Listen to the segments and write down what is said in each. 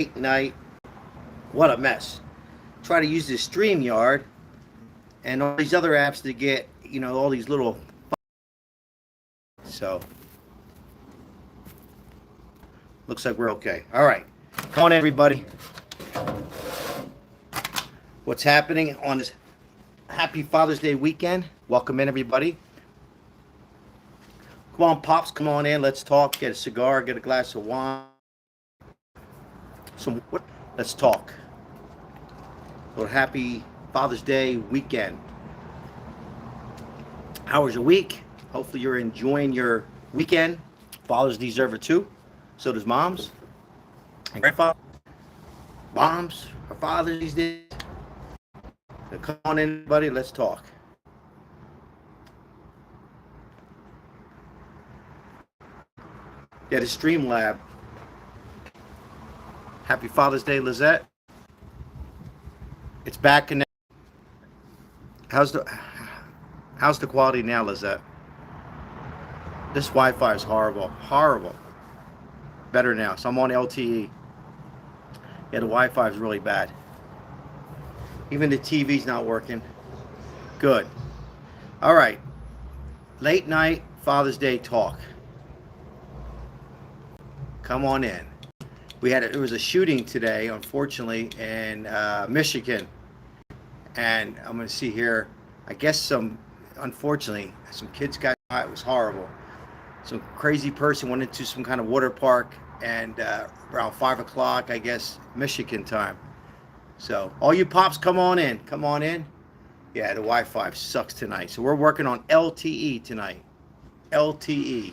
late night. What a mess. Try to use this StreamYard and all these other apps to get, all these little. So, looks like we're okay. All right. Come on, everybody. What's happening on this happy Father's Day weekend? Welcome in, everybody. Come on, Pops, come on in. Let's talk. Get a cigar, get a glass of wine. Let's talk. Well, happy Father's Day weekend. How was your week? Hopefully you're enjoying your weekend. Fathers deserve it too. So does moms and grandfather. Moms or fathers these days. So come on in, everybody. Let's talk. Yeah, the Streamlab. Happy Father's Day, Lizette. It's back in. How's the quality now, Lizette? This Wi-Fi is horrible. Horrible. Better now. So I'm on LTE. Yeah, the Wi-Fi is really bad. Even the TV's not working. Good. All right. Late night Father's Day talk. Come on in. It was a shooting today, unfortunately, in Michigan. And I'm going to see here, I guess unfortunately, some kids got shot. It was horrible. Some crazy person went into some kind of water park and around 5 o'clock, I guess, Michigan time. So all you pops, come on in. Come on in. Yeah, the Wi-Fi sucks tonight. So we're working on LTE tonight. LTE.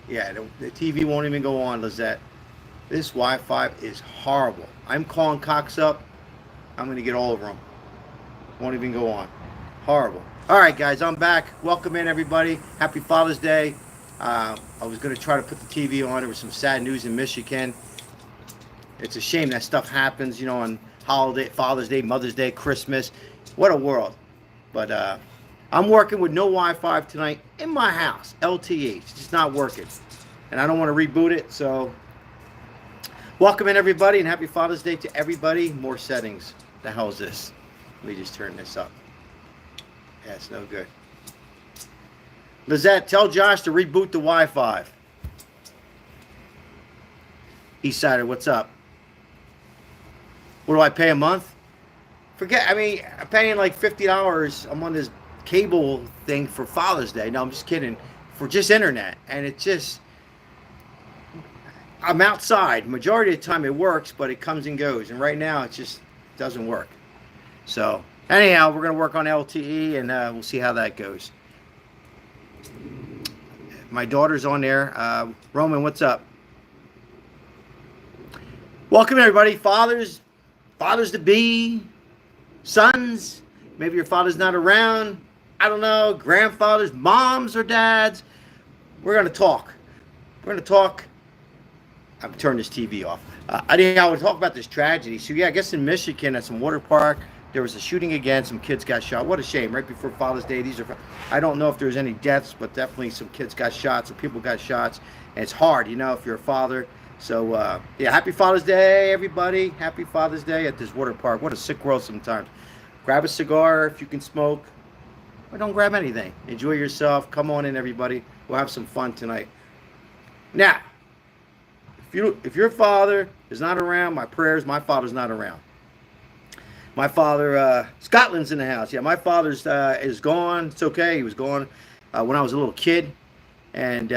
Yeah, the TV won't even go on, Lizette. This Wi-Fi is horrible. I'm calling Cox up. I'm going to get all over them. Won't even go on. Horrible. All right, guys, I'm back. Welcome in, everybody. Happy Father's Day. I was going to try to put the TV on. There was some sad news in Michigan. It's a shame that stuff happens, on holiday, Father's Day, Mother's Day, Christmas. What a world. But I'm working with no Wi-Fi tonight in my house. LTE. It's just not working. And I don't want to reboot it, so welcome in, everybody, and happy Father's Day to everybody. More settings. The hell is this? Let me just turn this up. Yeah, it's no good. Lizette, tell Josh to reboot the Wi-Fi. Eastsider, what's up? What do I pay a month? I'm paying like $50. I'm on this cable thing for Father's Day. No, I'm just kidding. For just internet. And I'm outside. Majority of the time it works, but it comes and goes. And right now it just doesn't work. So anyhow, we're going to work on LTE and we'll see how that goes. My daughter's on there. Roman, what's up? Welcome, everybody. Fathers to be, sons. Maybe your father's not around. I don't know. Grandfathers, moms, or dads. We're going to talk. I'm turning this TV off. I would talk about this tragedy. So, yeah, I guess in Michigan at some water park, there was a shooting again. Some kids got shot. What a shame. Right before Father's Day. I don't know if there was any deaths, but definitely some kids got shot. Some people got shots. And it's hard, if you're a father. So, yeah, happy Father's Day, everybody. Happy Father's Day at this water park. What a sick world sometimes. Grab a cigar if you can smoke. Or don't grab anything. Enjoy yourself. Come on in, everybody. We'll have some fun tonight. Now, if your father is not around, my father's not around. My father, Scotland's in the house. Yeah, my father's is gone. It's okay. He was gone when I was a little kid. And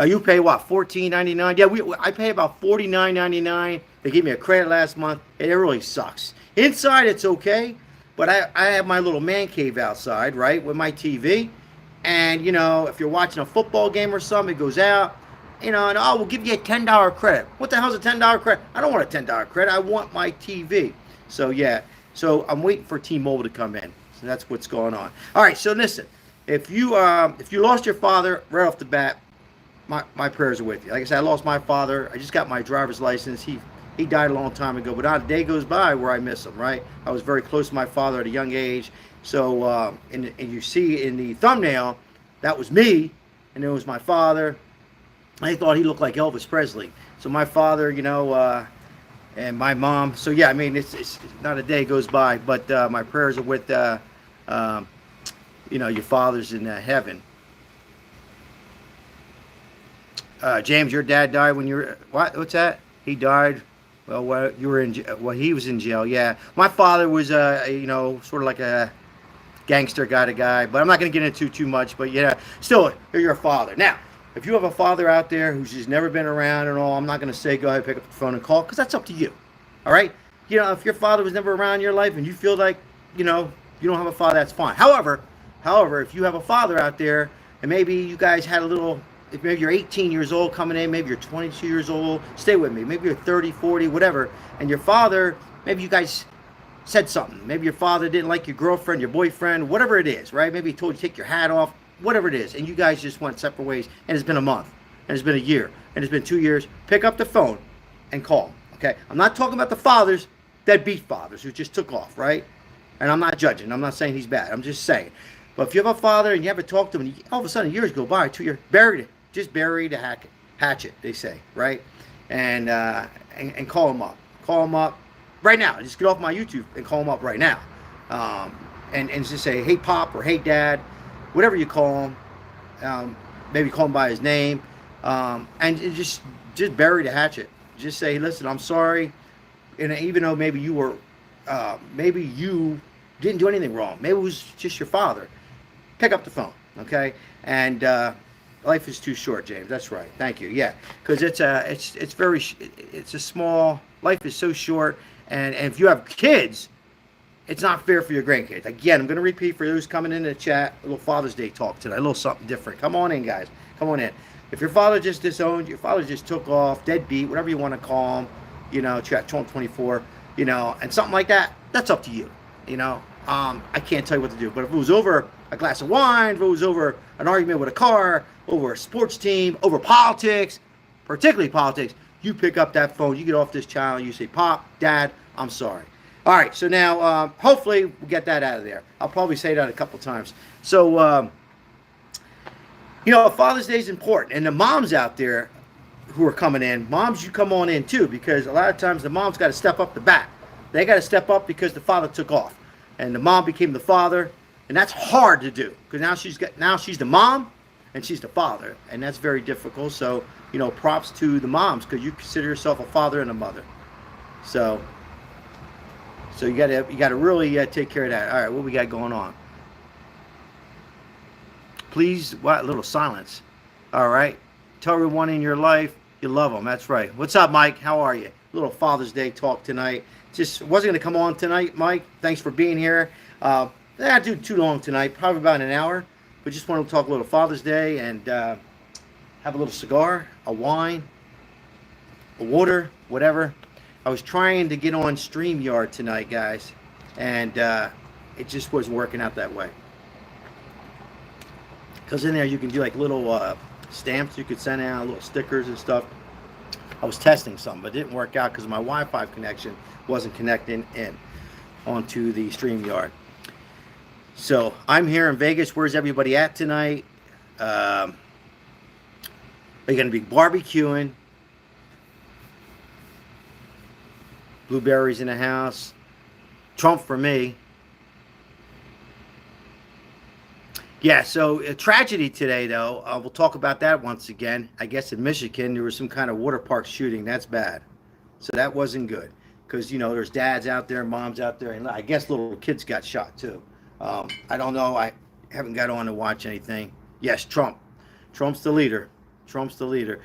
you pay what, $14.99? Yeah, I pay about $49.99. They gave me a credit last month. It really sucks. Inside, it's okay. But I have my little man cave outside, right, with my TV. And, if you're watching a football game or something, it goes out. And we'll give you a $10 credit. What the hell's a $10 credit? I don't want a $10 credit. I want my TV. So, yeah. So, I'm waiting for T-Mobile to come in. So, that's what's going on. All right. So, listen. If you lost your father right off the bat, my prayers are with you. Like I said, I lost my father. I just got my driver's license. He died a long time ago. But not a day goes by where I miss him, right? I was very close to my father at a young age. So, and you see in the thumbnail, that was me. And it was my father. I thought he looked like Elvis Presley. So my father, and my mom. So yeah, I mean, it's not a day goes by, but my prayers are with, um, your fathers in heaven. James, your dad died when you were what? What's that? He died. Well, you were in. Well, he was in jail. Yeah, my father was, sort of like a gangster kind of guy. But I'm not going to get into too much. But yeah, still, you're your father. Now, if you have a father out there who's just never been around and all, I'm not going to say go ahead, pick up the phone and call, because that's up to you. All right. If your father was never around in your life and you feel like, you don't have a father, that's fine. However, if you have a father out there and maybe you guys had a little, if maybe you're 18 years old coming in, maybe you're 22 years old, stay with me, maybe you're 30, 40, whatever, and your father, maybe you guys said something. Maybe your father didn't like your girlfriend, your boyfriend, whatever it is, right? Maybe he told you to take your hat off, whatever it is, and you guys just went separate ways, and it's been a month, and it's been a year, and it's been 2 years. Pick up the phone and call, okay? I'm not talking about the fathers, deadbeat fathers who just took off, right? And I'm not judging. I'm not saying he's bad. I'm just saying. But if you have a father and you haven't talked to him, and all of a sudden years go by, 2 years, buried it. Just bury the hatchet, they say, right? And call him up. Call him up right now. Just get off my YouTube and call him up right now. And just say, hey, Pop, or hey, Dad, whatever you call him. Maybe call him by his name. And just bury the hatchet. Just say, listen, I'm sorry. And even though maybe you didn't do anything wrong. Maybe it was just your father. Pick up the phone, okay? And life is too short, James. That's right. Thank you. Yeah, because it's a small. Life is so short, and if you have kids, it's not fair for your grandkids. Again, I'm going to repeat for those coming into the chat. A little Father's Day talk tonight. A little something different. Come on in, guys. Come on in. If your father just disowned, your father just took off, deadbeat, whatever you want to call him, chat 24, and something like that. That's up to you. I can't tell you what to do. But if it was over a glass of wine, if it was over an argument with a car, over a sports team, over politics, particularly politics, you pick up that phone, you get off this channel, you say, Pop, Dad, I'm sorry. All right, so now hopefully we'll get that out of there. I'll probably say that a couple times. So, Father's Day is important. And the moms out there who are coming in, moms, you come on in too, because a lot of times the mom's got to step up the bat. They got to step up because the father took off, and the mom became the father, and that's hard to do because now she's the mom, and she's the father, and that's very difficult. So props to the moms because you consider yourself a father and a mother. So you gotta really take care of that. All right, what we got going on? Please, what? A little silence. All right, tell everyone in your life you love them. That's right. What's up, Mike? How are you? A little Father's Day talk tonight. Just wasn't going to come on tonight, Mike. Thanks for being here. Not do too long tonight, probably about an hour. But just wanted to talk a little Father's Day and have a little cigar, a wine, a water, whatever. I was trying to get on StreamYard tonight, guys, and it just wasn't working out that way. Because in there you can do like little stamps you could send out, little stickers and stuff. I was testing some, but it didn't work out because my Wi-Fi connection wasn't connecting in onto the StreamYard. So I'm here in Vegas. Where's everybody at tonight? Are you going to be barbecuing? Blueberries in the house. Trump for me. Yeah, so a tragedy today, though. We'll talk about that once again. I guess in Michigan, there was some kind of water park shooting. That's bad. So that wasn't good. Because, there's dads out there, moms out there, and I guess little kids got shot, too. I don't know. I haven't got on to watch anything. Yes, Trump. Trump's the leader. Trump's the leader.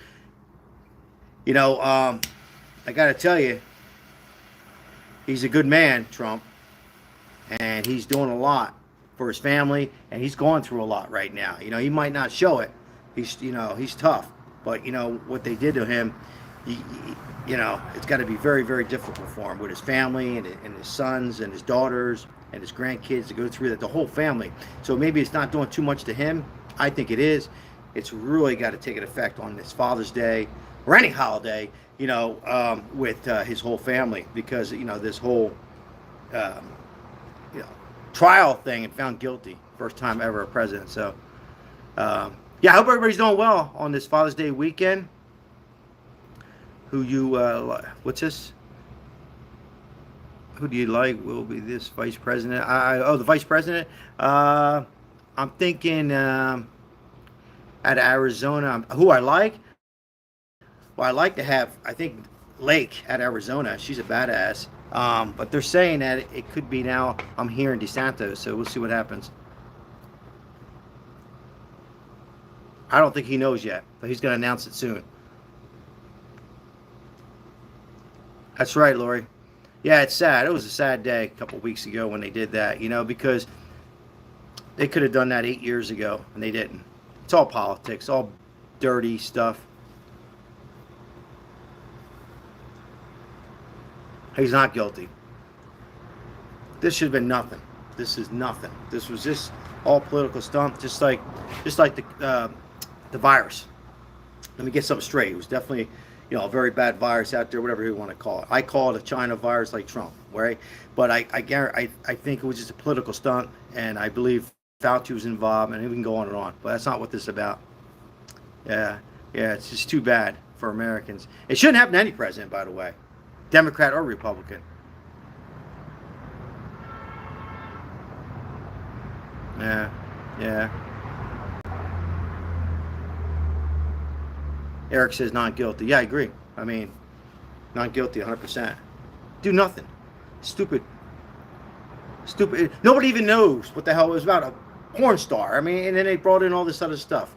I got to tell you, he's a good man, Trump. And he's doing a lot for his family, and he's going through a lot right now. He might not show it. He's tough. But, what they did to him, it's got to be very, very difficult for him with his family and his sons and his daughters and his grandkids to go through that, the whole family. So maybe it's not doing too much to him. I think it is. It's really got to take an effect on this Father's Day or any holiday, with his whole family because, this whole, trial thing and found guilty. First time ever a president. So, I hope everybody's doing well on this Father's Day weekend. who you what's this? Who do you like will be this vice president? The vice president. I'm thinking out of Arizona. Who I like? Well, I like to have. I think Lake at Arizona. She's a badass. But they're saying that it could be now. I'm hearing DeSantis, so we'll see what happens. I don't think he knows yet, but he's going to announce it soon. That's right, Lori. Yeah, it's sad. It was a sad day a couple of weeks ago when they did that, because they could have done that 8 years ago, and they didn't. It's all politics, all dirty stuff. He's not guilty. This should have been nothing. This is nothing. This was just all political stunt, just like the virus. Let me get something straight. It was definitely, a very bad virus out there, whatever you want to call it. I call it a China virus like Trump, right? But I think it was just a political stunt, and I believe Fauci was involved, and we can go on and on. But that's not what this is about. Yeah, it's just too bad for Americans. It shouldn't happen to any president, by the way, Democrat or Republican. Yeah. Eric says not guilty. Yeah, I agree. I mean, not guilty 100%. Do nothing. Stupid. Nobody even knows what the hell it was about. A porn star. I mean, and then they brought in all this other stuff.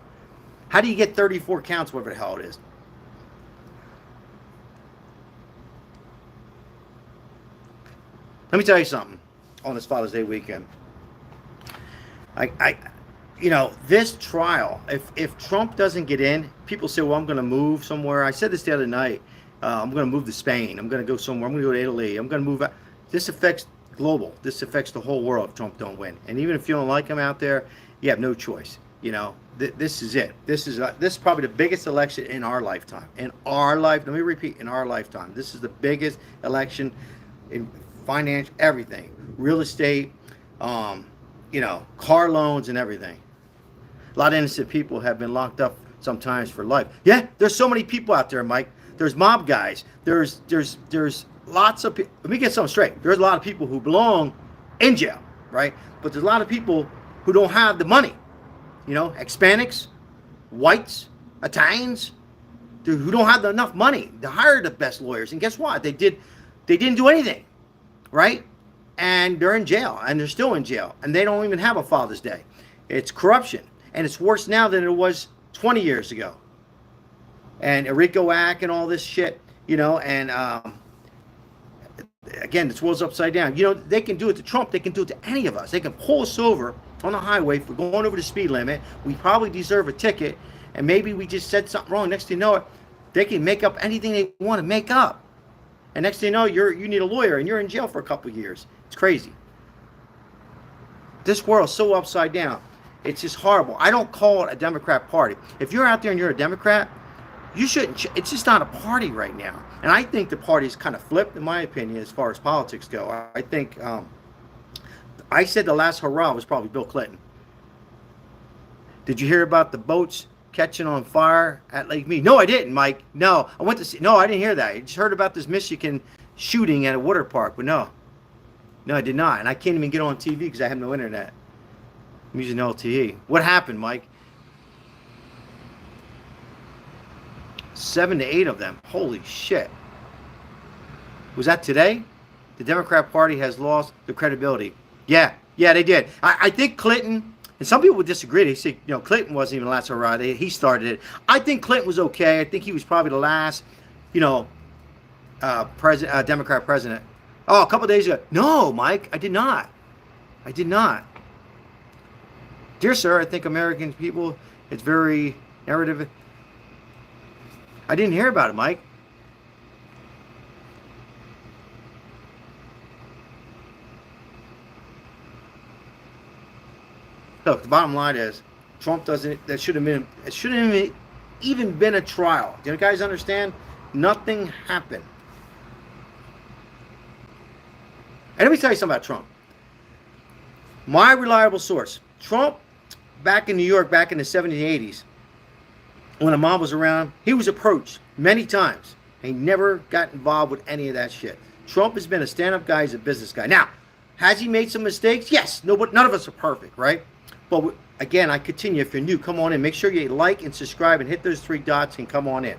How do you get 34 counts, whatever the hell it is? Let me tell you something on this Father's Day weekend. This trial, if Trump doesn't get in, people say, well, I'm going to move somewhere. I said this the other night. I'm going to move to Spain. I'm going to go somewhere. I'm going to go to Italy. I'm going to move out. This affects global. This affects the whole world if Trump don't win. And even if you don't like him out there, you have no choice. This is it. This is probably the biggest election in our lifetime. In our life, let me repeat, in our lifetime. This is the biggest election in finance, everything. Real estate, car loans and everything. A lot of innocent people have been locked up sometimes for life. Yeah, there's so many people out there, Mike. There's mob guys. There's lots of people. Let me get something straight. There's a lot of people who belong in jail, right? But there's a lot of people who don't have the money. Hispanics, whites, Italians, who don't have enough money to hire the best lawyers. And guess what? They didn't do anything, right? And they're in jail, and they're still in jail, and they don't even have a Father's Day. It's corruption, and it's worse now than it was 20 years ago. And Rico Act and all this shit, and again, this world's upside down. They can do it to Trump. They can do it to any of us. They can pull us over on the highway for going over the speed limit. We probably deserve a ticket, and maybe we just said something wrong. Next thing you know it, they can make up anything they want to make up. And next thing you know, you need a lawyer, and you're in jail for a couple of years. It's crazy. This world's so upside down. It's just horrible. I don't call it a Democrat party. If you're out there and you're a Democrat, you shouldn't. It's just not a party right now. And I think the party's kind of flipped, in my opinion, as far as politics go. I think I said the last hurrah was probably Bill Clinton. Did you hear about the boats catching on fire at Lake Mead? No, I didn't, Mike. No, I went to see. No, I didn't hear that. I just heard about this Michigan shooting at a water park, but no, I did not. And I can't even get on TV because I have no internet. I'm using LTE. What happened, Mike? 7 to 8 of them. Holy shit. Was that today? The Democrat Party has lost the credibility. Yeah, they did. I think Clinton, and some people would disagree. They say, Clinton wasn't even the last hurrah. He started it. I think Clinton was okay. I think he was probably the last, Democrat president. Oh, a couple of days ago. No, Mike, I did not. Dear sir, I think American people, it's very narrative. I didn't hear about it, Mike. Look, the bottom line is, Trump doesn't. It shouldn't have even been a trial. Do you guys understand? Nothing happened. And let me tell you something about Trump. My reliable source, Trump, back in New York, back in the 70s and 80s, when the mob was around, he was approached many times He never got involved with any of that shit. Trump has been a stand-up guy. He's a business guy. Now, has he made some mistakes? Yes. No, but none of us are perfect, right? But again, I continue. If you're new, come on in. Make sure you like and subscribe and hit those 3 dots and come on in.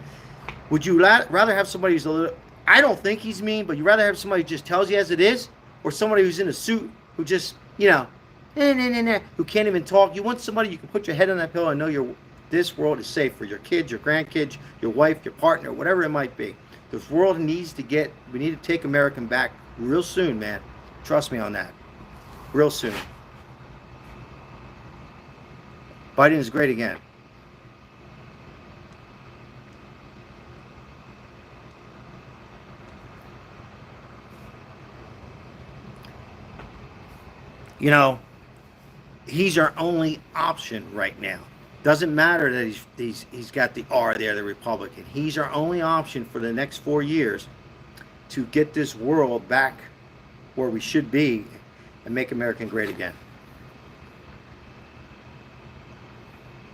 Would you rather have somebody who's a little, I don't think he's mean, but you rather have somebody who just tells you as it is, or somebody who's in a suit who just, you know, who can't even talk? You want somebody you can put your head on that pillow and know this world is safe for your kids, your grandkids, your wife, your partner, whatever it might be. This world needs to we need to take America back real soon, man. Trust me on that. Real soon. Biden is great again. You know, he's our only option right now. Doesn't matter that he's got the R there, the Republican. He's our only option for the next 4 years to get this world back where we should be and make America great again.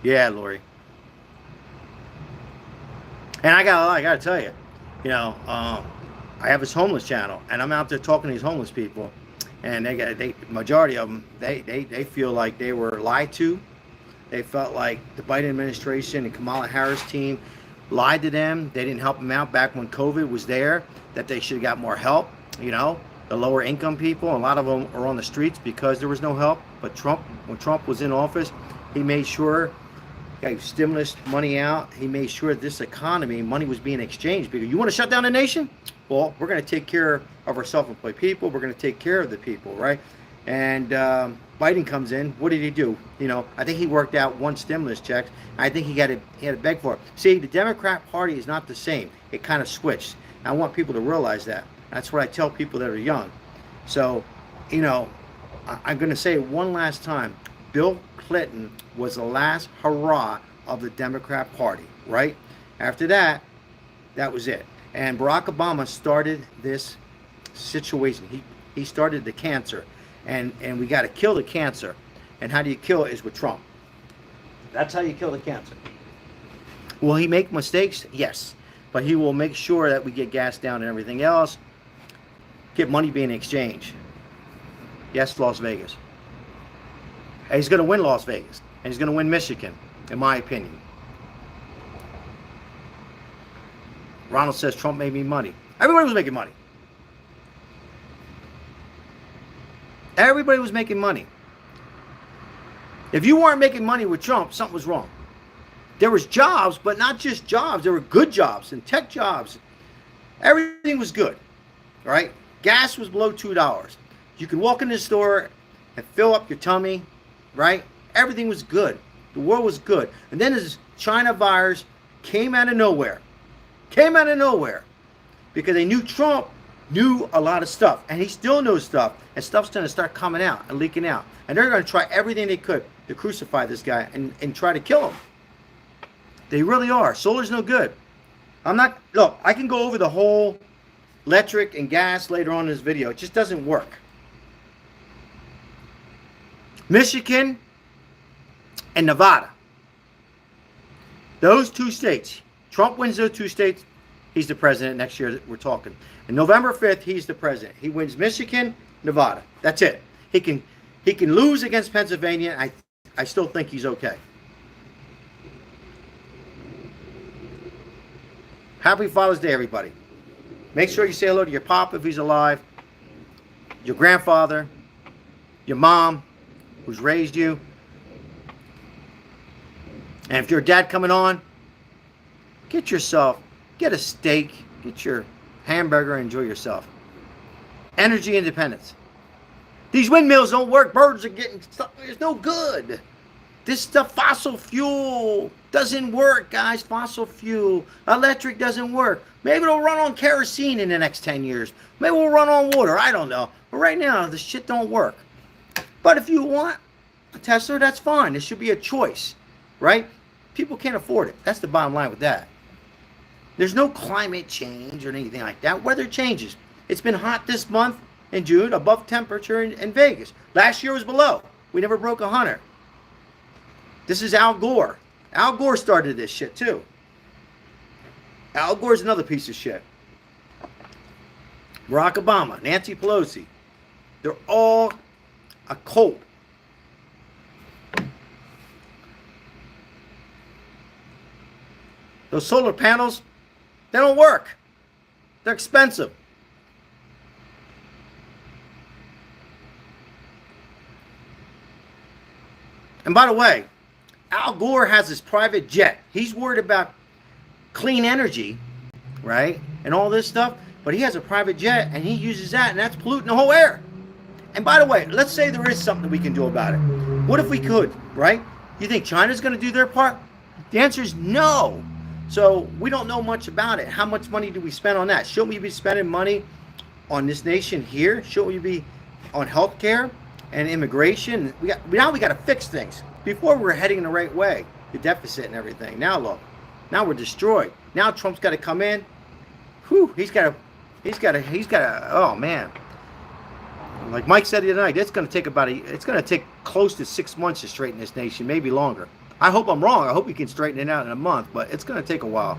Yeah, Lori. And I gotta tell you, you know, I have this homeless channel, and I'm out there talking to these homeless people, and majority of them, they feel like they were lied to. They felt like the Biden administration and Kamala Harris team lied to them. They didn't help them out back when COVID was there, that they should have got more help. You know, the lower income people, a lot of them are on the streets because there was no help. But when Trump was in office, he made sure, gave stimulus money out. He made sure this economy, money was being exchanged. Because you want to shut down the nation? Well, we're going to take care of our self-employed people. We're going to take care of the people, right? And Biden comes in. What did he do? You know, I think he worked out 1 stimulus check. I think he had to beg for it. See, the Democrat Party is not the same. It kind of switched. I want people to realize that. That's what I tell people that are young. So, you know, I'm going to say it one last time. Bill Clinton was the last hurrah of the Democrat Party, right? After that, that was it. And Barack Obama started this situation. He started the cancer. And we got to kill the cancer. And how do you kill it is with Trump. That's how you kill the cancer. Will he make mistakes? Yes. But he will make sure that we get gas down and everything else. Get money being exchanged. Yes, Las Vegas. And he's going to win Las Vegas. And he's going to win Michigan, in my opinion. Ronald says Trump made me money. Everybody was making money. Everybody was making money. If you weren't making money with Trump, something was wrong. There was jobs, but not just jobs. There were good jobs and tech jobs. Everything was good, right? Gas was below $2. You could walk in the store and fill up your tummy, right? Everything was good. The world was good. And then this China virus came out of nowhere. Because they knew Trump knew a lot of stuff, and he still knows stuff, and stuff's going to start coming out and leaking out, and they're going to try everything they could to crucify this guy and try to kill him. They really are. Solar's no good. Look, I can go over the whole electric and gas later on in this video. It just doesn't work. Michigan and Nevada. Those 2 states. Trump wins those 2 states. He's the president next year. We're talking. And November 5th, he's the president. He wins Michigan, Nevada. That's it. He can lose against Pennsylvania. I still think he's okay. Happy Father's Day, everybody. Make sure you say hello to your pop if he's alive, your grandfather, your mom who's raised you. And if you're a dad coming on, get a steak, get your hamburger, and enjoy yourself. Energy independence. These windmills don't work. Birds are getting stuff. It's no good. This stuff, fossil fuel, doesn't work, guys. Fossil fuel. Electric doesn't work. Maybe it'll run on kerosene in the next 10 years. Maybe we'll run on water. I don't know. But right now, this shit don't work. But if you want a Tesla, that's fine. It should be a choice, right? People can't afford it. That's the bottom line with that. There's no climate change or anything like that. Weather changes. It's been hot this month in June, above temperature in Vegas. Last year was below. We never broke 100. This is Al Gore. Al Gore started this shit too. Al Gore's another piece of shit. Barack Obama, Nancy Pelosi, they're all a cult. Those solar panels, they don't work. They're expensive. And by the way, Al Gore has his private jet. He's worried about clean energy, right? And all this stuff. But he has a private jet and he uses that, and that's polluting the whole air. And by the way, let's say there is something we can do about it. What if we could, right? You think China's going to do their part? The answer is no. So we don't know much about it. How much money do we spend on that? Shouldn't we be spending money on this nation here? Shouldn't we be on healthcare and immigration? Now we got to fix things. Before we were heading in the right way, the deficit and everything. Now look, now we're destroyed. Now Trump's got to come in. Whew, he's got to. Oh man. Like Mike said the other night, it's going to take close to 6 months to straighten this nation, maybe longer. I hope I'm wrong. I hope we can straighten it out in a month, but it's going to take a while.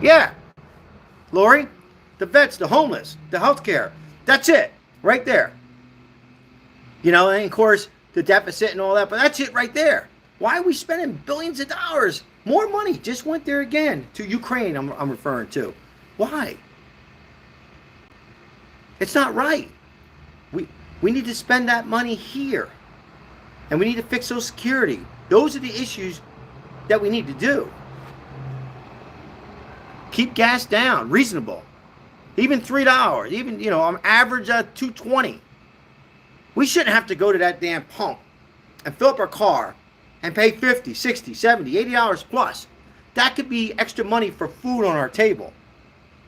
Yeah. Lori, the vets, the homeless, the healthcare. That's it. Right there. You know, and of course, the deficit and all that, but that's it right there. Why are we spending billions of dollars? More money just went there again to Ukraine, I'm referring to. Why? It's not right. We need to spend that money here. And we need to fix Social Security. Those are the issues that we need to do. Keep gas down, reasonable. Even $3, even, you know, on average $2.20. We shouldn't have to go to that damn pump and fill up our car and pay $50, $60, $70, $80 plus. That could be extra money for food on our table.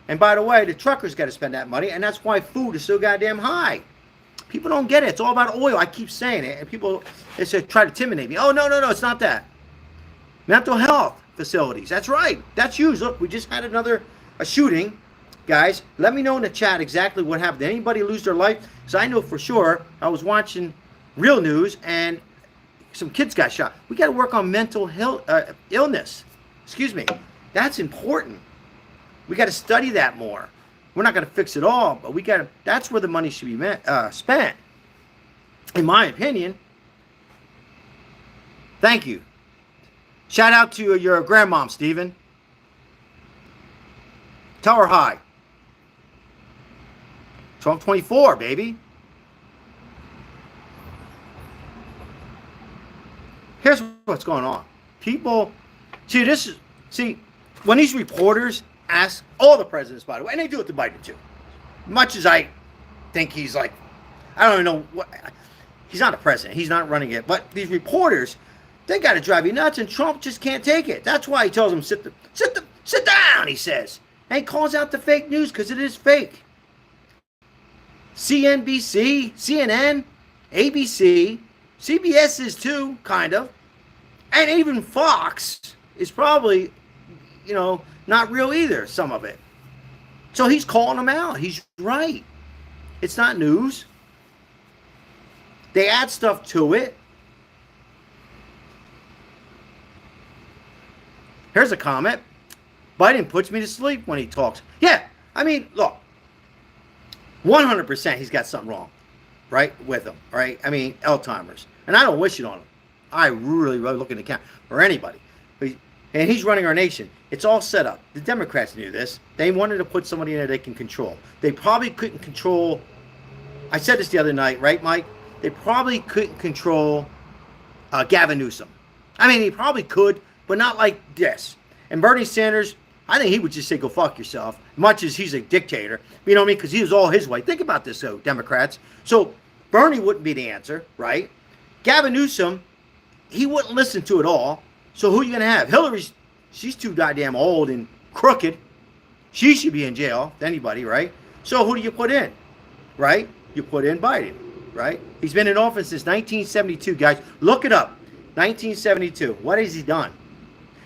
And by the way, the truckers got to spend that money, and that's why food is so goddamn high. People don't get it. It's all about oil. I keep saying it, and people they try to intimidate me. Oh, no, it's not that. Mental health facilities. That's right. That's huge. Look, we just had a shooting. Guys, let me know in the chat exactly what happened. Did anybody lose their life? Because I know for sure. I was watching real news, and some kids got shot. We got to work on mental illness. Excuse me. That's important. We got to study that more. We're not going to fix it all, but that's where the money should be spent. In my opinion. Thank you. Shout out to your grandmom, Stephen. Tell her hi. Trump 24, baby. Here's what's going on. People, see, when these reporters ask all the presidents, by the way, and they do it to Biden too. Much as I think he's like, I don't even know what, he's not a president, he's not running it, but these reporters, they got to drive you nuts, and Trump just can't take it. That's why he tells them, sit down, he says. And he calls out the fake news because it is fake. CNBC, CNN, ABC, CBS is too, kind of. And even Fox is probably, you know, not real either, some of it. So he's calling them out. He's right. It's not news. They add stuff to it. Here's a comment. Biden puts me to sleep when he talks. Yeah, I mean, look. 100% he's got something wrong, right, with him, right? I mean, Alzheimer's. And I don't wish it on him. I really look in the camera, or anybody. And he's running our nation. It's all set up. The Democrats knew this. They wanted to put somebody in there they can control. They probably couldn't control, I said this the other night, right, Mike? They probably couldn't control Gavin Newsom. I mean, he probably could, but not like this. And Bernie Sanders, I think he would just say, go fuck yourself, much as he's a dictator. You know what I mean? Because he was all his way. Think about this, though, Democrats. So Bernie wouldn't be the answer, right? Gavin Newsom, he wouldn't listen to it all. So who are you going to have? Hillary, she's too goddamn old and crooked. She should be in jail, anybody, right? So who do you put in, right? You put in Biden, right? He's been in office since 1972, guys. Look it up. 1972. What has he done?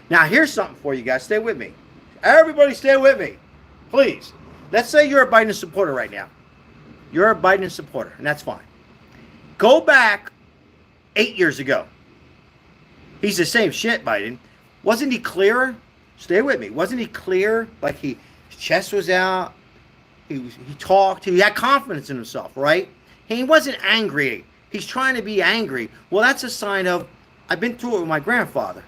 Now, here's something for you guys. Stay with me. Everybody stay with me, please. Let's say you're a Biden supporter right now. You're a Biden supporter, and that's fine. Go back 8 years ago. He's the same shit, Biden. Wasn't he clearer? Stay with me. Wasn't he clear? Like his chest was out. He talked. He had confidence in himself, right? He wasn't angry. He's trying to be angry. Well, that's a sign of, I've been through it with my grandfather.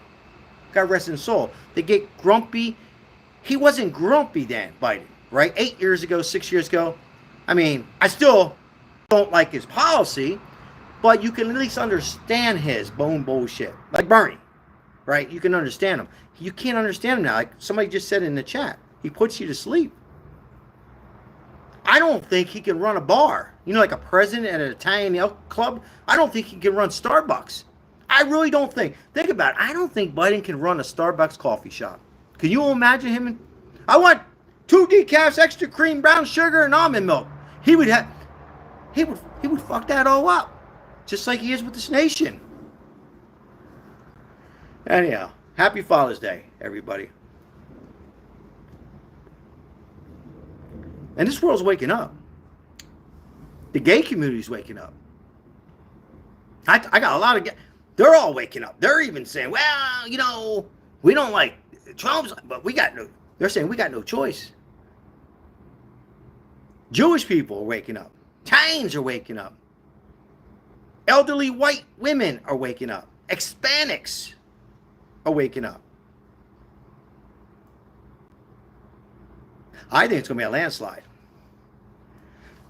God rest his soul. They get grumpy. He wasn't grumpy then, Biden, right? 8 years ago, 6 years ago. I mean, I still don't like his policy, but you can at least understand his bone bullshit. Like Bernie, right? You can understand him. You can't understand him now. Like somebody just said in the chat, he puts you to sleep. I don't think he can run a bar. You know, like a president at an Italian club. I don't think he can run Starbucks. I really don't think. Think about it. I don't think Biden can run a Starbucks coffee shop. Can you imagine him? I want 2 decaf, extra cream, brown sugar, and almond milk. He would fuck that all up, just like he is with this nation. Anyhow, happy Father's Day, everybody. And this world's waking up. The gay community's waking up. I got a lot of they're all waking up. They're even saying, well, you know, we don't like Trump's, but they're saying we got no choice. Jewish people are waking up. Italians are waking up. Elderly white women are waking up. Hispanics are waking up. I think it's going to be a landslide.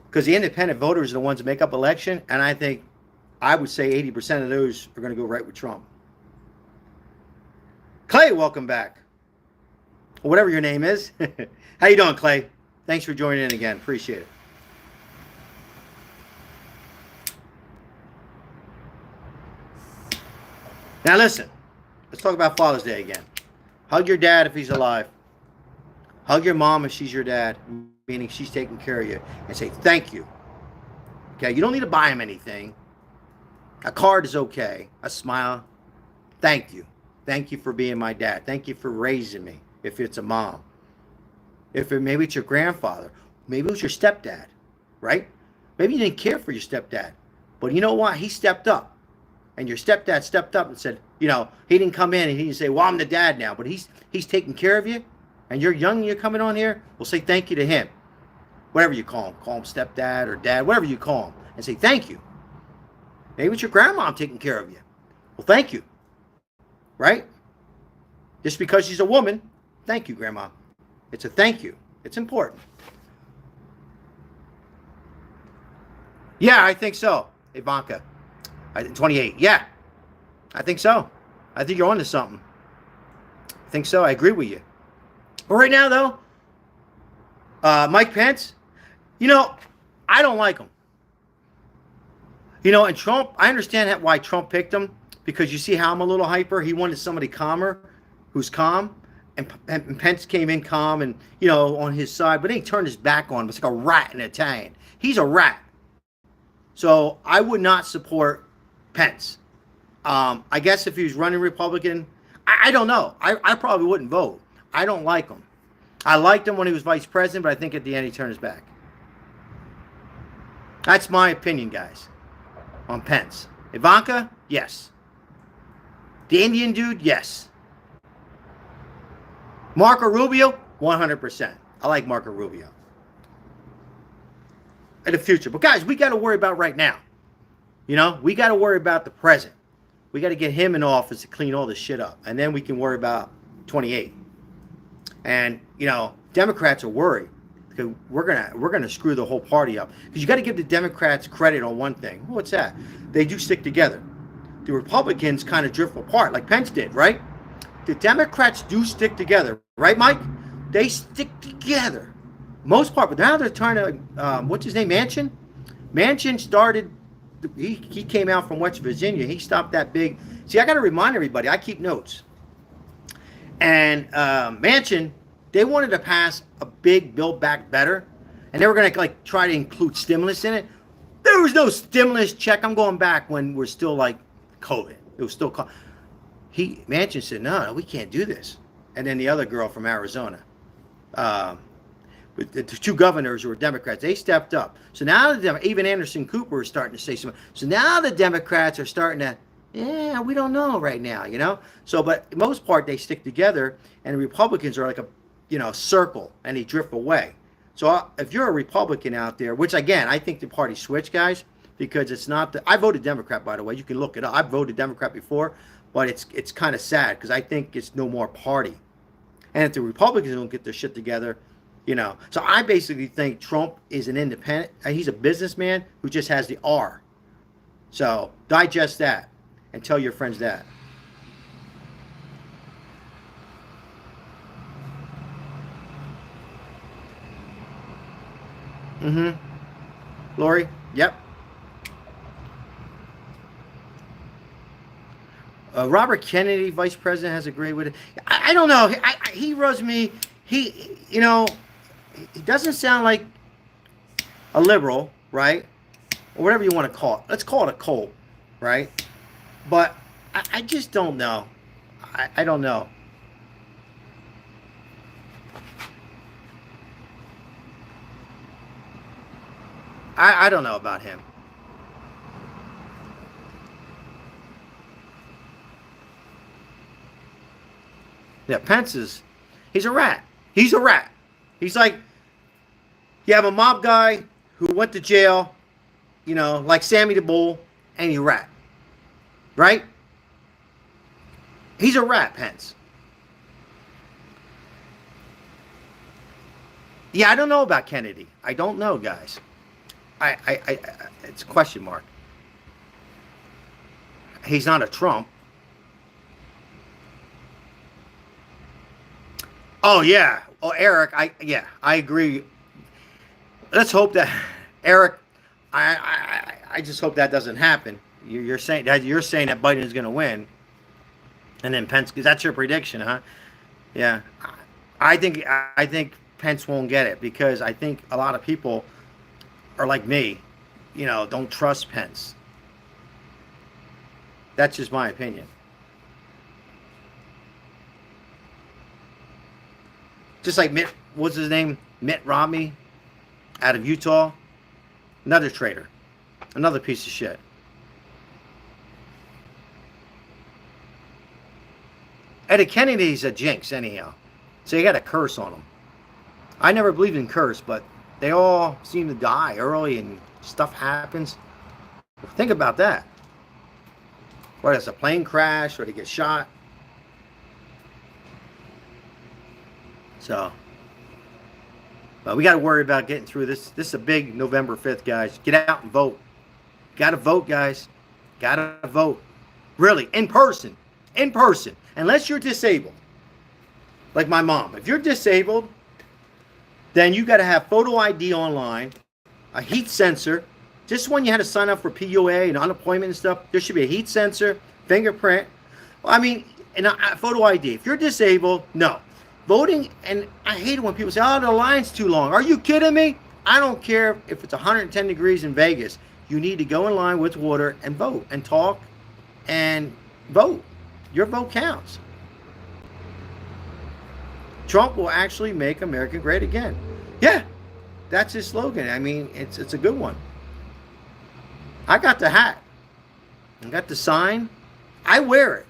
Because the independent voters are the ones that make up election, and I would say 80% of those are going to go right with Trump. Clay, welcome back. Or whatever your name is. How you doing, Clay? Thanks for joining in again. Appreciate it. Now listen, let's talk about Father's Day again. Hug your dad if he's alive. Hug your mom if she's your dad, meaning she's taking care of you, and say thank you. Okay, you don't need to buy him anything. A card is okay. A smile. Thank you. Thank you for being my dad. Thank you for raising me, if it's a mom. Maybe it's your grandfather. Maybe it was your stepdad, right? Maybe you didn't care for your stepdad. But you know what? He stepped up. And your stepdad stepped up and said, you know, he didn't come in and he didn't say, well, I'm the dad now. But he's taking care of you. And you're young and you're coming on here, we'll say thank you to him. Whatever you call him. Call him stepdad or dad, whatever you call him. And say thank you. Maybe it's your grandma taking care of you. Well, thank you. Right? Just because she's a woman, thank you, Grandma. It's a thank you. It's important. Yeah, I think so, Ivanka. 28. Yeah, I think so. I think you're onto something. I think so. I agree with you. But right now, though, Mike Pence, you know, I don't like him. You know, and Trump, I understand why Trump picked him, because you see how I'm a little hyper. He wanted somebody calmer, who's calm, and Pence came in calm and, you know, on his side, but then he turned his back on him. It's like a rat in Italian. He's a rat. So I would not support Pence. I guess if he was running Republican, I don't know. I probably wouldn't vote. I don't like him. I liked him when he was vice president, but I think at the end he turned his back. That's my opinion, guys, on Pence. Ivanka, yes. The Indian dude, yes. Marco Rubio, 100%. I like Marco Rubio. In the future. But guys, we got to worry about right now. You know, we got to worry about the present. We got to get him in office to clean all this shit up. And then we can worry about 28. And, you know, Democrats are worried. Because we're gonna screw the whole party up. Because you got to give the Democrats credit on one thing. What's that? They do stick together. The Republicans kind of drift apart, like Pence did, right? The Democrats do stick together, right, Mike? They stick together. Most part, but now they're trying to, what's his name, Manchin? Manchin started, he came out from West Virginia. He stopped that big, see, I got to remind everybody, I keep notes. And Manchin, they wanted to pass a big Build Back Better, and they were going to like try to include stimulus in it. There was no stimulus check. I'm going back when we're still like COVID. It was still Manchin said, no, we can't do this. And then the other girl from Arizona, the two governors who were Democrats, they stepped up. So now even Anderson Cooper is starting to say something. So now the Democrats are starting to Yeah, we don't know right now, you know. So, but most part they stick together, and the Republicans are like a, circle, and they drift away. So, if you're a Republican out there, which again I think the party switch, guys, because it's not the. I voted Democrat, by the way. You can look it up. I've voted Democrat before, but it's kind of sad because I think it's no more party. And if the Republicans don't get their shit together, So I basically think Trump is an independent. He's a businessman who just has the R. So digest that and tell your friends that. Mm-hmm. Lori? Yep. Robert Kennedy, vice president, has agreed with it. I don't know. He rubs me. He doesn't sound like a liberal, right? Or whatever you want to call it. Let's call it a cult, right? But I just don't know. I don't know. I don't know about him. Yeah, Pence he's a rat. He's a rat. He's like, you have a mob guy who went to jail, like Sammy the Bull, and he rat. Right? He's a rat, Pence. Yeah, I don't know about Kennedy. I don't know, guys. It's a question mark. He's not a Trump. Oh yeah. Oh, Eric. I agree. Let's hope that Eric. I just hope that doesn't happen. You're saying that Biden is going to win, and then Pence. Because that's your prediction, huh? Yeah. I think Pence won't get it because I think a lot of people are like me, don't trust Pence. That's just my opinion. Just like what's his name? Mitt Romney out of Utah. Another traitor. Another piece of shit. Eddie Kennedy's a jinx anyhow. So you got a curse on him. I never believed in curse, but they all seem to die early and stuff happens. Think about that. Whether it's a plane crash or they get shot. So, but we got to worry about getting through this. This is a big November 5th, guys. Get out and vote. Got to vote, guys. Got to vote. Really, in person. In person. Unless you're disabled. Like my mom. If you're disabled, then you got to have photo ID online, a heat sensor. Just when you had to sign up for PUA and unemployment and stuff, there should be a heat sensor, fingerprint. And a photo ID. If you're disabled, no. Voting, and I hate it when people say, oh, the line's too long. Are you kidding me? I don't care if it's 110 degrees in Vegas. You need to go in line with water and vote and talk and vote. Your vote counts. Trump will actually make America great again. Yeah, that's his slogan. It's a good one. I got the hat. I got the sign. I wear it.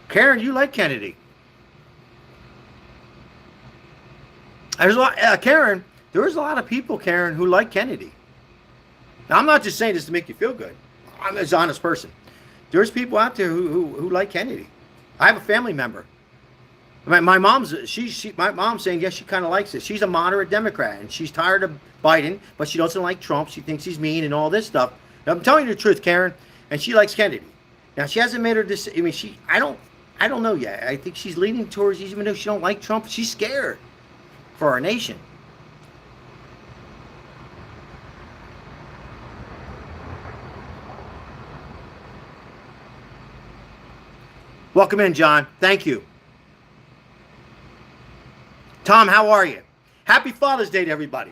Karen, you like Kennedy. There's a lot, Karen. There's a lot of people, Karen, who like Kennedy. Now, I'm not just saying this to make you feel good. I'm an honest person. There's people out there who like Kennedy. I have a family member. My mom's my mom's saying yes, she kind of likes it. She's a moderate Democrat and she's tired of Biden, but she doesn't like Trump. She thinks he's mean and all this stuff. Now, I'm telling you the truth, Karen, and she likes Kennedy. Now she hasn't made her decision. I don't know yet. I think she's leaning towards, even though she don't like Trump, she's scared for our nation. Welcome in, John. Thank you. Tom, how are you? Happy Father's Day to everybody.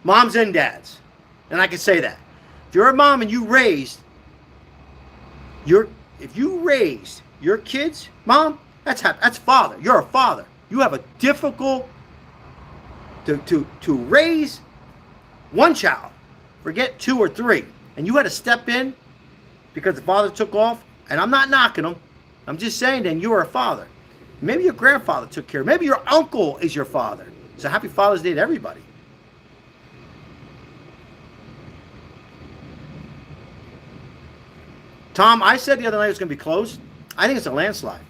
Moms and dads. And I can say that. If you're a mom and if you raised your kids, mom, that's father. You're a father. You have a difficult to raise one child, forget 2 or 3, and you had to step in because the father took off, and I'm not knocking him. I'm just saying then you are a father. Maybe your grandfather took care of. Maybe your uncle is your father. So happy Father's Day to everybody. Tom, I said the other night it was going to be close. I think it's a landslide.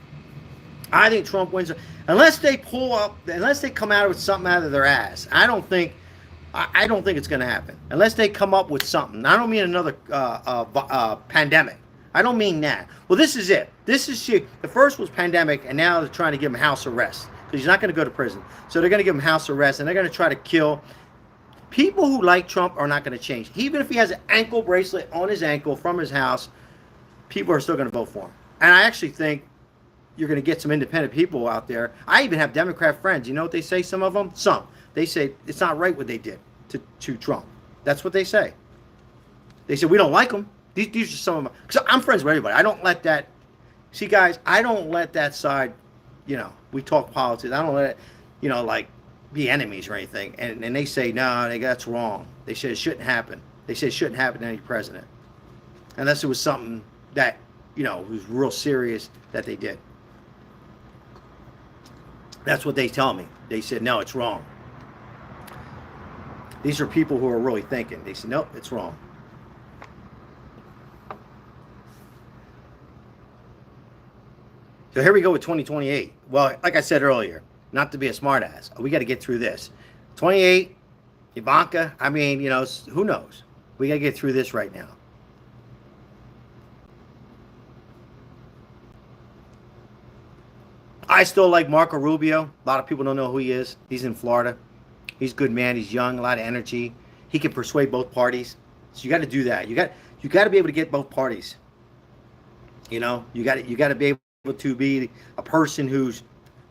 I think Trump wins. Unless they come out with something out of their ass. I don't think it's going to happen. Unless they come up with something. I don't mean another pandemic. I don't mean that. Well, this is it. The first was pandemic, and now they're trying to give him house arrest because he's not going to go to prison. So they're going to give him house arrest, and they're going to try to kill. People who like Trump are not going to change. Even if he has an ankle bracelet on his ankle from his house, people are still going to vote for him. And I actually think you're going to get some independent people out there. I even have Democrat friends. You know what they say, some of them? Some. They say it's not right what they did to Trump. That's what they say. They say, we don't like him. These are some of my... Because I'm friends with everybody. I don't let that... See, guys, I don't let that side, we talk politics. I don't let it, like, be enemies or anything. And they say, no, that's wrong. They say it shouldn't happen. They say it shouldn't happen to any president. Unless it was something that, was real serious that they did. That's what they tell me. They said, no, it's wrong. These are people who are really thinking. They said, nope, it's wrong. So here we go with 2028. Well, like I said earlier, not to be a smartass, we got to get through this. 28, Ivanka, I mean, who knows? We got to get through this right now. I still like Marco Rubio. A lot of people don't know who he is. He's in Florida. He's a good man. He's young, a lot of energy. He can persuade both parties. So you got to do that. You got to be able to get both parties. You got to be able to be a person who's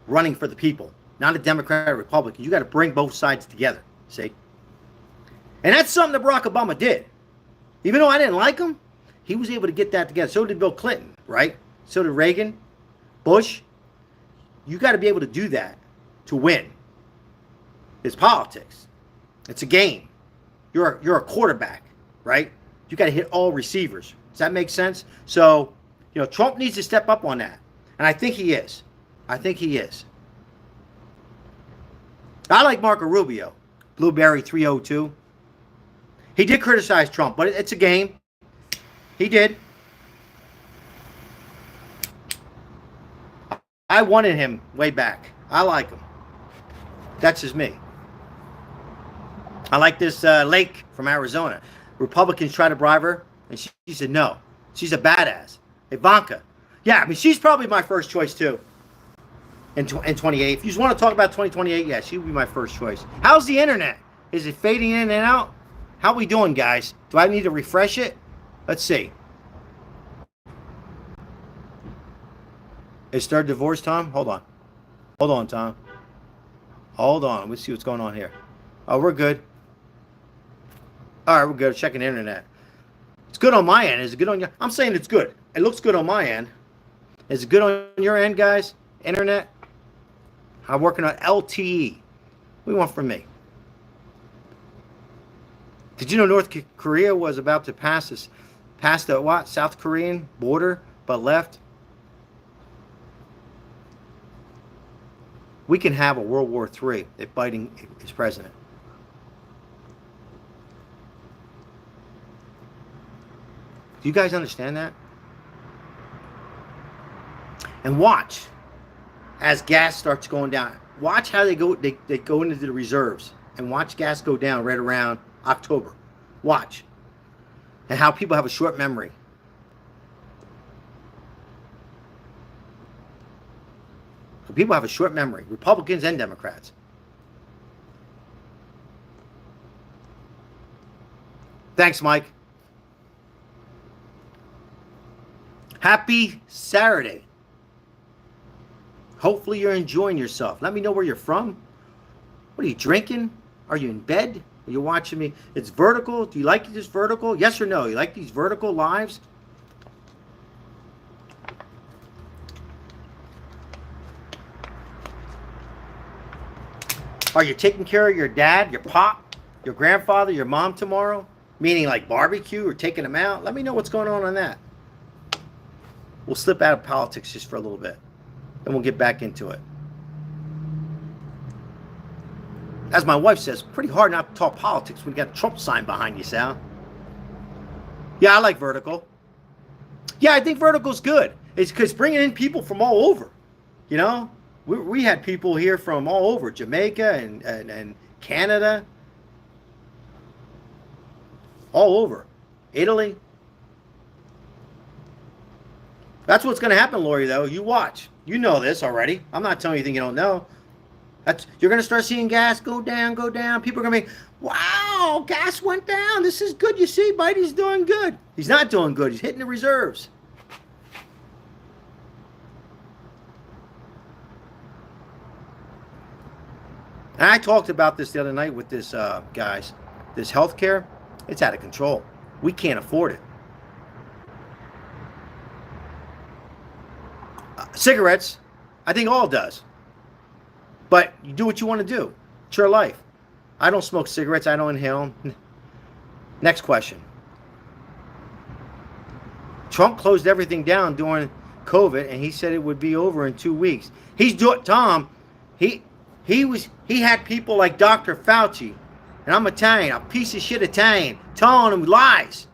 running for the people, not a Democrat or Republican. You got to bring both sides together. See? And that's something that Barack Obama did. Even though I didn't like him, he was able to get that together. So did Bill Clinton, right? So did Reagan, Bush. You got to be able to do that to win. It's politics. It's a game. You're a quarterback, right? You got to hit all receivers. Does that make sense? So, Trump needs to step up on that. And I think he is. I like Marco Rubio, Blueberry 302. He did criticize Trump, but it's a game. He did. I wanted him way back. I like him. That's just me. I like this Lake from Arizona. Republicans try to bribe her, and she said no. She's a badass. Ivanka. Yeah, I mean, she's probably my first choice, too, in 28. If you just want to talk about 2028, yeah, she would be my first choice. How's the internet? Is it fading in and out? How we doing, guys? Do I need to refresh it? Let's see. Is third divorce, Tom? Hold on. Hold on, Tom. Hold on. Let's see what's going on here. Oh, we're good. All right, we're good. Checking the internet. It's good on my end. Is it good on your... I'm saying it's good. It looks good on my end. Is it good on your end, guys? Internet? I'm working on LTE. What do you want from me? Did you know North Korea was about to pass the what? South Korean border, but left? We can have a World War III if Biden is president. Do you guys understand that? And watch as gas starts going down. Watch how they go into the reserves and watch gas go down right around October. Watch. And how people have a short memory. People have a short memory, Republicans and Democrats. Thanks, Mike. Happy Saturday. Hopefully you're enjoying yourself. Let me know where you're from. What are you drinking? Are you in bed? Are you watching me? It's vertical. Do you like this vertical? Yes or no? You like these vertical lives? Are you taking care of your dad, your pop, your grandfather, your mom tomorrow? Meaning like barbecue or taking them out? Let me know what's going on that. We'll slip out of politics just for a little bit. Then we'll get back into it. As my wife says, pretty hard not to talk politics when you got a Trump sign behind you, Sal. Yeah, I like Vertical. Yeah, I think Vertical's good. It's because bringing in people from all over. You know, we had people here from all over, Jamaica and Canada. All over. Italy. That's what's going to happen, Lori, though. You watch. You know this already. I'm not telling you anything you don't know. You're going to start seeing gas go down, go down. People are going to be, wow, gas went down. This is good. You see, Biden's doing good. He's not doing good. He's hitting the reserves. And I talked about this the other night with this, guys. This healthcare, it's out of control. We can't afford it. Cigarettes, I think all does. But you do what you want to do. It's your life. I don't smoke cigarettes. I don't inhale them. Next question. Trump closed everything down during COVID, and he said it would be over in 2 weeks. Tom. He had people like Dr. Fauci, and I'm Italian, a piece of shit Italian, telling him lies,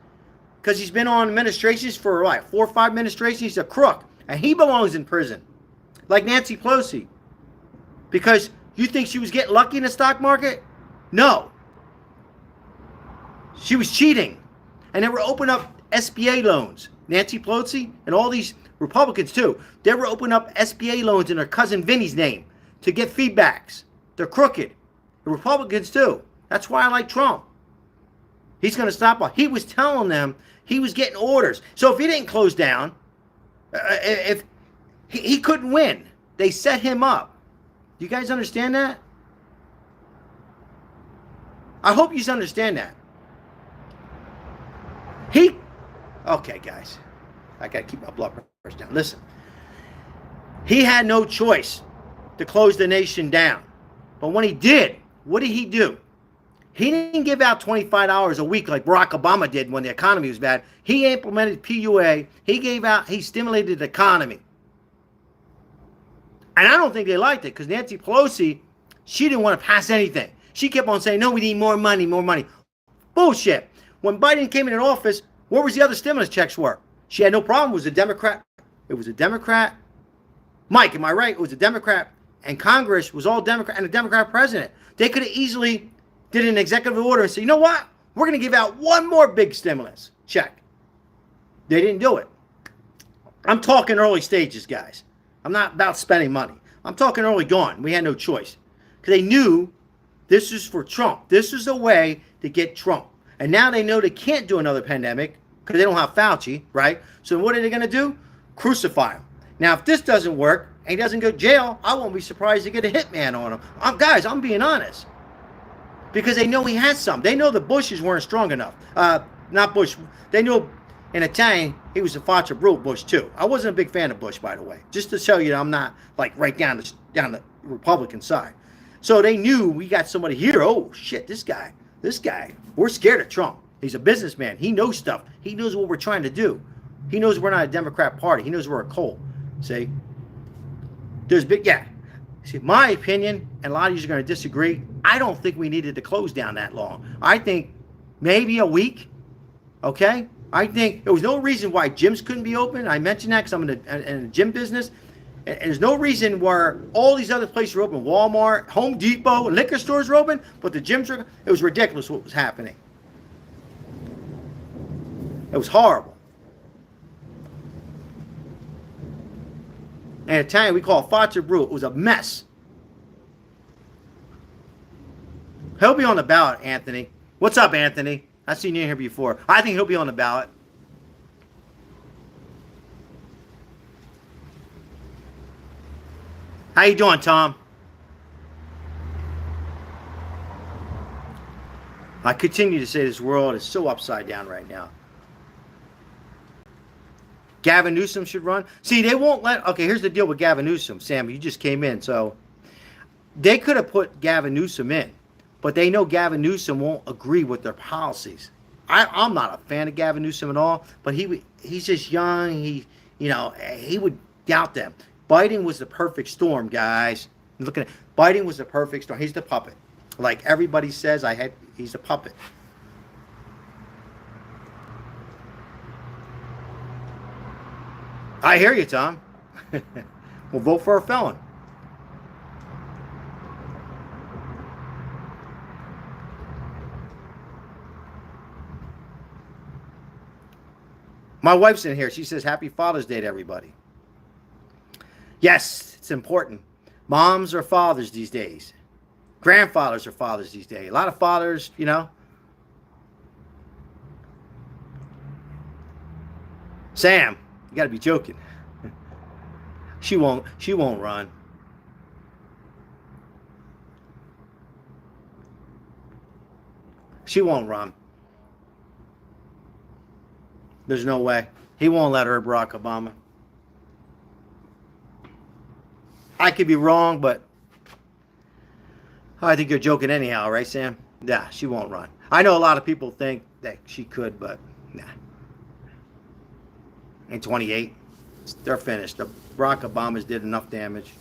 because he's been on administrations for like 4 or 5 administrations. He's a crook, and he belongs in prison, like Nancy Pelosi. Because you think she was getting lucky in the stock market? No. She was cheating. And they were opening up SBA loans. Nancy Pelosi and all these Republicans too. They were opening up SBA loans in their cousin Vinny's name to get feedbacks. They're crooked. The Republicans too. That's why I like Trump. He's going to stop. He was telling them he was getting orders. So if he didn't close down, if he couldn't win, they set him up. You guys understand that? I hope you understand that. Okay, guys. I got to keep my blood pressure down. Listen. He had no choice to close the nation down. But when he did, what did he do? He didn't give out $25 a week like Barack Obama did when the economy was bad. He implemented PUA. He stimulated the economy. And I don't think they liked it because Nancy Pelosi, she didn't want to pass anything. She kept on saying, no, we need more money, more money. Bullshit. When Biden came into office, where was the other stimulus checks were? She had no problem. It was a Democrat. Mike, am I right? It was a Democrat. And Congress was all Democrat and a Democrat president. They could have easily did an executive order and said, you know what? We're going to give out one more big stimulus check. They didn't do it. I'm talking early stages, guys. I'm not about spending money. I'm talking early gone. We had no choice. Because they knew this is for Trump. This is a way to get Trump. And now they know they can't do another pandemic because they don't have Fauci, right? So what are they going to do? Crucify him. Now, if this doesn't work and he doesn't go to jail, I won't be surprised to get a hitman on him. Guys, I'm being honest. Because they know he has some. They know the Bushes weren't strong enough. Not Bush. They knew in Italian, he was a faccia brute Bush too. I wasn't a big fan of Bush, by the way. Just to show you I'm not like right down the Republican side. So they knew we got somebody here. Oh, shit, this guy. We're scared of Trump. He's a businessman. He knows stuff. He knows what we're trying to do. He knows we're not a Democrat party. He knows we're a cult. See? See, my opinion, and a lot of you are going to disagree, I don't think we needed to close down that long. I think maybe a week, okay? I think there was no reason why gyms couldn't be open. I mentioned that because I'm in the gym business. And there's no reason where all these other places were open. Walmart, Home Depot, liquor stores were open, but the gyms were. It was ridiculous what was happening. It was horrible. And in Italian, we call it faccia brute. It was a mess. He'll be on the ballot, Anthony. What's up, Anthony? I've seen you here before. I think he'll be on the ballot. How you doing, Tom? I continue to say this world is so upside down right now. Gavin Newsom should run. See, they won't let... Okay, here's the deal with Gavin Newsom. Sam, you just came in, so... They could have put Gavin Newsom in, but they know Gavin Newsom won't agree with their policies. I'm not a fan of Gavin Newsom at all, but he's just young. He would doubt them. Biden was the perfect storm, guys. Look at it. Biden was the perfect storm. He's the puppet. Like everybody says, he's a puppet. I hear you, Tom. We'll vote for a felon. My wife's in here. She says, Happy Father's Day to everybody. Yes, it's important. Moms are fathers these days. Grandfathers are fathers these days. A lot of fathers, Sam, you got to be joking. She won't run. She won't run. There's no way. He won't let her, Barack Obama. I could be wrong, but I think you're joking anyhow, right, Sam? Yeah, she won't run. I know a lot of people think that she could, but nah. In 28, they're finished. The Barack Obamas did enough damage.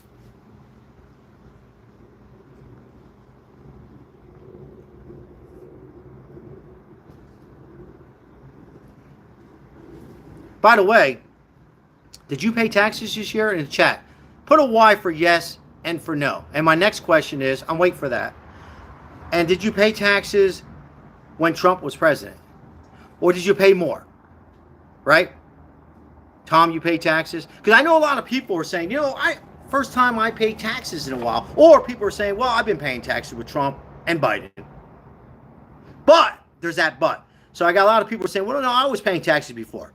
By the way, did you pay taxes this year? In the chat, put a Y for yes and for no. And my next question is, I'm waiting for that. And did you pay taxes when Trump was president? Or did you pay more? Right? Tom, you pay taxes? Because I know a lot of people are saying, first time I paid taxes in a while. Or people are saying, well, I've been paying taxes with Trump and Biden. But, there's that but. So I got a lot of people saying, well, no, I was paying taxes before.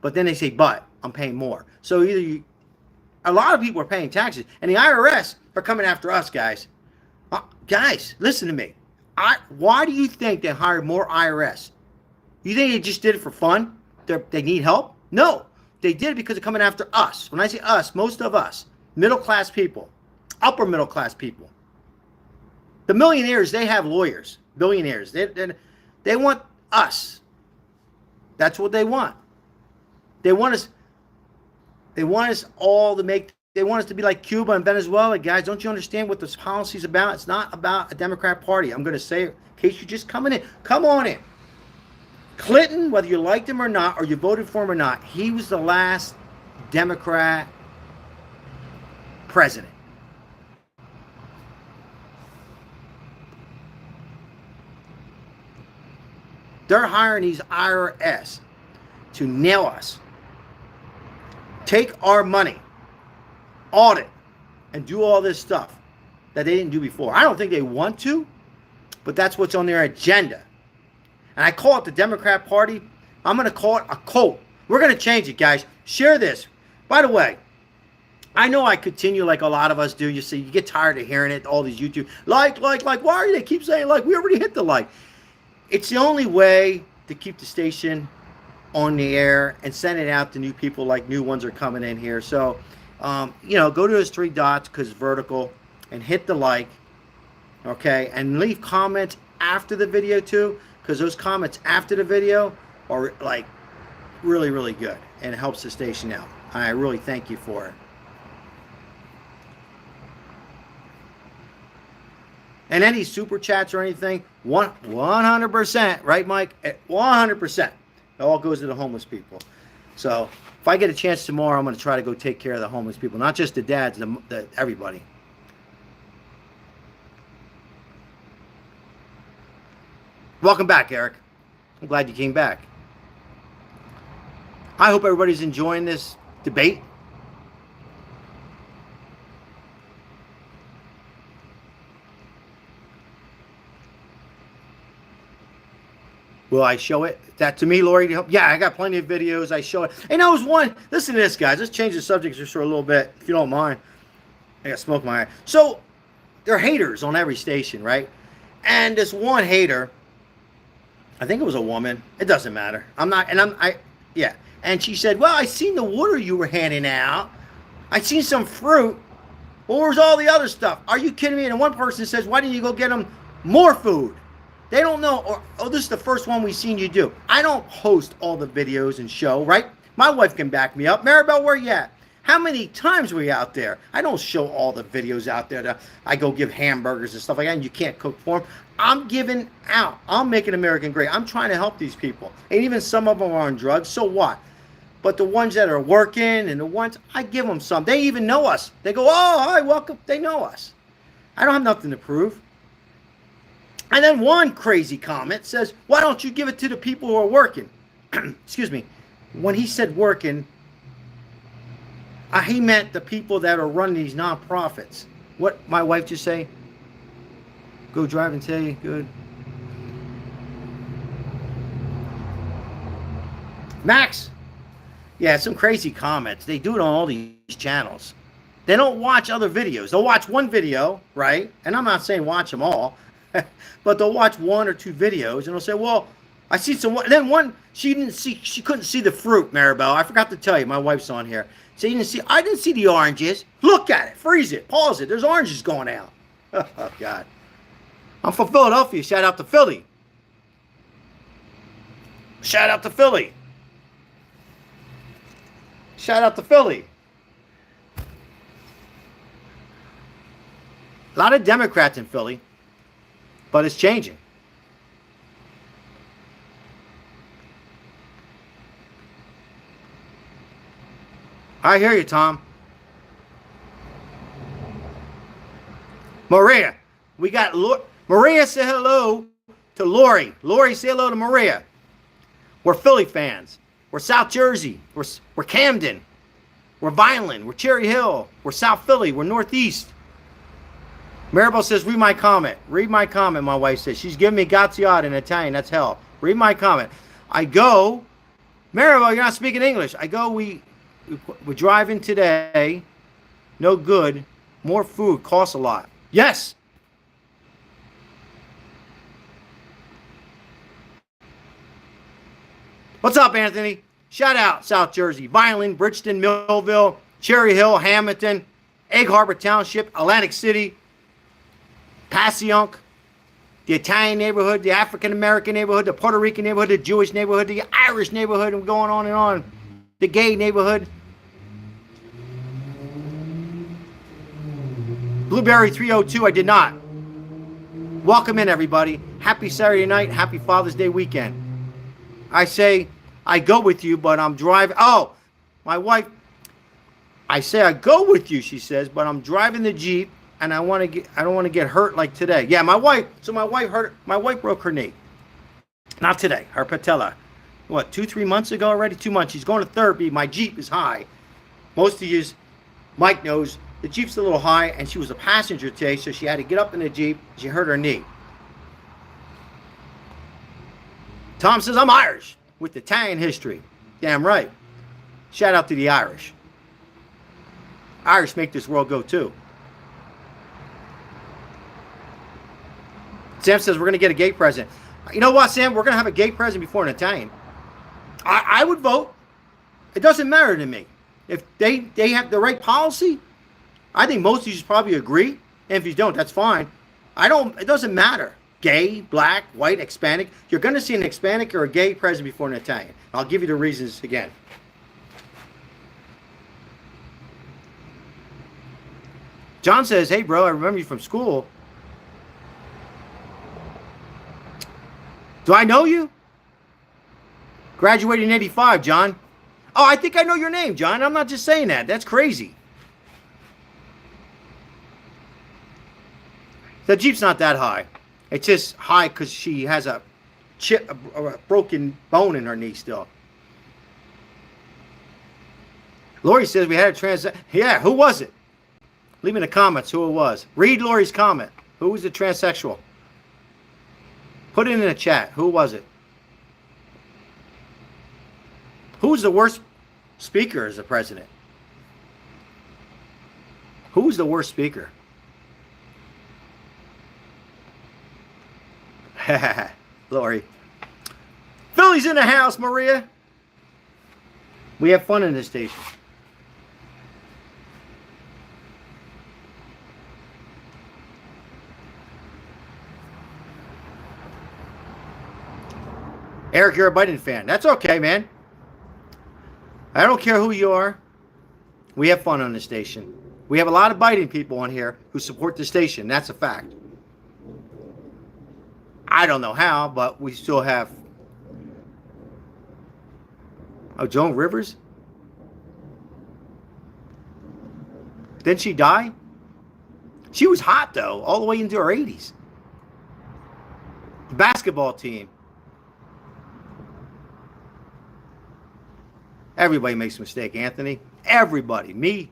But then they say, but I'm paying more. So a lot of people are paying taxes. And the IRS are coming after us, guys. Guys, listen to me. Why do you think they hired more IRS? You think they just did it for fun? They need help? No. They did it because they're coming after us. When I say us, most of us, middle-class people, upper-middle-class people. The millionaires, they have lawyers. Billionaires. They want us. That's what they want. They want us all to make, they want us to be like Cuba and Venezuela. Guys, don't you understand what this policy is about? It's not about a Democrat party. I'm going to say it in case you're just coming in. Come on in. Clinton, whether you liked him or not, or you voted for him or not, he was the last Democrat president. They're hiring these IRS to nail us. Take our money, audit, and do all this stuff that they didn't do before. I don't think they want to, but that's what's on their agenda. And I call it the Democrat Party. I'm going to call it a cult. We're going to change it, guys. Share this. By the way, I know I continue like a lot of us do. You see, you get tired of hearing it, all these YouTube. Like. Why do they keep saying like? We already hit the like. It's the only way to keep the station on the air and send it out to new people, like new ones are coming in here. So, go to those three dots because it's vertical and hit the like, okay? And leave comments after the video too, because those comments after the video are like really, really good and it helps the station out. I really thank you for it. And any super chats or anything, 100%, right, Mike? 100%. It all goes to the homeless people. So if I get a chance tomorrow, I'm going to try to go take care of the homeless people. Not just the dads, everybody. Welcome back, Eric. I'm glad you came back. I hope everybody's enjoying this debate. Will I show it? That to me, Lori? Yeah, I got plenty of videos. I show it. And I was one. Listen to this, guys. Let's change the subject just for a little bit, if you don't mind. I got smoke in my eye. So, they're haters on every station, right? And this one hater, I think it was a woman. It doesn't matter. Yeah. And she said, well, I seen the water you were handing out. I seen some fruit. Well, where's all the other stuff? Are you kidding me? And one person says, why didn't you go get them more food? They don't know. Or, oh, this is the first one we've seen you do. I don't host all the videos and show, right? My wife can back me up. Maribel, where you at? How many times were you out there? I don't show all the videos out there that I go give hamburgers and stuff like that, and you can't cook for them. I'm giving out. I'm making American great. I'm trying to help these people. And even some of them are on drugs. So what? But the ones that are working and the ones, I give them some. They even know us. They go, oh, hi, welcome. They know us. I don't have nothing to prove. And then one crazy comment says, why don't you give it to the people who are working? Excuse me. When he said working, he meant the people that are running these nonprofits. What my wife just say? Go drive and tell you, good. Max. Yeah, some crazy comments. They do it on all these channels. They don't watch other videos. They'll watch one video, right? And I'm not saying watch them all, but they'll watch one or two videos and they'll say, well, I see some. Then one, she couldn't see the fruit, Maribel. I forgot to tell you, my wife's on here. So I didn't see the oranges. Look at it, freeze it, pause it. There's oranges going out. Oh, God. I'm from Philadelphia. Shout out to Philly. Shout out to Philly. Shout out to Philly. A lot of Democrats in Philly, but it's changing. I hear you, Tom. Maria, we got Maria. Say hello to Lori. Lori, say hello to Maria. We're Philly fans. We're South Jersey. We're Camden. We're Vineland. We're Cherry Hill. We're South Philly. We're Northeast. Maribel says, read my comment. Read my comment, my wife says. She's giving me graziate in Italian. That's hell. Read my comment. I go, Maribel, you're not speaking English. I go, we're driving today. No good. More food costs a lot. Yes. What's up, Anthony? Shout out South Jersey, Vineland, Bridgeton, Millville, Cherry Hill, Hamilton, Egg Harbor Township, Atlantic City, Passyunk, the Italian neighborhood, the African American neighborhood, the Puerto Rican neighborhood, the Jewish neighborhood, the Irish neighborhood, and going on and on. The gay neighborhood. Blueberry 302, I did not. Welcome in, everybody. Happy Saturday night. Happy Father's Day weekend. I say, I go with you, but I'm driving. Oh, my wife. I say I go with you, she says, but I'm driving the Jeep, and I don't want to get hurt like today. Yeah, my wife broke her knee. Not today. Her patella. What, 2-3 months ago already? 2 months. She's going to therapy. My Jeep is high. Most of you, Mike knows, the Jeep's a little high, and she was a passenger today, so she had to get up in the Jeep. She hurt her knee. Tom says, I'm Irish with Italian history. Damn right. Shout out to the Irish. Irish make this world go too. Sam says, we're going to get a gay president. You know what, Sam? We're going to have a gay president before an Italian. I would vote. It doesn't matter to me. If they have the right policy, I think most of you should probably agree. And if you don't, that's fine. It doesn't matter. Gay, black, white, Hispanic. You're going to see an Hispanic or a gay president before an Italian. I'll give you the reasons again. John says, hey, bro, I remember you from school. Do I know you? Graduated in 85, John. Oh, I think I know your name, John. I'm not just saying that. That's crazy. The Jeep's not that high. It's just high because she has a broken bone in her knee still. Lori says we had a transaction. Yeah, who was it? Leave in the comments who it was. Read Lori's comment. Who was the transsexual? Put it in the chat. Who was it? Who's the worst speaker as a president? Who's the worst speaker? Lori. Philly's in the house, Maria. We have fun in this station. Eric, you're a Biden fan. That's okay, man. I don't care who you are. We have fun on the station. We have a lot of Biden people on here who support the station. That's a fact. I don't know how, but we still have. Oh, Joan Rivers? Didn't she die? She was hot, though, all the way into her 80s. The basketball team. Everybody makes a mistake, Anthony. Everybody. Me.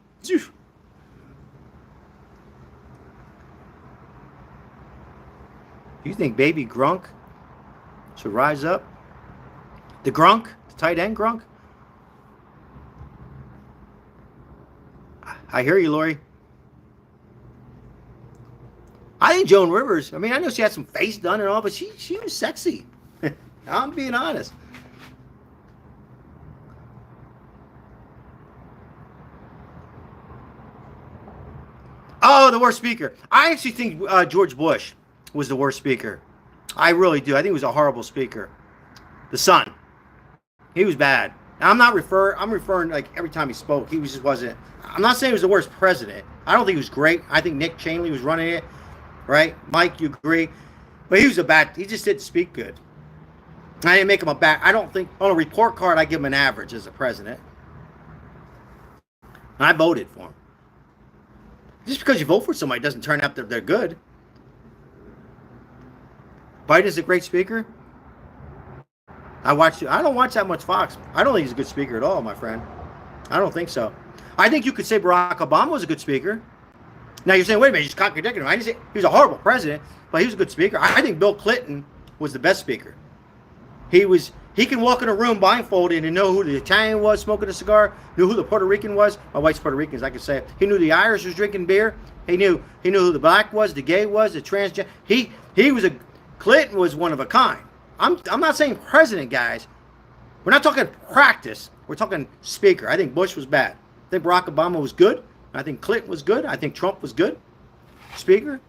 You think baby Grunk should rise up? The Grunk? The tight end Grunk? I hear you, Lori. I think Joan Rivers, I mean, I know she had some face done and all, but she was sexy. I'm being honest. Oh, the worst speaker. I actually think George Bush was the worst speaker. I really do. I think he was a horrible speaker. The son. He was bad. And I'm referring like every time he spoke, he just wasn't. I'm not saying he was the worst president. I don't think he was great. I think Nick Cheney was running it. Right? Mike, you agree? But he just didn't speak good. I didn't make him a bad. I don't think, on a report card, I give him an average as a president. And I voted for him. Just because you vote for somebody doesn't turn out that they're good. Biden's a great speaker. I don't watch that much Fox. I don't think he's a good speaker at all, my friend. I don't think so. I think you could say Barack Obama was a good speaker. Now you're saying, wait a minute, you're contradicting him. I didn't say he was a horrible president, but he was a good speaker. I think Bill Clinton was the best speaker. He can walk in a room blindfolded and know who the Italian was smoking a cigar, knew who the Puerto Rican was. My wife's Puerto Rican, so I can say it. He knew the Irish was drinking beer. He knew who the black was, the gay was, the transgender. Clinton was one of a kind. I'm not saying president, guys. We're not talking practice. We're talking speaker. I think Bush was bad. I think Barack Obama was good. I think Clinton was good. I think Trump was good. Speaker.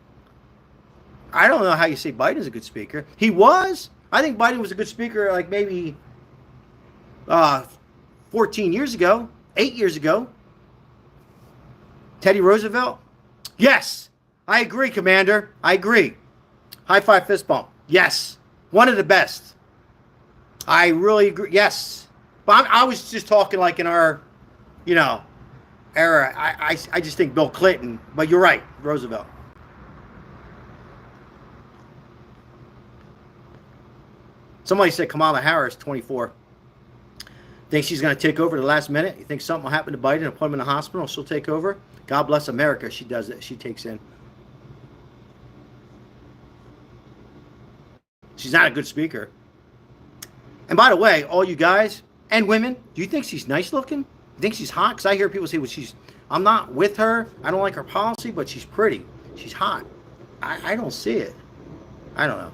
I don't know how you say Biden's a good speaker. He was. I think Biden was a good speaker like maybe 14 years ago, 8 years ago. Teddy Roosevelt? Yes. I agree, Commander. I agree. High five, fist bump. Yes. One of the best. I really agree. Yes. But I was just talking like in our, era. I just think Bill Clinton, but you're right, Roosevelt. Somebody said Kamala Harris, 24. Think she's going to take over the last minute? You think something will happen to Biden and put him in the hospital? She'll take over? God bless America. She does it. She takes in. She's not a good speaker. And by the way, all you guys and women, do you think she's nice looking? You think she's hot? Because I hear people say, well, I'm not with her. I don't like her policy, but she's pretty. She's hot. I don't see it. I don't know.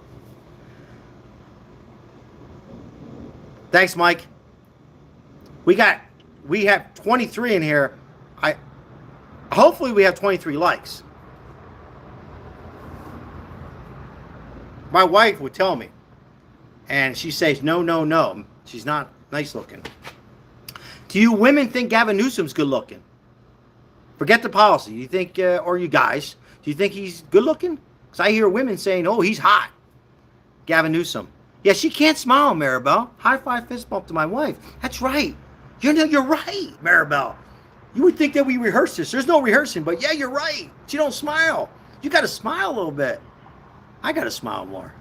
Thanks, Mike. We have 23 in here. Hopefully we have 23 likes. My wife would tell me, and she says, no. She's not nice looking. Do you women think Gavin Newsom's good looking? Forget the policy. You think, or you guys, do you think he's good looking? Because I hear women saying, oh, he's hot. Gavin Newsom. Yeah, she can't smile, Maribel. High five, fist bump to my wife. That's right. You're right, Maribel. You would think that we rehearsed this. There's no rehearsing, but yeah, you're right. She don't smile. You got to smile a little bit. I got to smile more.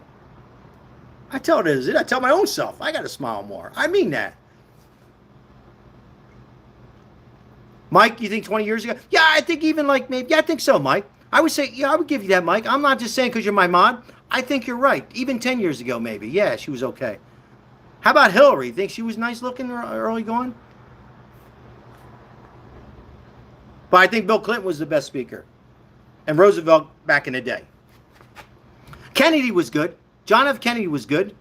I tell it as it. I tell my own self, I got to smile more. I mean that. Mike, you think 20 years ago? Yeah, I think even like maybe, yeah, I think so, Mike. I would say, yeah, I would give you that, Mike. I'm not just saying because you're my mod. I think you're right. Even 10 years ago, maybe. Yeah, she was okay. How about Hillary? Think she was nice looking early going? But I think Bill Clinton was the best speaker. And Roosevelt back in the day. Kennedy was good. John F. Kennedy was good.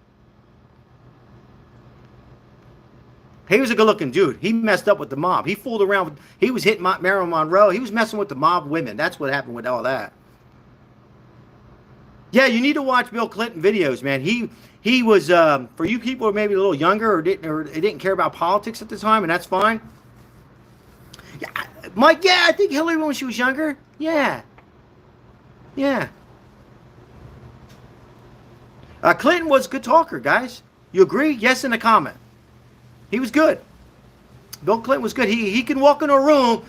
He was a good-looking dude. He messed up with the mob. He fooled around. He was hitting Marilyn Monroe. He was messing with the mob women. That's what happened with all that. Yeah, you need to watch Bill Clinton videos, man. He was for you people who are maybe a little younger or didn't care about politics at the time, and that's fine. Yeah, Mike. Yeah, I think Hillary when she was younger. Yeah, yeah. Clinton was a good talker, guys. You agree? Yes, in the comment. He was good. Bill Clinton was good. He can walk in a room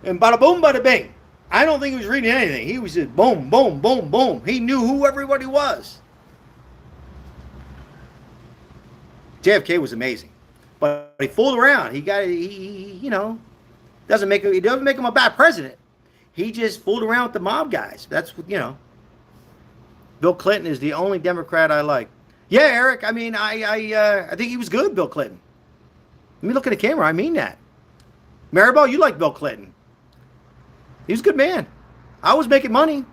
and bada boom, bada bing. I don't think he was reading anything. He was just boom, boom, boom, boom. He knew who everybody was. JFK was amazing, but he fooled around. He doesn't make him a bad president. He just fooled around with the mob guys. That's Bill Clinton is the only Democrat I like. Yeah, Eric. I mean, I think he was good, Bill Clinton. Let me look at the camera. I mean that. Maribel, you like Bill Clinton. He was a good man. I was making money.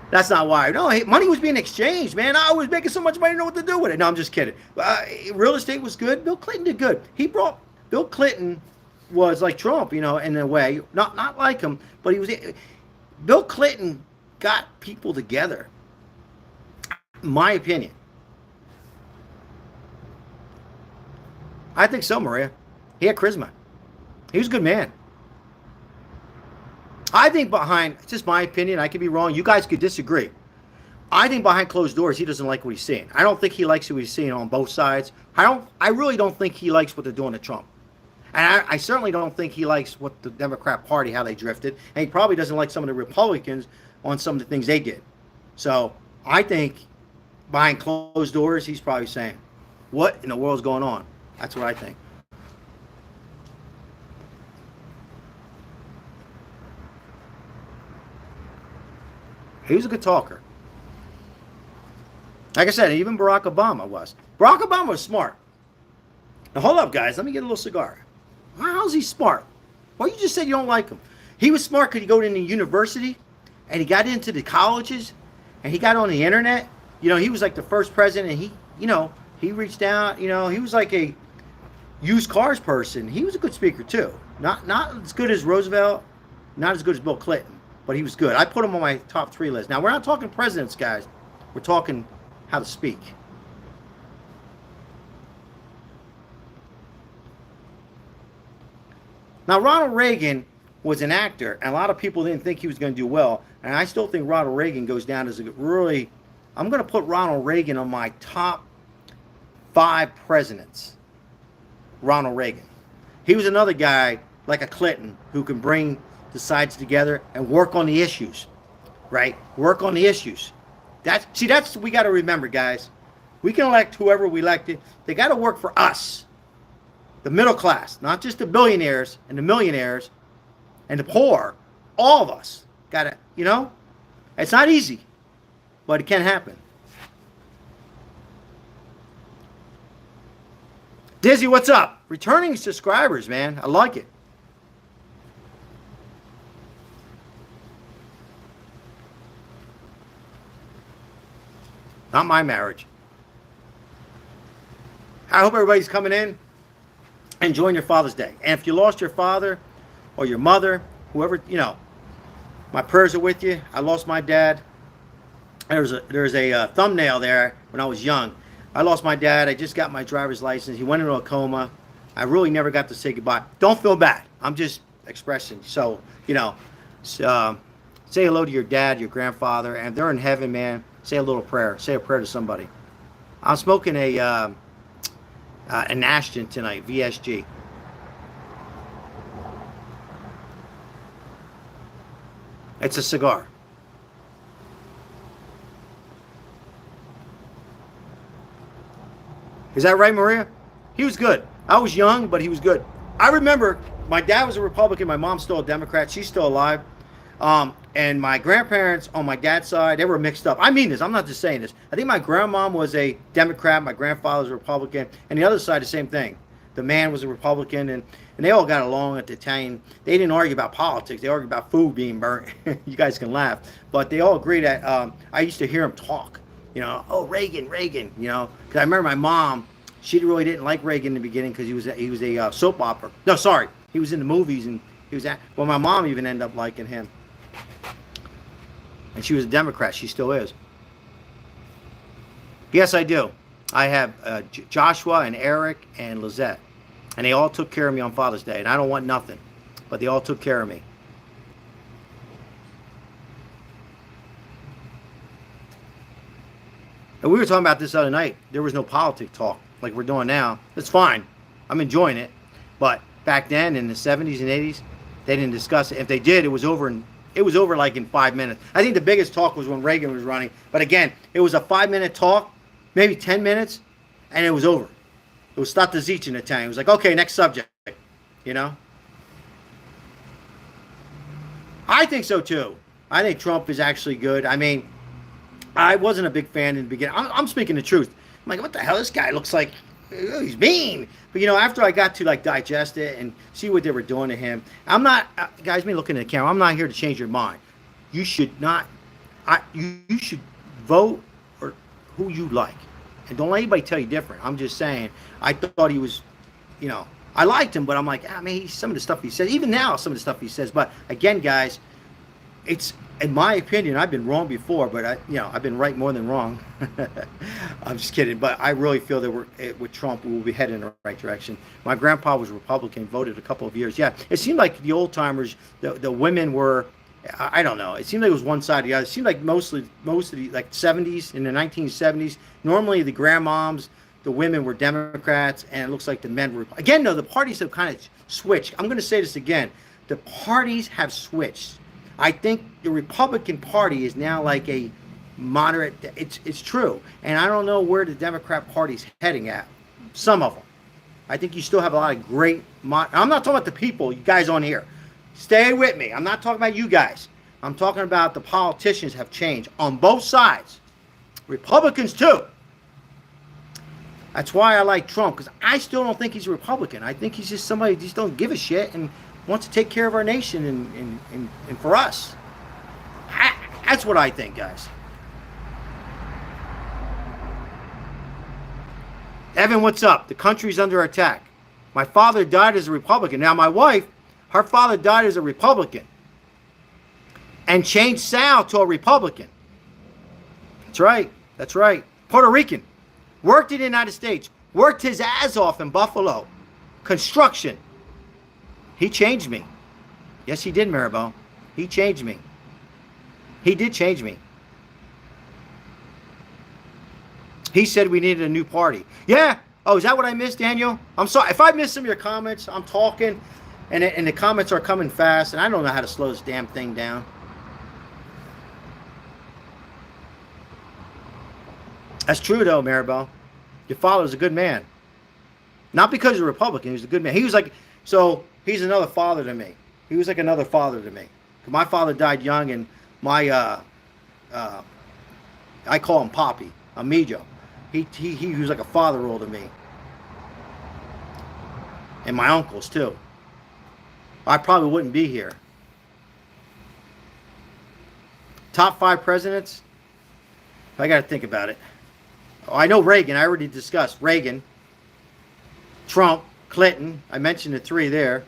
That's not why. No, money was being exchanged, man. I was making so much money, I didn't know what to do with it. No, I'm just kidding. Real estate was good. Bill Clinton did good. Bill Clinton was like Trump, in a way. Not like him, but Bill Clinton got people together. My opinion. I think so, Maria. He had charisma. He was a good man. I think it's just my opinion, I could be wrong. You guys could disagree. I think behind closed doors, he doesn't like what he's seeing. I don't think he likes what he's seeing on both sides. I really don't think he likes what they're doing to Trump. And I certainly don't think he likes what the Democrat Party, how they drifted. And he probably doesn't like some of the Republicans on some of the things they did. So I think behind closed doors, he's probably saying, what in the world is going on? That's what I think. He was a good talker. Like I said, even Barack Obama was. Barack Obama was smart. Now, hold up, guys. Let me get a little cigar. How's he smart? Well, you just said you don't like him. He was smart because he go into university, and he got into the colleges, and he got on the internet. He was like the first president, and he reached out. He was like a used cars person. He was a good speaker, too. Not as good as Roosevelt, not as good as Bill Clinton. But he was good. I put him on my top 3 list. Now, we're not talking presidents, guys. We're talking how to speak. Now, Ronald Reagan was an actor, and a lot of people didn't think he was going to do well. And I still think Ronald Reagan goes down as I'm going to put Ronald Reagan on my top 5 presidents. Ronald Reagan. He was another guy, like a Clinton, who can bring the sides together and work on the issues, right? Work on the issues. That's what we got to remember, guys. We can elect whoever we elected. They got to work for us, the middle class, not just the billionaires and the millionaires and the poor. All of us got to, it's not easy, but it can happen. Dizzy, what's up? Returning subscribers, man. I like it. Not my marriage. I hope everybody's coming in, enjoying your Father's Day. And if you lost your father or your mother, whoever, my prayers are with you. I lost my dad. There's a thumbnail there when I was young. I lost my dad. I just got my driver's license. He went into a coma. I really never got to say goodbye. Don't feel bad. I'm just expressing. So, say hello to your dad, your grandfather, and if they're in heaven, man, say a little prayer. Say a prayer to somebody. I'm smoking an Ashton tonight, VSG. It's a cigar. Is that right, Maria? He was good. I was young, but he was good. I remember my dad was a Republican. My mom's still a Democrat. She's still alive. And my grandparents on my dad's side, they were mixed up. I mean this. I'm not just saying this. I think my grandmom was a Democrat. My grandfather was a Republican. And the other side, the same thing. The man was a Republican. And they all got along at the time. They didn't argue about politics. They argued about food being burnt. You guys can laugh. But they all agreed that I used to hear them talk. Oh, Reagan. Because I remember my mom, she really didn't like Reagan in the beginning because he was a soap opera. No, sorry. He was in the movies. And well, my mom even ended up liking him. And she was a Democrat. She still is. Yes, I do. I have Joshua and Eric and Lizette, and they all took care of me on Father's Day, and I don't want nothing, but they all took care of me. And we were talking about this other night. There was no politics talk like we're doing now. It's fine. I'm enjoying it. But back then in the 70s and 80s, they didn't discuss it. If they did, it was over like in 5 minutes. I think the biggest talk was when Reagan was running. But again, it was a 5-minute talk, maybe 10 minutes, and it was over. It was stata zic in Italian. It was like, okay, next subject. You know? I think so too. I think Trump is actually good. I mean, I wasn't a big fan in the beginning. I'm speaking the truth. I'm like, what the hell? This guy looks like he's mean. But after I got to like digest it and see what they were doing to him, I'm not, guys. Me looking at the camera. I'm not here to change your mind. You should not. You should vote or who you like, and don't let anybody tell you different. I'm just saying. I thought he was, I liked him, but I'm like, some of the stuff he says. Even now, some of the stuff he says. But again, guys, it's. In my opinion, I've been wrong before, but I've been right more than wrong. I'm just kidding, but I really feel that with Trump, we will be heading in the right direction. My grandpa was Republican, voted a couple of years. Yeah, it seemed like the old timers, the women were, I don't know. It seemed like it was one side or the other. It seemed like most of the like 70s in the 1970s. Normally, the grandmoms, the women were Democrats, and it looks like the men were. Again, though, the parties have kind of switched. I'm going to say this again: the parties have switched. I think the Republican Party is now like a moderate. It's true, and I don't know where the Democrat Party's heading at. Some of them, I think you still have a lot of great. I'm not talking about the people, you guys on here. Stay with me. I'm not talking about you guys. I'm talking about the politicians have changed on both sides. Republicans too. That's why I like Trump, because I still don't think he's a Republican. I think he's just somebody who just don't give a shit and wants to take care of our nation and for us. That's what I think, guys. Evan, what's up? The country's under attack. My father died as a Republican. Now, my wife, her father died as a Republican and changed Sal to a Republican. That's right. That's right. Puerto Rican. Worked in the United States. Worked his ass off in Buffalo. Construction. He changed me. Yes, he did, Maribel. He changed me. He did change me. He said we needed a new party. Yeah. Oh, is that what I missed, Daniel? I'm sorry. If I missed some of your comments, I'm talking, and the comments are coming fast, and I don't know how to slow this damn thing down. That's true, though, Maribel. Your father's a good man. Not because he's a Republican. He was a good man. He was like, so he's another father to me. He was like another father to me. My father died young, and my, I call him Poppy, Amijo. He was like a father role to me. And my uncles, too. I probably wouldn't be here. Top 5 presidents? I got to think about it. Oh, I know Reagan. I already discussed Reagan, Trump, Clinton. I mentioned the 3 there.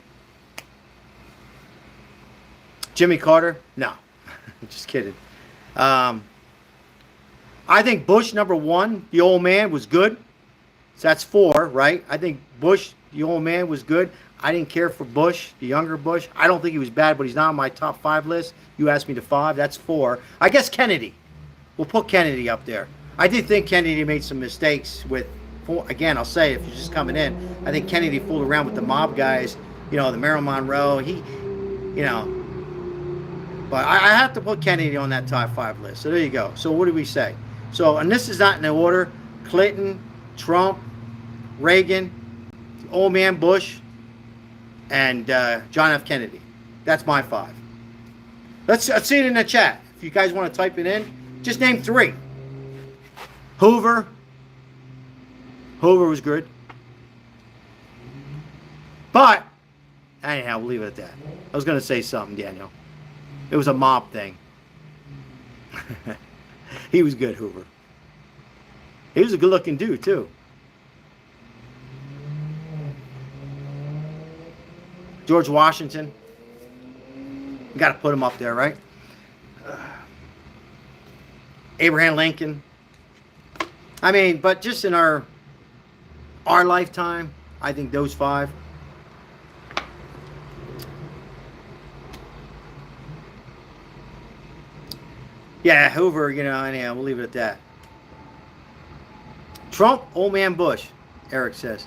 Jimmy Carter? No. Just kidding. I think Bush, number 1, the old man, was good. So that's 4, right? I think Bush, the old man, was good. I didn't care for Bush, the younger Bush. I don't think he was bad, but he's not on my top 5 list. You asked me to 5. That's 4. I guess Kennedy. We'll put Kennedy up there. I did think Kennedy made some mistakes with, again, I'll say, if you're just coming in, I think Kennedy fooled around with the mob guys, the Marilyn Monroe. But I have to put Kennedy on that top 5 list. So there you go. So what do we say? So, and this is not in the order: Clinton, Trump, Reagan, old man Bush, and John F. Kennedy. That's my 5. Let's see it in the chat. If you guys want to type it in, just name 3. Hoover. Hoover was good. But, anyhow, we'll leave it at that. I was going to say something, Daniel. It was a mob thing. He was good, Hoover. He was a good-looking dude, too. George Washington. You got to put him up there, right? Abraham Lincoln. I mean, but just in our lifetime, I think those five. Yeah, Hoover, anyhow, we'll leave it at that. Trump, old man Bush, Eric says.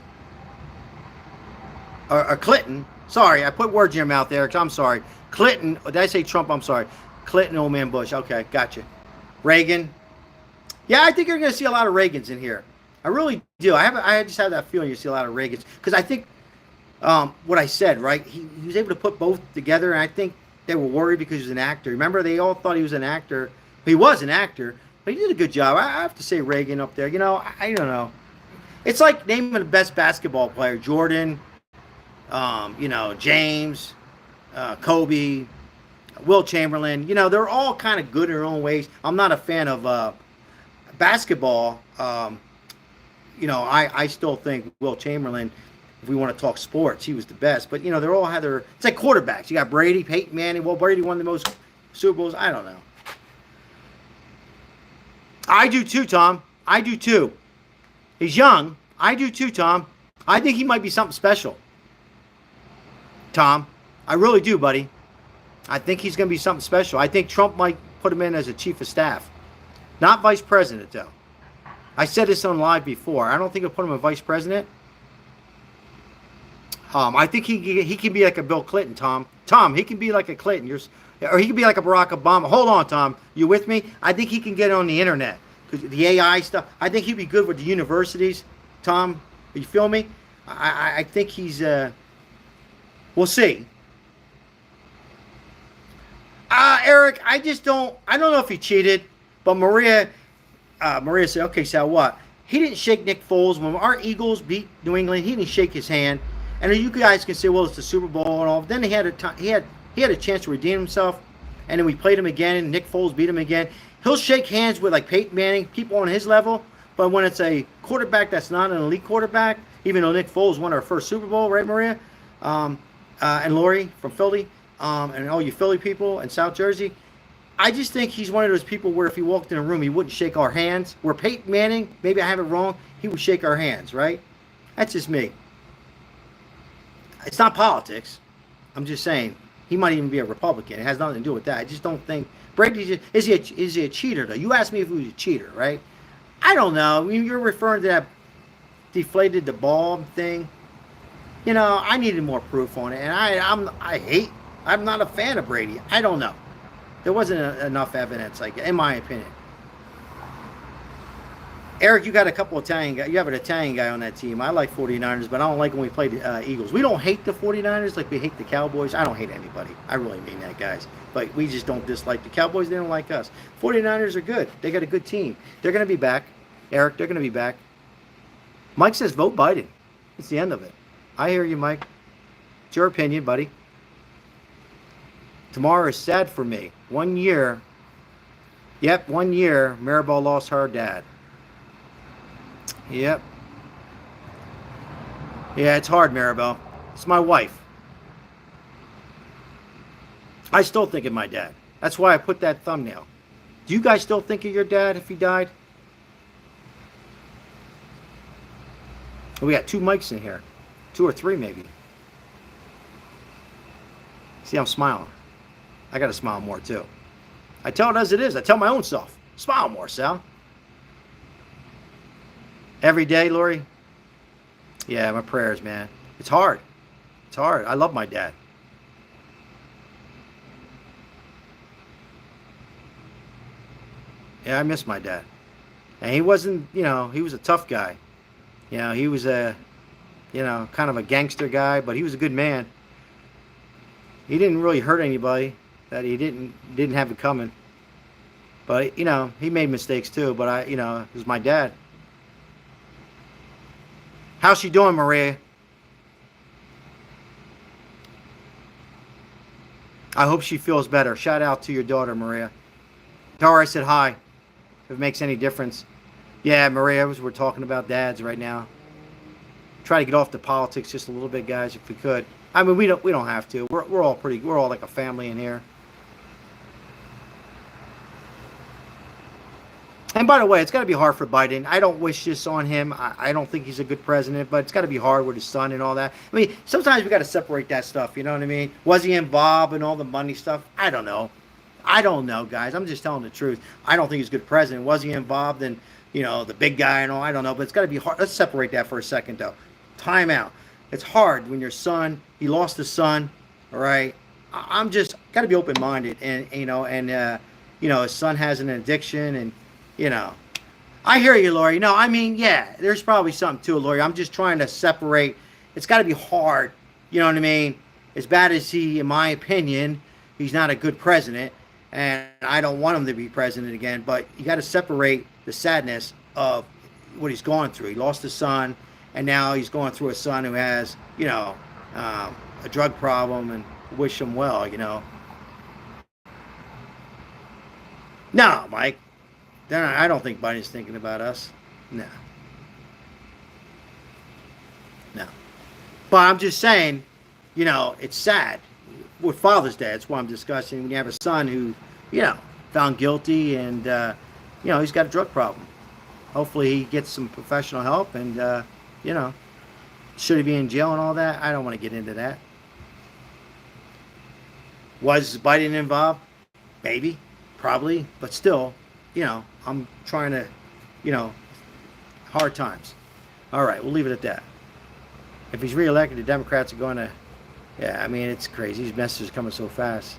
Or Clinton. Sorry, I put words in your mouth, Eric. I'm sorry. Clinton. Did I say Trump? I'm sorry. Clinton, old man Bush. Okay, gotcha. Reagan. Yeah, I think you're going to see a lot of Reagans in here. I really do. I just have that feeling you see a lot of Reagans. Because I think what I said, right? He was able to put both together, and I think they were worried because he was an actor. Remember, they all thought he was an actor. He was an actor, but he did a good job. I have to say Reagan up there. I don't know. It's like naming the best basketball player: Jordan, James, Kobe, Will Chamberlain. They're all kind of good in their own ways. I'm not a fan of basketball. I still think Will Chamberlain, if we want to talk sports, he was the best. But, they're all had their, it's like quarterbacks. You got Brady, Peyton Manning. Well, Brady won the most Super Bowls. I don't know. I do too, Tom. I do too. He's young. I do too, Tom. I think he might be something special. Tom, I really do, buddy. I think he's going to be something special. I think Trump might put him in as a chief of staff. Not vice president, though. I said this on live before. I don't think he'll put him as vice president. I think he can be like a Bill Clinton, Tom. Tom, he can be like a Clinton. Or he can be like a Barack Obama. Hold on, Tom. You with me? I think he can get on the internet. Because the AI stuff, I think he'd be good with the universities. Tom, you feel me? I think he's, we'll see. Eric, I don't know if he cheated, but Maria said, okay, so what? He didn't shake Nick Foles. When our Eagles beat New England, he didn't shake his hand. And you guys can say, well, it's the Super Bowl and all. Then he had a chance to redeem himself, and then we played him again, and Nick Foles beat him again. He'll shake hands with like Peyton Manning, people on his level, but when it's a quarterback that's not an elite quarterback, even though Nick Foles won our first Super Bowl, right, Maria? And Lori from Philly, and all you Philly people and South Jersey, I just think he's one of those people where if he walked in a room, he wouldn't shake our hands. Where Peyton Manning, maybe I have it wrong, he would shake our hands, right? That's just me. It's not politics. I'm just saying he might even be a Republican. It has nothing to do with that. I just don't think Brady is he a cheater though? You asked me if he was a cheater, right? I don't know. You're referring to that deflated the ball thing. I needed more proof on it, and I'm not a fan of Brady. I don't know. There wasn't enough evidence, like in my opinion. Eric, you got a couple Italian guys. You have an Italian guy on that team. I like 49ers, but I don't like when we play the Eagles. We don't hate the 49ers like we hate the Cowboys. I don't hate anybody. I really mean that, guys. But we just don't dislike the Cowboys. They don't like us. 49ers are good. They got a good team. They're going to be back. Eric, they're going to be back. Mike says vote Biden. It's the end of it. I hear you, Mike. It's your opinion, buddy. Tomorrow is sad for me. 1 year. Yep, 1 year. Maribel lost her dad. Yep. Yeah, it's hard, Maribel. It's my wife. I still think of my dad. That's why I put that thumbnail. Do you guys still think of your dad if he died? We got 2 mics in here. 2 or 3 maybe. See, I'm smiling. I got to smile more too. I tell it as it is. I tell my own self. Smile more, Sal. Every day, Lori? Yeah, my prayers, man. It's hard. It's hard. I love my dad. Yeah, I miss my dad. And he wasn't, he was a tough guy. He was a, kind of a gangster guy, but he was a good man. He didn't really hurt anybody that he didn't have it coming. But, he made mistakes too, but it was my dad. How's she doing, Maria? I hope she feels better. Shout out to your daughter, Maria. Tell her I said hi, if it makes any difference. Yeah, Maria, we're talking about dads right now. Try to get off the politics just a little bit, guys, if we could. I mean, we don't have to. We're all like a family in here. And by the way, it's got to be hard for Biden. I don't wish this on him. I don't think he's a good president, but it's got to be hard with his son and all that. I mean, sometimes we got to separate that stuff. You know what I mean? Was he involved in all the money stuff? I don't know. I don't know, guys. I'm just telling the truth. I don't think he's a good president. Was he involved in, the big guy and all? I don't know, but it's got to be hard. Let's separate that for a second, though. Time out. It's hard when your son, he lost his son, all right? I'm just got to be open-minded, and, his son has an addiction, and, I hear you, Lori. No, I mean, yeah, there's probably something to it, Lori. I'm just trying to separate. It's got to be hard. You know what I mean? As bad as he, in my opinion, he's not a good president, and I don't want him to be president again, but you got to separate the sadness of what he's going through. He lost his son, and now he's going through a son who has, a drug problem, and wish him well, No, Mike. I don't think Biden's thinking about us. No. No. But I'm just saying, it's sad. With Father's Day, that's why I'm discussing when you have a son who, found guilty and, he's got a drug problem. Hopefully he gets some professional help and, should he be in jail and all that? I don't want to get into that. Was Biden involved? Maybe. Probably. But still, I'm trying to, hard times. All right, we'll leave it at that. If he's reelected, the Democrats are going to, yeah, I mean, it's crazy. These messages are coming so fast.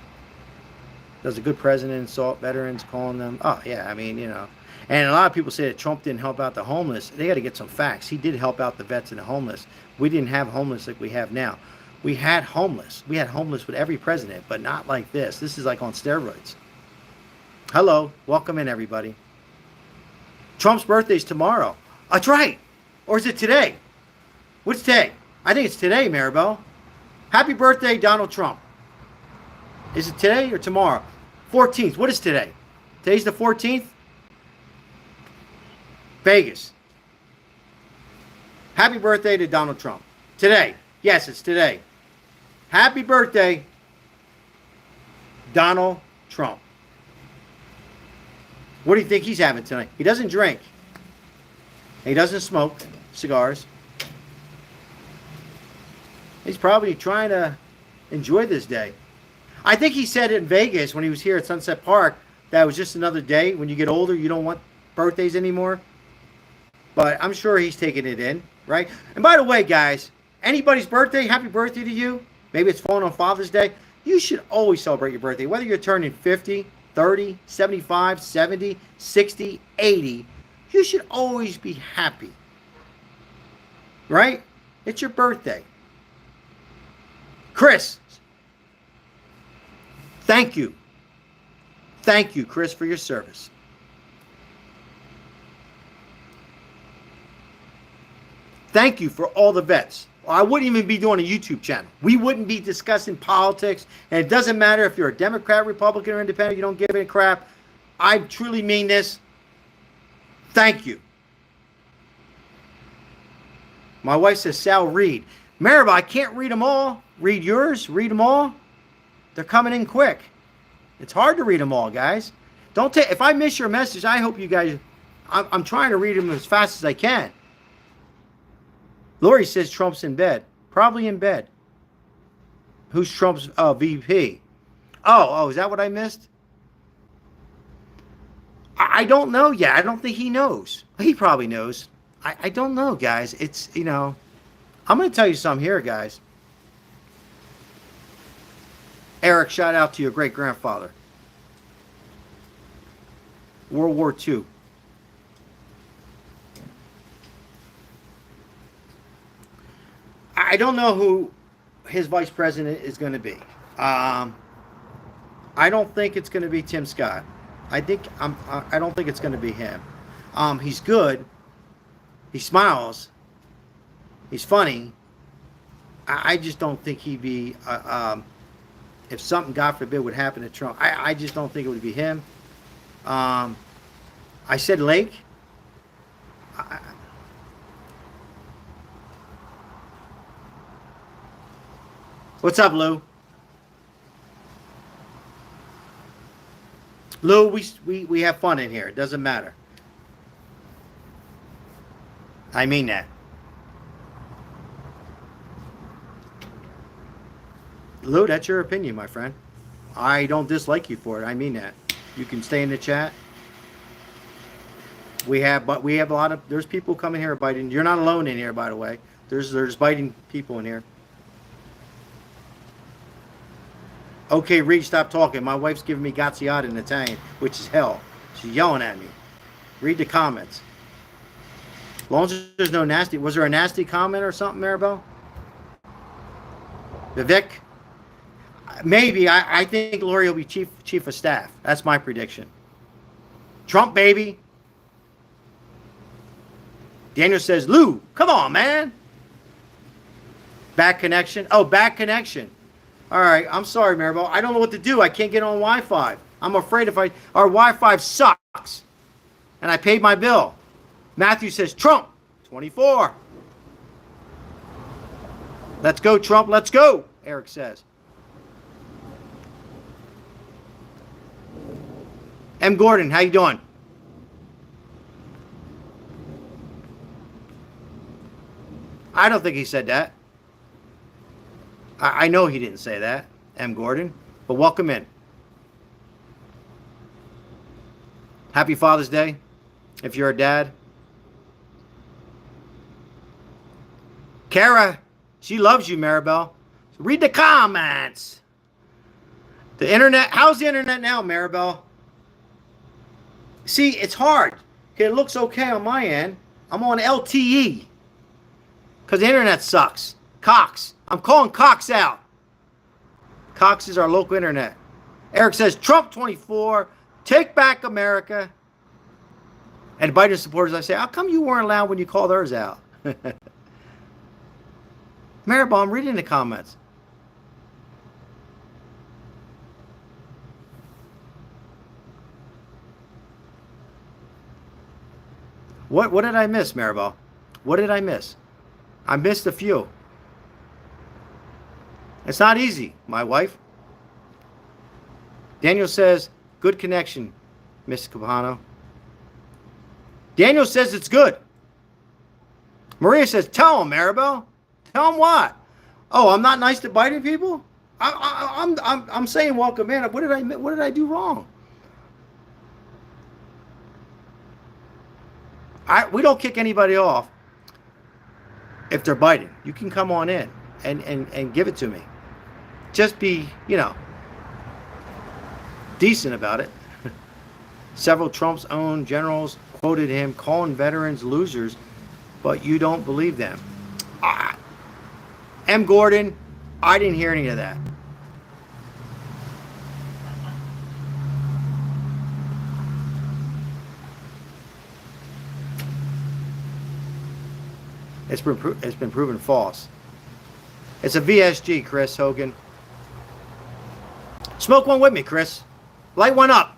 Does a good president insult veterans, calling them? Oh, yeah, I mean, And a lot of people say that Trump didn't help out the homeless. They got to get some facts. He did help out the vets and the homeless. We didn't have homeless like we have now. We had homeless. We had homeless with every president, but not like this. This is like on steroids. Hello. Welcome in, everybody. Trump's birthday's tomorrow. That's right. Or is it today? What's today? I think it's today, Maribel. Happy birthday, Donald Trump. Is it today or tomorrow? 14th. What is today? Today's the 14th? Vegas. Happy birthday to Donald Trump. Today. Yes, it's today. Happy birthday, Donald Trump. What do you think he's having tonight? He doesn't drink. He doesn't smoke cigars. He's probably trying to enjoy this day. I think he said in Vegas when he was here at Sunset Park that it was just another day. When you get older, you don't want birthdays anymore. But I'm sure he's taking it in, right? And by the way, guys, anybody's birthday, happy birthday to you. Maybe it's falling on Father's Day. You should always celebrate your birthday. Whether you're turning 50, 30, 75, 70, 60, 80, you should always be happy. Right? It's your birthday. Chris, thank you. Thank you, Chris, for your service. Thank you for all the vets. I wouldn't even be doing a YouTube channel. We wouldn't be discussing politics. And it doesn't matter if you're a Democrat, Republican, or Independent. You don't give a crap. I truly mean this. Thank you. My wife says, Sal, read. Maribel, I can't read them all. Read yours. Read them all. They're coming in quick. It's hard to read them all, guys. Don't take. If I miss your message, I hope you guys. I'm trying to read them as fast as I can. Lori says Trump's in bed. Probably in bed. Who's Trump's VP? Oh, is that what I missed? I don't know yet. I don't think he knows. He probably knows. I don't know, guys. It's, I'm going to tell you something here, guys. Eric, shout out to your great-grandfather. World War II. I don't know who his vice president is going to be. I don't think it's going to be Tim Scott. I don't think it's going to be him. He's good. He smiles. He's funny. I just don't think he'd be. If something, God forbid, would happen to Trump, I just don't think it would be him. I said Lake. What's up, Lou? Lou, we have fun in here. It doesn't matter. I mean that. Lou, that's your opinion, my friend. I don't dislike you for it. I mean that. You can stay in the chat. We have a lot of, there's people coming here biting. You're not alone in here, by the way. There's biting people in here. Okay, Reed, stop talking. My wife's giving me gazziata in Italian, which is hell. She's yelling at me. Read the comments. As long as there's no nasty. Was there a nasty comment or something, Maribel? Vivek? Maybe. I think Lori will be chief of staff. That's my prediction. Trump, baby. Daniel says, Lou, come on, man. Back connection. Oh, back connection. All right. I'm sorry, Maribel. I don't know what to do. I can't get on Wi-Fi. I'm afraid our Wi-Fi sucks. And I paid my bill. Matthew says, Trump, 24. Let's go, Trump. Let's go, Eric says. M. Gordon, how you doing? I don't think he said that. I know he didn't say that, M. Gordon, but welcome in. Happy Father's Day, if you're a dad. Kara, she loves you, Maribel. So read the comments. The internet, how's the internet now, Maribel? See, it's hard. Okay, it looks okay on my end. I'm on LTE. Because the internet sucks. Cox. I'm calling Cox out. Cox is our local internet. Eric says, Trump 24, take back America. And Biden supporters, I say, how come you weren't allowed when you called ours out? Maribel, I'm reading the comments. What did I miss, Maribel? What did I miss? I missed a few. It's not easy, my wife. Daniel says, good connection, Miss Capano. Daniel says it's good. Maria says, tell him, Maribel. Tell him what? Oh, I'm not nice to biting people? I'm saying welcome in. What did I do wrong? We don't kick anybody off if they're biting. You can come on in and give it to me. Just be, decent about it. Several Trump's own generals quoted him calling veterans losers, but you don't believe them. M. Gordon, I didn't hear any of that. It's been proven false. It's a VSG, Chris Hogan. Smoke one with me, Chris. Light one up.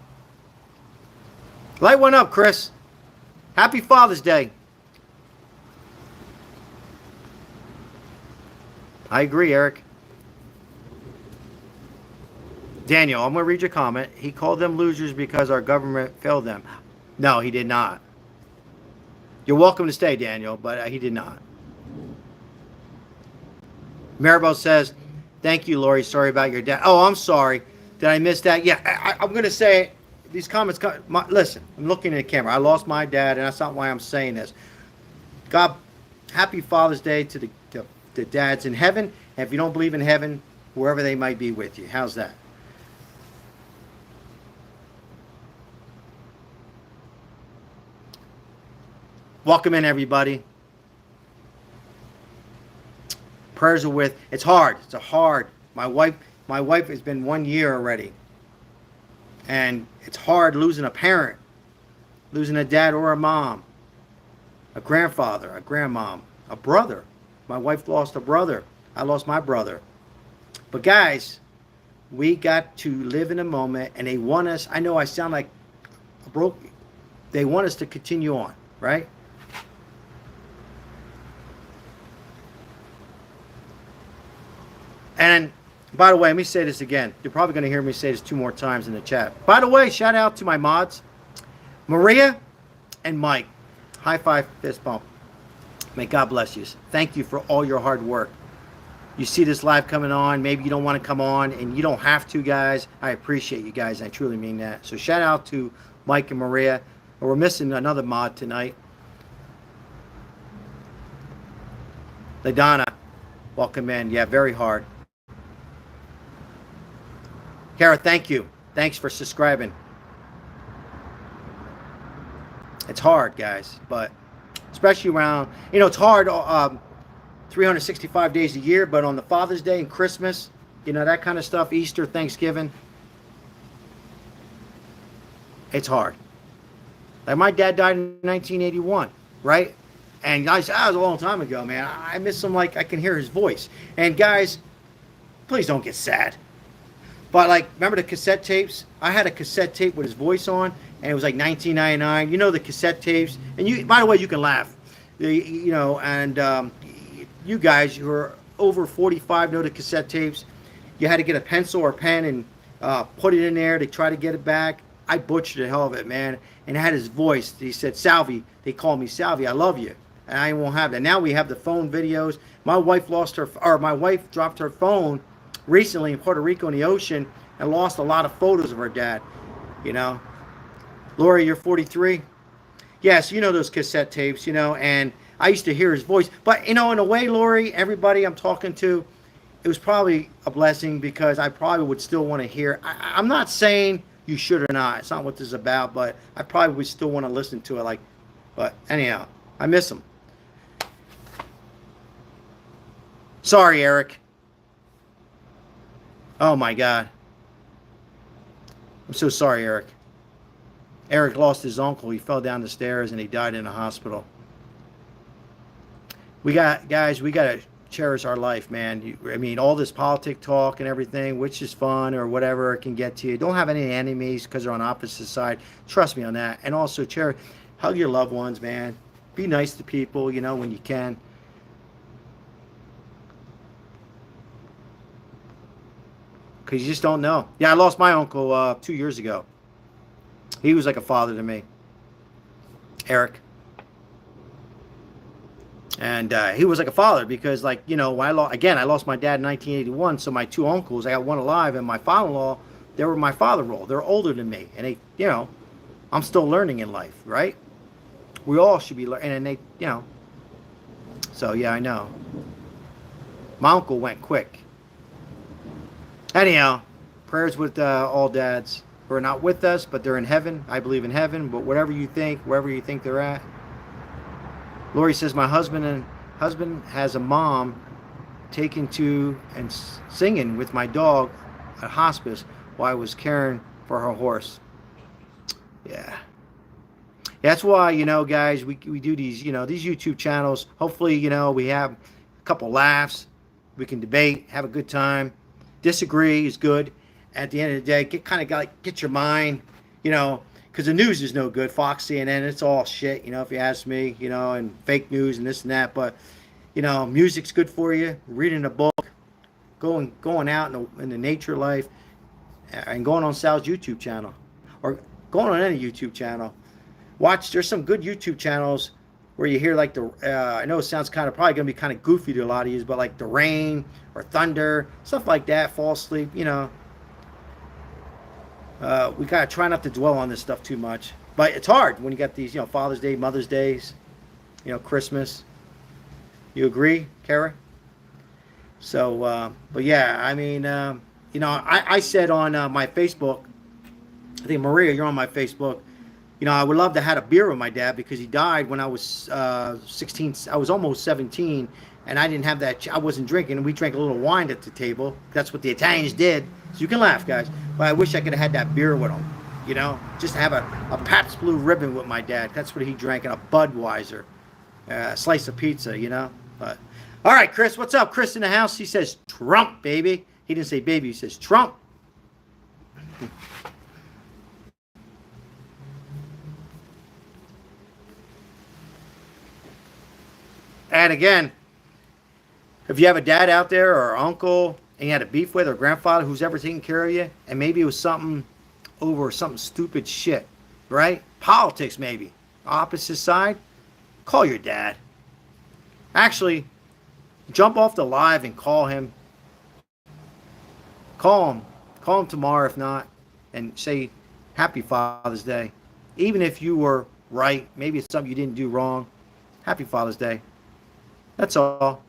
Light one up, Chris. Happy Father's Day. I agree, Eric. Daniel, I'm going to read your comment. He called them losers because our government failed them. No, he did not. You're welcome to stay, Daniel, but he did not. Maribel says, thank you, Lori. Sorry about your dad. Oh, I'm sorry. Did I miss that? Yeah, I'm going to say these comments. Listen, I'm looking at the camera. I lost my dad, and that's not why I'm saying this. God, happy Father's Day to the dads in heaven. And if you don't believe in heaven, wherever they might be with you. How's that? Welcome in, everybody. Prayers are with. It's hard. It's a hard. My wife has been 1 year already. And it's hard losing a parent, losing a dad or a mom, a grandfather, a grandmom, a brother. My wife lost a brother. I lost my brother. But guys, we got to live in a moment, and they want us. I know I sound like a broke. They want us to continue on, right? And by the way, let me say this again. You're probably going to hear me say this 2 more times in the chat. By the way, shout out to my mods, Maria and Mike. High five, fist bump. May God bless you. Thank you for all your hard work. You see this live coming on, maybe you don't want to come on, and you don't have to, guys. I appreciate you guys. I truly mean that. So shout out to Mike and Maria. We're missing another mod tonight. LaDonna, welcome in. Yeah, very hard. Kara, thank you. Thanks for subscribing. It's hard, guys, but especially around, it's hard 365 days a year, but on the Father's Day and Christmas, that kind of stuff, Easter, Thanksgiving, it's hard. Like my dad died in 1981, right? And guys, that was a long time ago, man. I miss him like I can hear his voice. And guys, please don't get sad. But like, remember the cassette tapes? I had a cassette tape with his voice on, and it was like 1999. You know the cassette tapes, and you. By the way, you can laugh, and you guys who are over 45 know the cassette tapes. You had to get a pencil or pen and put it in there to try to get it back. I butchered the hell of it, man. And it had his voice. He said, "Salvi." They called me Salvi. I love you, and I won't have that. Now we have the phone videos. My wife dropped her phone recently in Puerto Rico in the ocean and lost a lot of photos of her dad. Lori, you're 43. Yes, you know those cassette tapes, and I used to hear his voice. But, in a way, Lori, everybody I'm talking to, it was probably a blessing because I probably would still want to hear. I'm not saying you should or not. It's not what this is about, but I probably would still want to listen to it. But anyhow, I miss him. Sorry, Eric. Oh, my God. I'm so sorry, Eric. Eric lost his uncle. He fell down the stairs and he died in a hospital. Guys, we got to cherish our life, man. All this politic talk and everything, which is fun or whatever it can get to you. Don't have any enemies because they're on opposite side. Trust me on that. And also, hug your loved ones, man. Be nice to people, when you can. Because you just don't know. Yeah, I lost my uncle 2 years ago. He was like a father to me. Eric. And he was like a father because, when I lost my dad in 1981. So my two uncles, I got one alive, and my father-in-law, they were my father role. They're older than me, and they, I'm still learning in life, right? We all should be learning, and they, So yeah, I know. My uncle went quick. Anyhow, prayers with all dads who are not with us, but they're in heaven. I believe in heaven, but whatever you think, wherever you think they're at. Lori says, my husband has a mom taken to and singing with my dog at hospice while I was caring for her horse. Yeah. That's why, guys, we do these, these YouTube channels. Hopefully, we have a couple laughs. We can debate, have a good time. Disagree is good. At the end of the day, get your mind, because the news is no good. Fox, CNN, it's all shit, if you ask me, and fake news and this and that. But, music's good for you. Reading a book, going out in the nature life, and going on Sal's YouTube channel, or going on any YouTube channel. There's some good YouTube channels where you hear I know it sounds probably going to be kind of goofy to a lot of you, but like the rain or thunder, stuff like that, fall asleep, we got to try not to dwell on this stuff too much. But it's hard when you got these, Father's Day, Mother's Days, Christmas. You agree, Kara? So, but yeah, I said on my Facebook, I think, Maria, you're on my Facebook, I would love to have a beer with my dad because he died when I was 16. I was almost 17, and I didn't have that. I wasn't drinking. We drank a little wine at the table. That's what the Italians did. So you can laugh, guys. But I wish I could have had that beer with him, just to have a Pabst Blue Ribbon with my dad. That's what he drank, and a Budweiser, a slice of pizza, But all right, Chris, what's up? Chris in the house. He says Trump, baby. He didn't say baby. He says Trump. And again, if you have a dad out there or uncle and you had a beef with, or grandfather who's ever taken care of you, and maybe it was something over something stupid shit, right? Politics maybe. Opposite side, call your dad. Actually, jump off the live and call him. Call him. Call him tomorrow if not, and say Happy Father's Day. Even if you were right, maybe it's something you didn't do wrong. Happy Father's Day. That's all.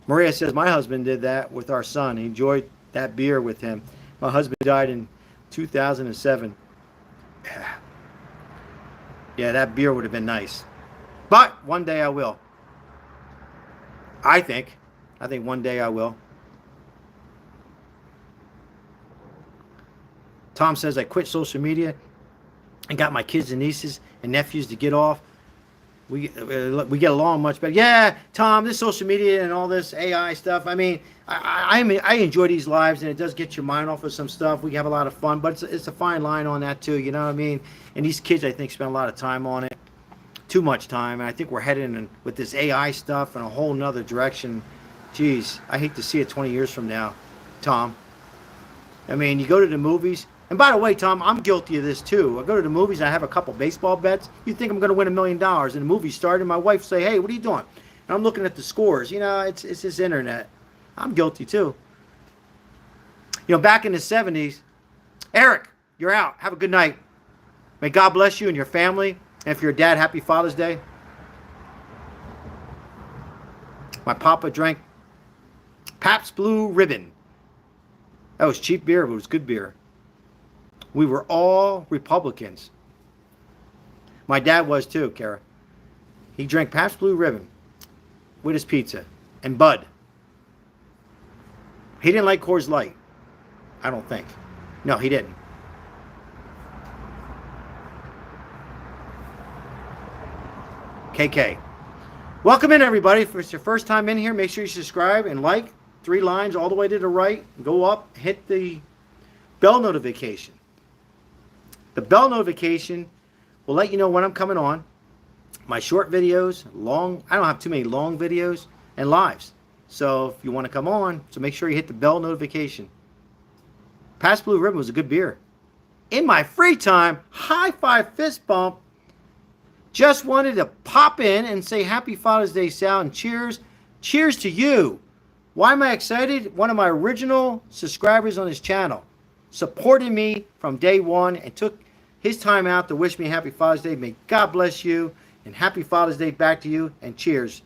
Maria says, my husband did that with our son. He enjoyed that beer with him. My husband died in 2007. Yeah, that beer would have been nice. But one day I will. I think one day I will. Tom says, I quit social media and got my kids and nieces and nephews to get off. We get along much better. Yeah, Tom, this social media and all this AI stuff. I mean, I enjoy these lives, and it does get your mind off of some stuff. We have a lot of fun, but it's a fine line on that too. You know what I mean? And these kids, I think, spend a lot of time on it, too much time. And I think we're heading in with this AI stuff in a whole nother direction. Geez, I hate to see it 20 years from now, Tom. I mean, you go to the movies. And by the way, Tom, I'm guilty of this too. I go to the movies and I have a couple baseball bets. You think I'm going to win $1 million, and the movie started, and my wife say, "Hey, what are you doing?" And I'm looking at the scores. You know, it's this internet. I'm guilty too. You know, back in the 70s, Eric, you're out. Have a good night. May God bless you and your family. And if you're a dad, happy Father's Day. My papa drank Pabst Blue Ribbon. That was cheap beer, but it was good beer. We were all Republicans. My dad was too, Kara. He drank Pabst Blue Ribbon with his pizza and Bud. He didn't like Coors Light. I don't think. No, he didn't. KK. Welcome in, everybody. If it's your first time in here, make sure you subscribe and like. 3 lines all the way to the right. Go up, hit the bell notification. The bell notification will let you know when I'm coming on. My short videos, I don't have too many long videos, and lives. So if you want to come on, so make sure you hit the bell notification. Pabst Blue Ribbon was a good beer. In my free time, high five fist bump. Just wanted to pop in and say Happy Father's Day, Sal, and cheers. Cheers to you. Why am I excited? One of my original subscribers on this channel supported me from day one and took his time out to wish me Happy Father's Day. May God bless you, and Happy Father's Day back to you, and cheers.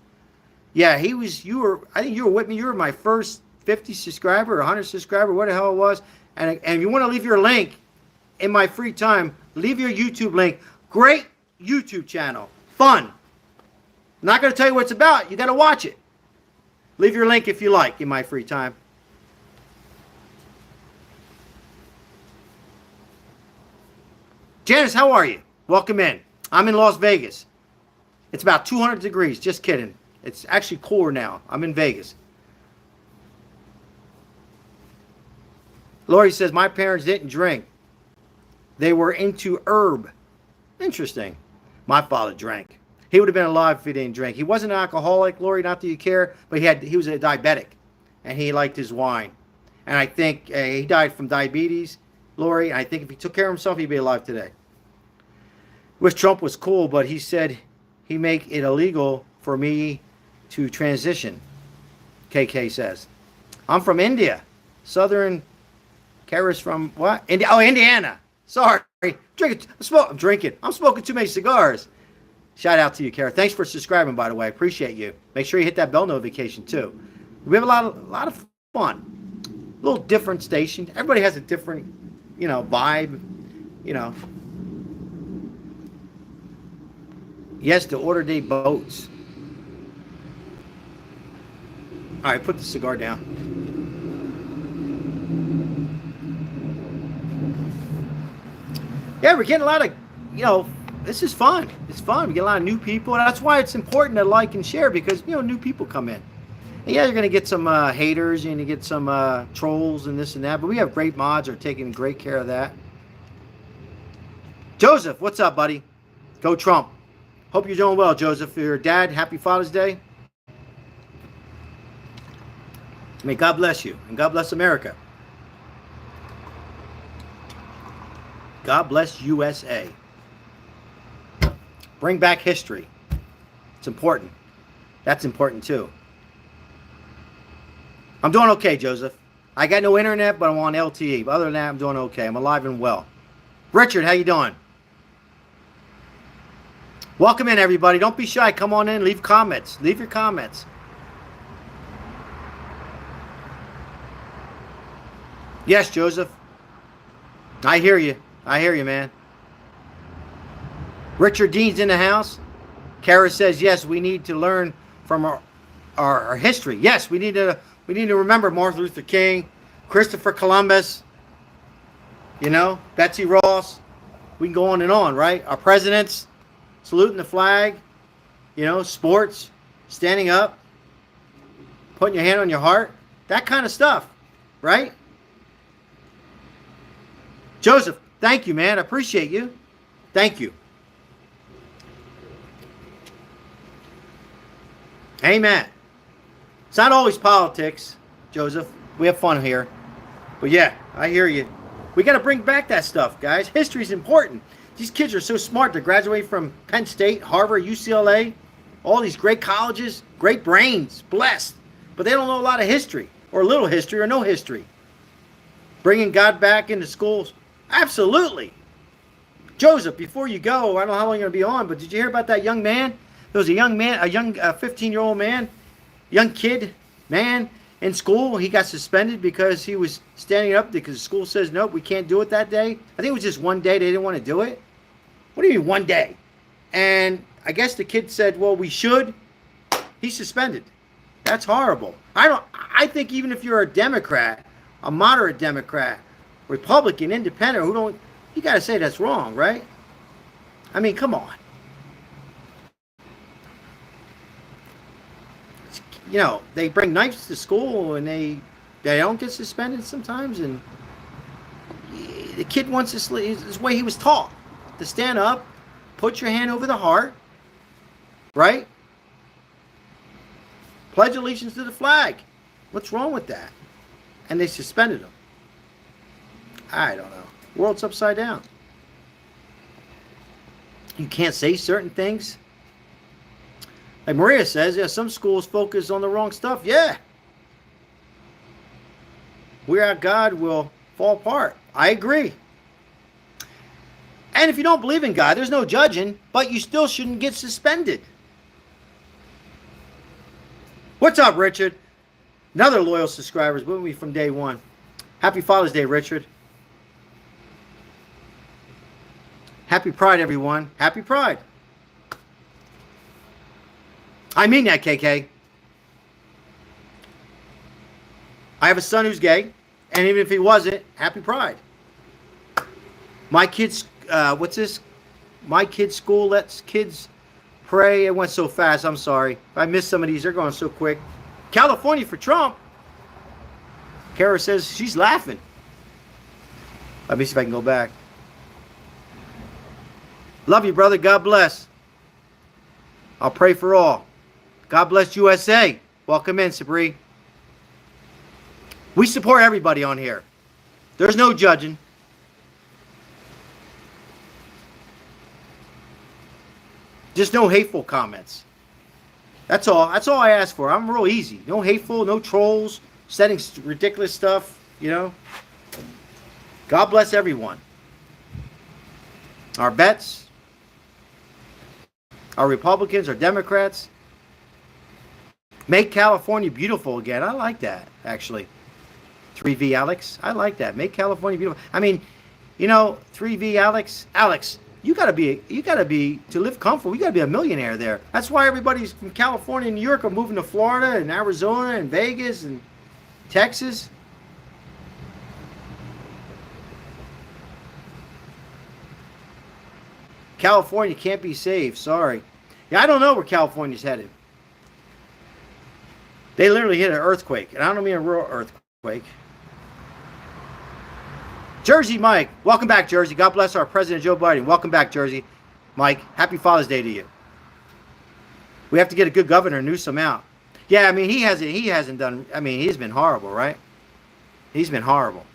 Yeah, I think you were with me. You were my first 50 subscriber or 100 subscriber, what the hell it was. And if you want to leave your link in my free time, leave your YouTube link. Great YouTube channel. Fun. I'm not going to tell you what it's about. You got to watch it. Leave your link if you like in my free time. Janice, how are you? Welcome in. I'm in Las Vegas. It's about 200 degrees. Just kidding. It's actually cooler now. I'm in Vegas. Lori says, my parents didn't drink. They were into herb. Interesting. My father drank. He would have been alive if he didn't drink. He wasn't an alcoholic, Lori, not that you care, but he was a diabetic, and he liked his wine. And I think he died from diabetes, Lori. I think if he took care of himself, he'd be alive today. Wish Trump was cool, but he said he make it illegal for me to transition, KK says. I'm from India. Southern. Kara's from what? Indiana. Sorry. I'm drinking. I'm smoking too many cigars. Shout out to you, Kara. Thanks for subscribing, by the way. I appreciate you. Make sure you hit that bell notification, too. We have a lot of fun. A little different station. Everybody has a different, vibe, Yes, the order date boats. All right, put the cigar down. Yeah, we're getting a lot of, this is fun. It's fun. We get a lot of new people. And that's why it's important to like and share because, new people come in. And yeah, you're going to get some haters. You're going to get some trolls and this and that. But we have great mods who are taking great care of that. Joseph, what's up, buddy? Go Trump. Hope you're doing well, Joseph. For your dad, happy Father's Day. May God bless you. And God bless America. God bless USA. Bring back history. It's important. That's important too. I'm doing okay, Joseph. I got no internet, but I'm on LTE. But other than that, I'm doing okay. I'm alive and well. Richard, how you doing? Welcome in, everybody. Don't be shy. Come on in. Leave comments. Leave your comments. Yes, Joseph. I hear you. I hear you, man. Richard Dean's in the house. Kara says, yes, we need to learn from our history. Yes, we need to remember Martin Luther King, Christopher Columbus, Betsy Ross. We can go on and on, right? Our presidents, saluting the flag, sports, standing up, putting your hand on your heart, that kind of stuff, right? Joseph, thank you, man. I appreciate you. Thank you. Amen. It's not always politics, Joseph. We have fun here. But yeah, I hear you. We got to bring back that stuff, guys. History's important. These kids are so smart. They graduate from Penn State, Harvard, UCLA, all these great colleges, great brains, blessed. But they don't know a lot of history, or little history, or no history. Bringing God back into schools. Absolutely. Joseph, before you go, I don't know how long you're going to be on, but did you hear about that young man? There was a young man, a young 15-year-old man, young kid, man, in school. He got suspended because he was standing up because the school says, nope, we can't do it that day. I think it was just one day. They didn't want to do it. What do you mean one day? And I guess the kid said, well, we should. He's suspended. That's horrible. I think even if you're a Democrat, a moderate Democrat, Republican, independent, you got to say that's wrong, right? I mean, come on. They bring knives to school and they don't get suspended sometimes. And the kid wants this way he was taught, to stand up, put your hand over the heart, right? Pledge allegiance to the flag. What's wrong with that? And they suspended him. I don't know. World's upside down. You can't say certain things. Like Maria says, yeah, some schools focus on the wrong stuff. Yeah. Without God will fall apart. I agree. And if you don't believe in God, there's no judging, but you still shouldn't get suspended. What's up, Richard? Another loyal subscriber with me from day one. Happy Father's Day, Richard. Happy Pride, everyone. Happy Pride. I mean that, KK. I have a son who's gay, and even if he wasn't, happy Pride. My kids, what's this? My kids' school lets kids pray. It went so fast. I'm sorry. I missed some of these. They're going so quick. California for Trump. Kara says she's laughing. Let me see if I can go back. Love you, brother. God bless. I'll pray for all. God bless USA. Welcome in, Sabri. We support everybody on here. There's no judging. Just no hateful comments. That's all. That's all I ask for. I'm real easy. No hateful, no trolls, setting ridiculous stuff, God bless everyone. Our bets, our Republicans, our Democrats. Make California beautiful again. I like that, actually. 3V Alex. I like that. Make California beautiful. I mean, 3V Alex. Alex, you gotta be to live comfortable, you gotta be a millionaire there. That's why everybody's from California and New York are moving to Florida and Arizona and Vegas and Texas. California can't be saved. Sorry. Yeah, I don't know where California's headed. They literally hit an earthquake, and I don't mean a real earthquake. Jersey Mike, welcome back, Jersey. God bless our President Joe Biden. Welcome back, Jersey Mike. Happy Father's Day to you. We have to get a good governor, Newsom out. Yeah, I mean he hasn't done. I mean he's been horrible, right? He's been horrible.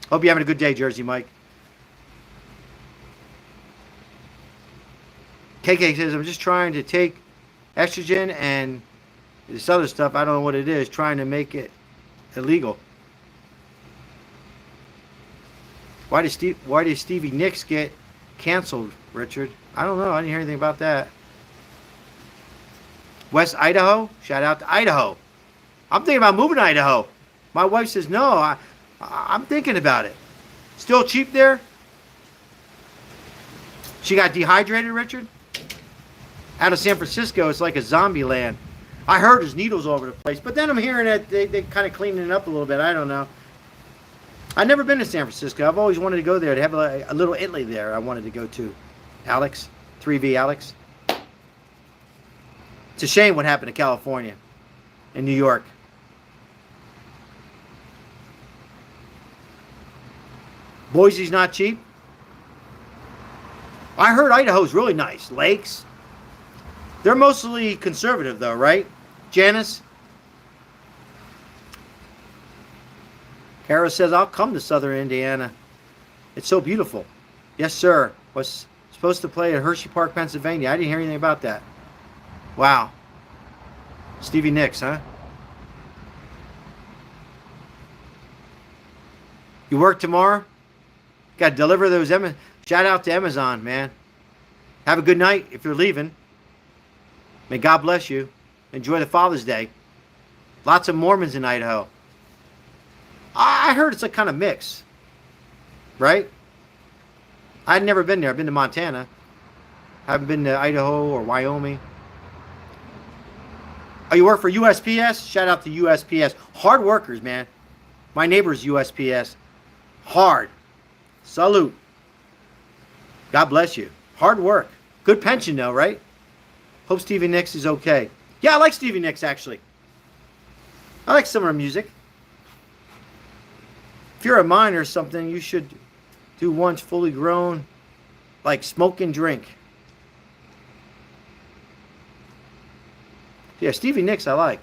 Hope you're having a good day, Jersey Mike. KK says, I'm just trying to take estrogen and this other stuff. I don't know what it is, trying to make it illegal. Why did Stevie Nicks get canceled, Richard? I don't know. I didn't hear anything about that. West Idaho? Shout out to Idaho. I'm thinking about moving to Idaho. My wife says, no, I'm thinking about it. Still cheap there? She got dehydrated, Richard? Out of San Francisco, it's like a zombie land. I heard there's needles all over the place, but then I'm hearing that they kind of cleaning it up a little bit. I don't know. I've never been to San Francisco. I've always wanted to go there. They have a little Italy there I wanted to go to. Alex, 3V Alex. It's a shame what happened to California and New York. Boise's not cheap. I heard Idaho's really nice. Lakes. They're mostly conservative though, right? Janice? Kara says, I'll come to Southern Indiana. It's so beautiful. Yes, sir. Was supposed to play at Hershey Park, Pennsylvania. I didn't hear anything about that. Wow. Stevie Nicks, huh? You work tomorrow? Got to deliver those. Shout out to Amazon, man. Have a good night if you're leaving. May God bless you. Enjoy the Father's Day. Lots of Mormons in Idaho. I heard it's a kind of mix. Right? I'd never been there. I've been to Montana. Haven't been to Idaho or Wyoming. Oh, you work for USPS? Shout out to USPS. Hard workers, man. My neighbor's USPS. Hard. Salute. God bless you. Hard work. Good pension, though, right? Hope Stevie Nicks is okay. Yeah, I like Stevie Nicks, actually. I like some of her music. If you're a miner or something, you should do once fully grown, like smoke and drink. Yeah, Stevie Nicks I like.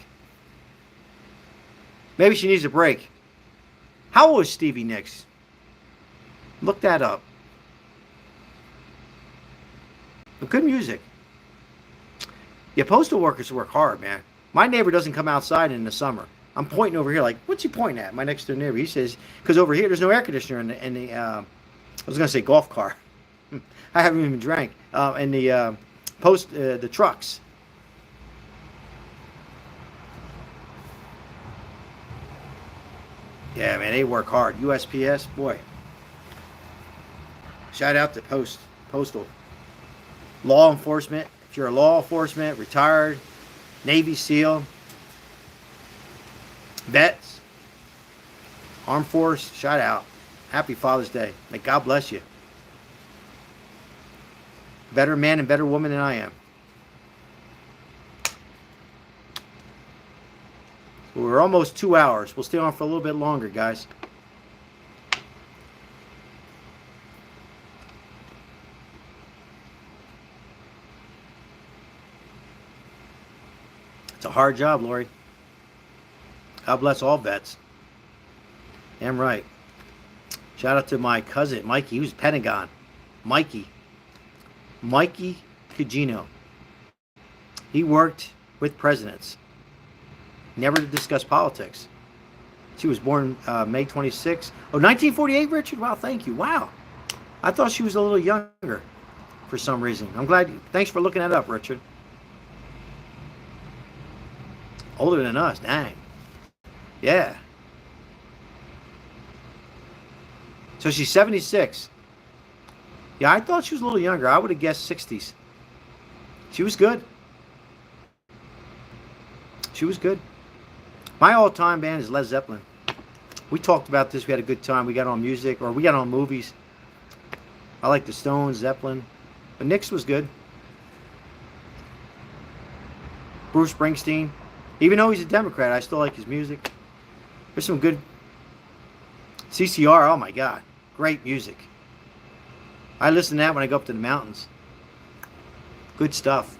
Maybe she needs a break. How old is Stevie Nicks? Look that up. But good music. Yeah, postal workers work hard, man. My neighbor doesn't come outside in the summer. I'm pointing over here like, what's he pointing at? My next door neighbor. He says, because over here there's no air conditioner in the I was going to say golf car. I haven't even drank. In the the trucks. Yeah, man, they work hard. USPS, boy. Shout out to postal. Law enforcement. If you're a law enforcement, retired, Navy SEAL, vets, Armed Force, shout out. Happy Father's Day. May God bless you. Better man and better woman than I am. We're almost 2 hours. We'll stay on for a little bit longer, guys. It's a hard job, Lori. God bless all vets. Damn right. Shout out to my cousin, Mikey. He was Pentagon. Mikey Cugino. He worked with presidents. Never to discuss politics. She was born May 26. Oh, 1948, Richard? Wow, thank you. Wow. I thought she was a little younger for some reason. I'm glad. Thanks for looking that up, Richard. Older than us, dang. Yeah. So she's 76. Yeah, I thought she was a little younger. I would have guessed 60s. She was good. She was good. My all-time band is Led Zeppelin. We talked about this. We had a good time. We got on music, or we got on movies. I like the Stones, Zeppelin. But Nicks was good. Bruce Springsteen. Even though he's a Democrat, I still like his music. There's some good... CCR, oh my God. Great music. I listen to that when I go up to the mountains. Good stuff,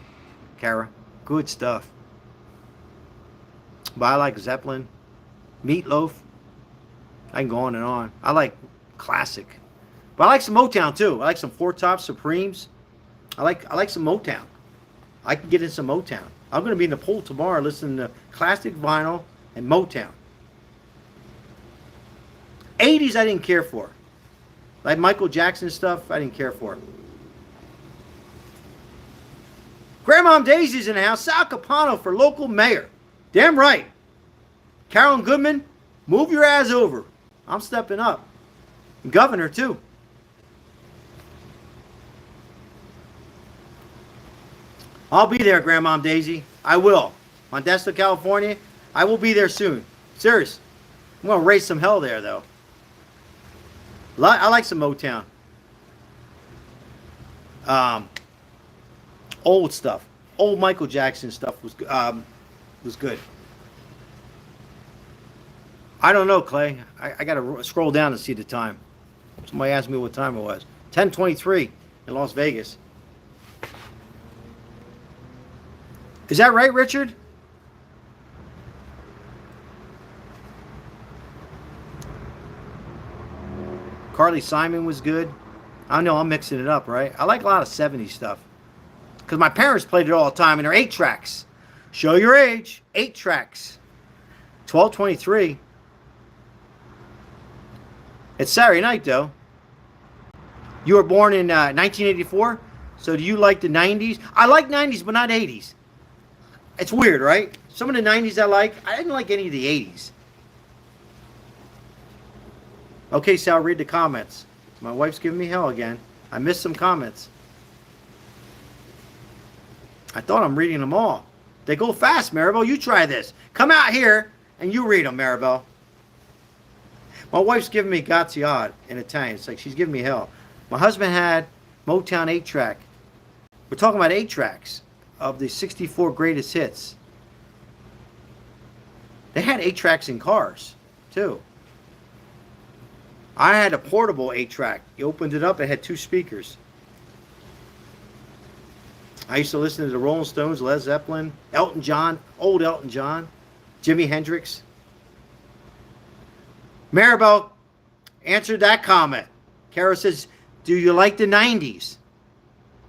Kara. Good stuff. But I like Zeppelin. Meatloaf. I can go on and on. I like classic. But I like some Motown too. I like some Four Tops, Supremes. I like some Motown. I can get in some Motown. I'm going to be in the pool tomorrow listening to classic vinyl and Motown. 80s I didn't care for. Like Michael Jackson stuff, I didn't care for. Grandmom Daisy's in the house. Sal Capano for local mayor. Damn right. Carolyn Goodman, move your ass over. I'm stepping up. And governor, too. I'll be there, Grandmom Daisy. I will. Modesto, California. I will be there soon. Serious. I'm going to raise some hell there, though. I like some Motown. Old stuff. Old Michael Jackson stuff was good. I don't know, Clay. I got to scroll down to see the time. Somebody asked me what time it was. 10:23 in Las Vegas. Is that right, Richard? Carly Simon was good. I know I'm mixing it up, right? I like a lot of 70s stuff. Because my parents played it all the time, and they're 8 tracks. Show your age. 8 tracks. 12:23. It's Saturday night, though. You were born in 1984, so do you like the 90s? I like 90s, but not 80s. It's weird, right? Some of the 90s I like. I didn't like any of the 80s. Okay, Sal, read the comments. My wife's giving me hell again. I missed some comments. I thought I'm reading them all. They go fast, Maribel. You try this. Come out here and you read them, Maribel. My wife's giving me Gaziad in Italian. It's like she's giving me hell. My husband had Motown 8-track. We're talking about 8 tracks of the 64 greatest hits. They had 8 tracks in cars, too. I had a portable 8-track. You opened it up, it had 2 speakers. I used to listen to the Rolling Stones, Led Zeppelin, Elton John, old Elton John, Jimi Hendrix. Maribel answered that comment. Kara says, do you like the 90s?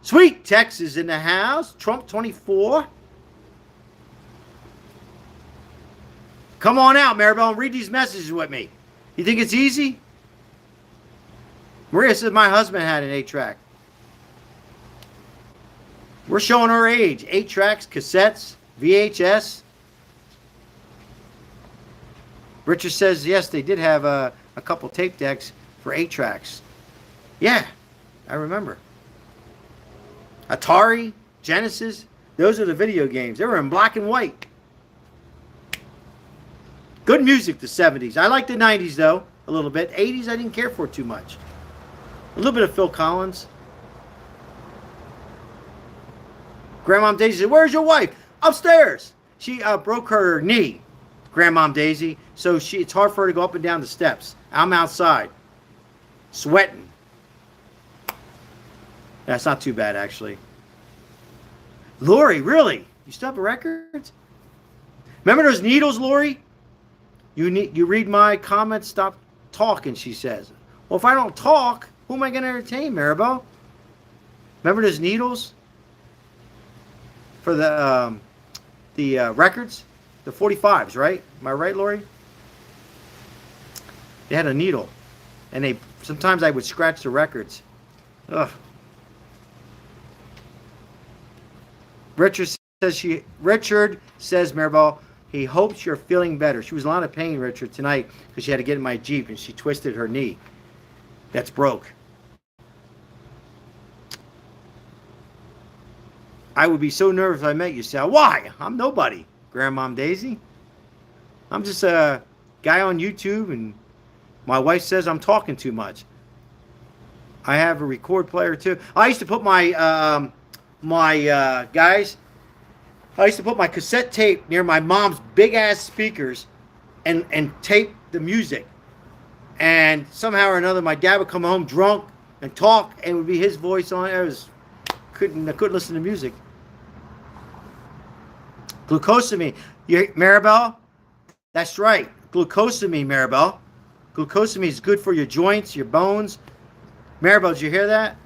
Sweet Tex is in the house. Trump 24. Come on out, Maribel, and read these messages with me. You think it's easy? Maria says my husband had an 8-track. We're showing our age. 8 tracks, cassettes, VHS. Richard says, yes, they did have a couple tape decks for 8 tracks. Yeah, I remember. Atari, Genesis, those are the video games. They were in black and white. Good music, the 70s. I like the 90s, though, a little bit. 80s, I didn't care for too much. A little bit of Phil Collins. Grandmom Daisy said, where's your wife? Upstairs. She broke her knee, Grandmom Daisy, so it's hard for her to go up and down the steps. I'm outside, sweating. That's not too bad, actually. Lori, really? You still have records? Remember those needles, Lori? You read my comments, stop talking, she says. Well, if I don't talk, who am I going to entertain, Maribel? Remember those needles? For the records? The 45s, right? Am I right, Lori? They had a needle. And sometimes I would scratch the records. Ugh. Richard says, Maribel, he hopes you're feeling better. She was in a lot of pain, Richard, tonight because she had to get in my Jeep and she twisted her knee. That's broke. I would be so nervous if I met you, Sal. Why? I'm nobody, Grandmom Daisy. I'm just a guy on YouTube, and my wife says I'm talking too much. I have a record player, too. I used to put my guys, I used to put my cassette tape near my mom's big-ass speakers and tape the music. And somehow or another, my dad would come home drunk and talk, and it would be his voice on it. I couldn't listen to music. Glucosamine. Maribel? That's right. Glucosamine, Maribel. Glucosamine is good for your joints, your bones. Maribel, did you hear that?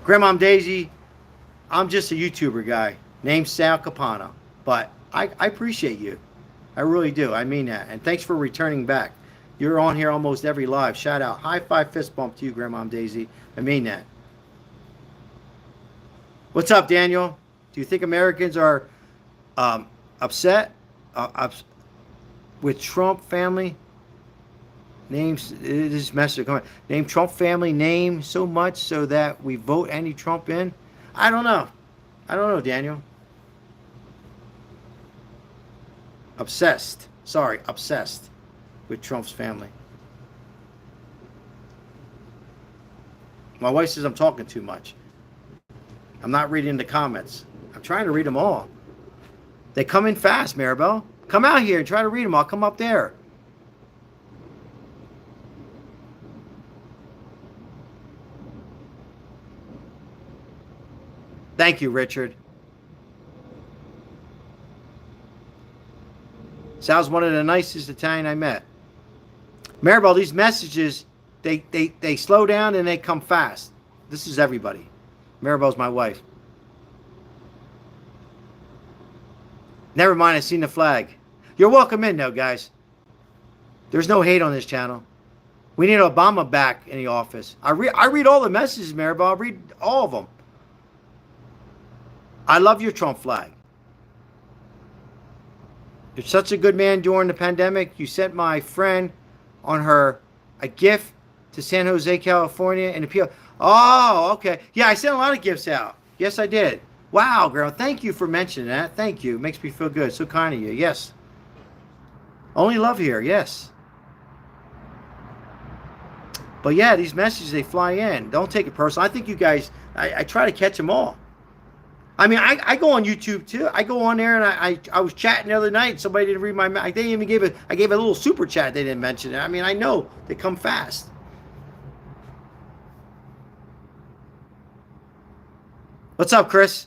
Grandmom Daisy, I'm just a YouTuber guy named Sal Capano, but I appreciate you. I really do. I mean that. And thanks for returning back. You're on here almost every live. Shout out. High five, fist bump to you, Grandmom Daisy. I mean that. What's up, Daniel? Do you think Americans are upset with Trump family? Names this message coming. Name Trump family name so much so that we vote any Trump in? I don't know. I don't know, Daniel. Obsessed. Sorry, obsessed with Trump's family. My wife says I'm talking too much. I'm not reading the comments. I'm trying to read them all. They come in fast, Maribel. Come out here and try to read them. I'll come up there. Thank you, Richard. Sal's one of the nicest Italian I met. Maribel, these messages, they slow down and they come fast. This is everybody. Maribel's my wife. Never mind, I seen the flag. You're welcome in, though, guys. There's no hate on this channel. We need Obama back in the office. I read all the messages, Maribel. I read all of them. I love your Trump flag. You're such a good man during the pandemic. You sent my friend on her a gift to San Jose, California, and appeal. Oh, okay. Yeah, I sent a lot of gifts out. Yes, I did. Wow, girl. Thank you for mentioning that. Thank you. It makes me feel good. So kind of you. Yes. Only love here. Yes. But yeah, these messages, they fly in. Don't take it personal. I think you guys, I try to catch them all. I mean, I go on YouTube too. I go on there and I was chatting the other night and somebody didn't read my, they didn't even give it, I gave a little super chat. They didn't mention it. I mean, I know they come fast. What's up, Chris?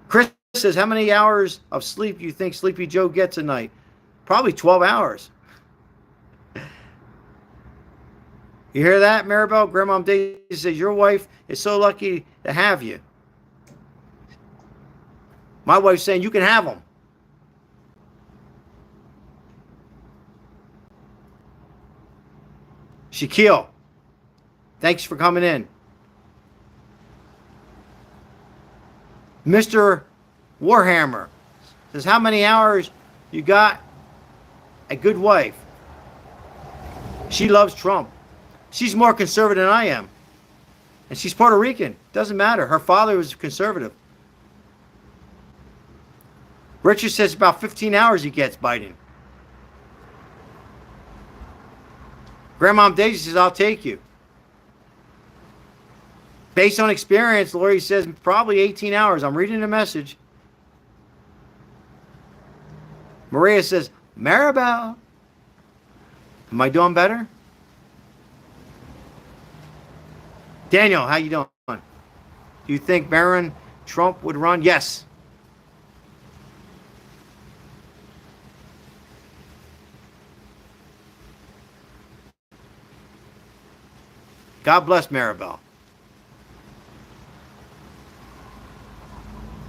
Chris says, how many hours of sleep do you think Sleepy Joe gets a night? Probably 12 hours. You hear that, Maribel? Grandmom Daisy says, your wife is so lucky to have you. My wife's saying, you can have them. Shaquille, thanks for coming in. Mr. Warhammer says, how many hours you got a good wife? She loves Trump. She's more conservative than I am. And she's Puerto Rican. Doesn't matter. Her father was conservative. Richard says about 15 hours he gets Biden. Grandmom Daisy says, I'll take you. Based on experience, Lori says probably 18 hours. I'm reading the message. Maria says, Maribel. Am I doing better? Daniel, how you doing? Do you think Barron Trump would run? Yes. God bless Maribel.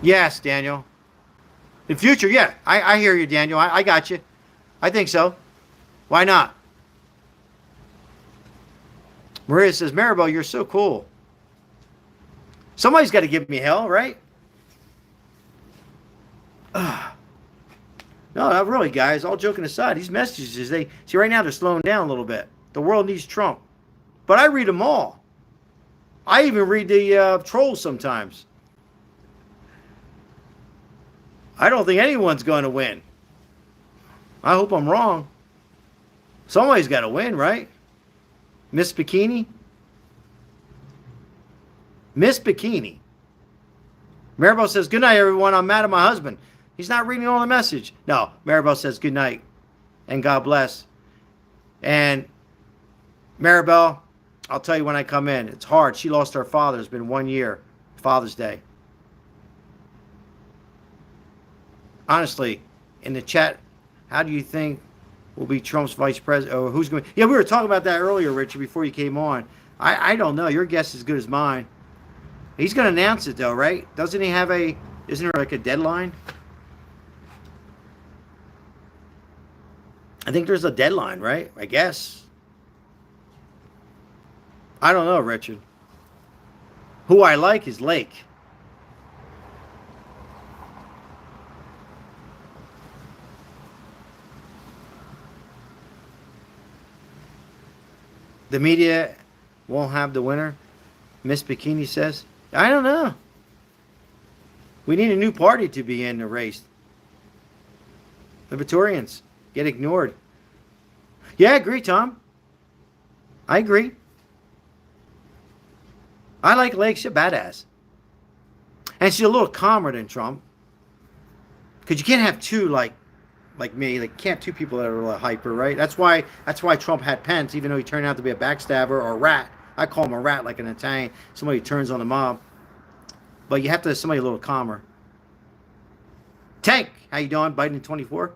Yes, Daniel. In future, yeah. I hear you, Daniel. I got you. I think so. Why not? Maria says, Maribel, you're so cool. Somebody's got to give me hell, right? No, not really, guys. All joking aside, these messages, they see right now they're slowing down a little bit. The world needs Trump. But I read them all. I even read the trolls sometimes. I don't think anyone's going to win. I hope I'm wrong. Somebody's got to win, right? Miss Bikini? Miss Bikini. Maribel says, good night, everyone. I'm mad at my husband. He's not reading all the message. No, Maribel says, good night. And God bless. And Maribel, I'll tell you when I come in. It's hard. She lost her father. It's been 1 year. Father's Day. Honestly, in the chat, how do you think will be Trump's vice president? Or who's going to... Yeah, we were talking about that earlier, Richard, before you came on. I don't know. Your guess is as good as mine. He's going to announce it though, right? Doesn't he have a? Isn't there like a deadline? I think there's a deadline, right? I guess. I don't know, Richard. Who I like is Lake. The media won't have the winner, Miss Bikini says. I don't know. We need a new party to be in the race. Libertarians get ignored. Yeah, I agree, Tom. I agree. I like Lake. She's a badass. And she's a little calmer than Trump. Because you can't have two like me. Like can't two people that are really hyper, right? That's why Trump had Pence, even though he turned out to be a backstabber or a rat. I call him a rat, like an Italian, somebody who turns on the mob. But you have to have somebody a little calmer. Tank, how you doing? Biden 24.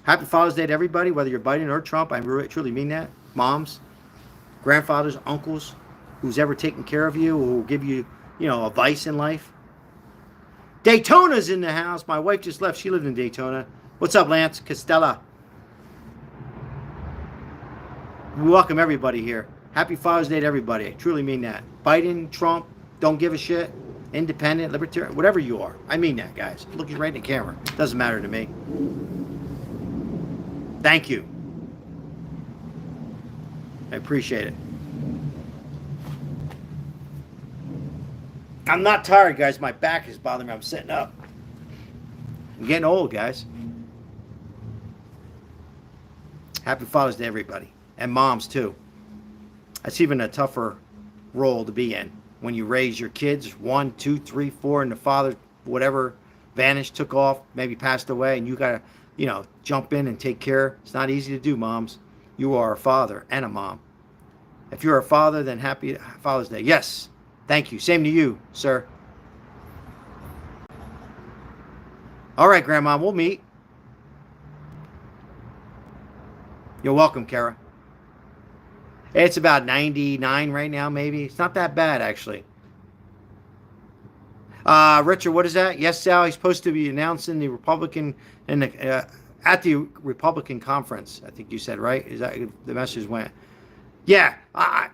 Happy Father's Day to everybody, whether you're Biden or Trump. I really, truly mean that. Moms, grandfathers, uncles, who's ever taken care of you, who will give you, advice in life. Daytona's in the house. My wife just left. She lived in Daytona. What's up, Lance Costella? We welcome everybody here. Happy Father's Day to everybody. I truly mean that. Biden, Trump, don't give a shit. Independent, libertarian, whatever you are. I mean that, guys. Look you right in the camera. Doesn't matter to me. Thank you. I appreciate it. I'm not tired, guys. My back is bothering me. I'm sitting up. I'm getting old, guys. Happy Father's Day, everybody. And moms, too. That's even a tougher role to be in. When you raise your kids, 1, 2, 3, 4, and the father, whatever, vanished, took off, maybe passed away, and you got to, jump in and take care. It's not easy to do, moms. You are a father and a mom. If you're a father, then happy Father's Day. Yes. Thank you. Same to you, sir. All right, Grandma, we'll meet. You're welcome, Kara. It's about 99 right now, maybe. It's not that bad, actually. Richard, what is that? Yes, Sal, he's supposed to be announcing the Republican at the Republican conference. I think you said, right? Is that the message went? Yeah, I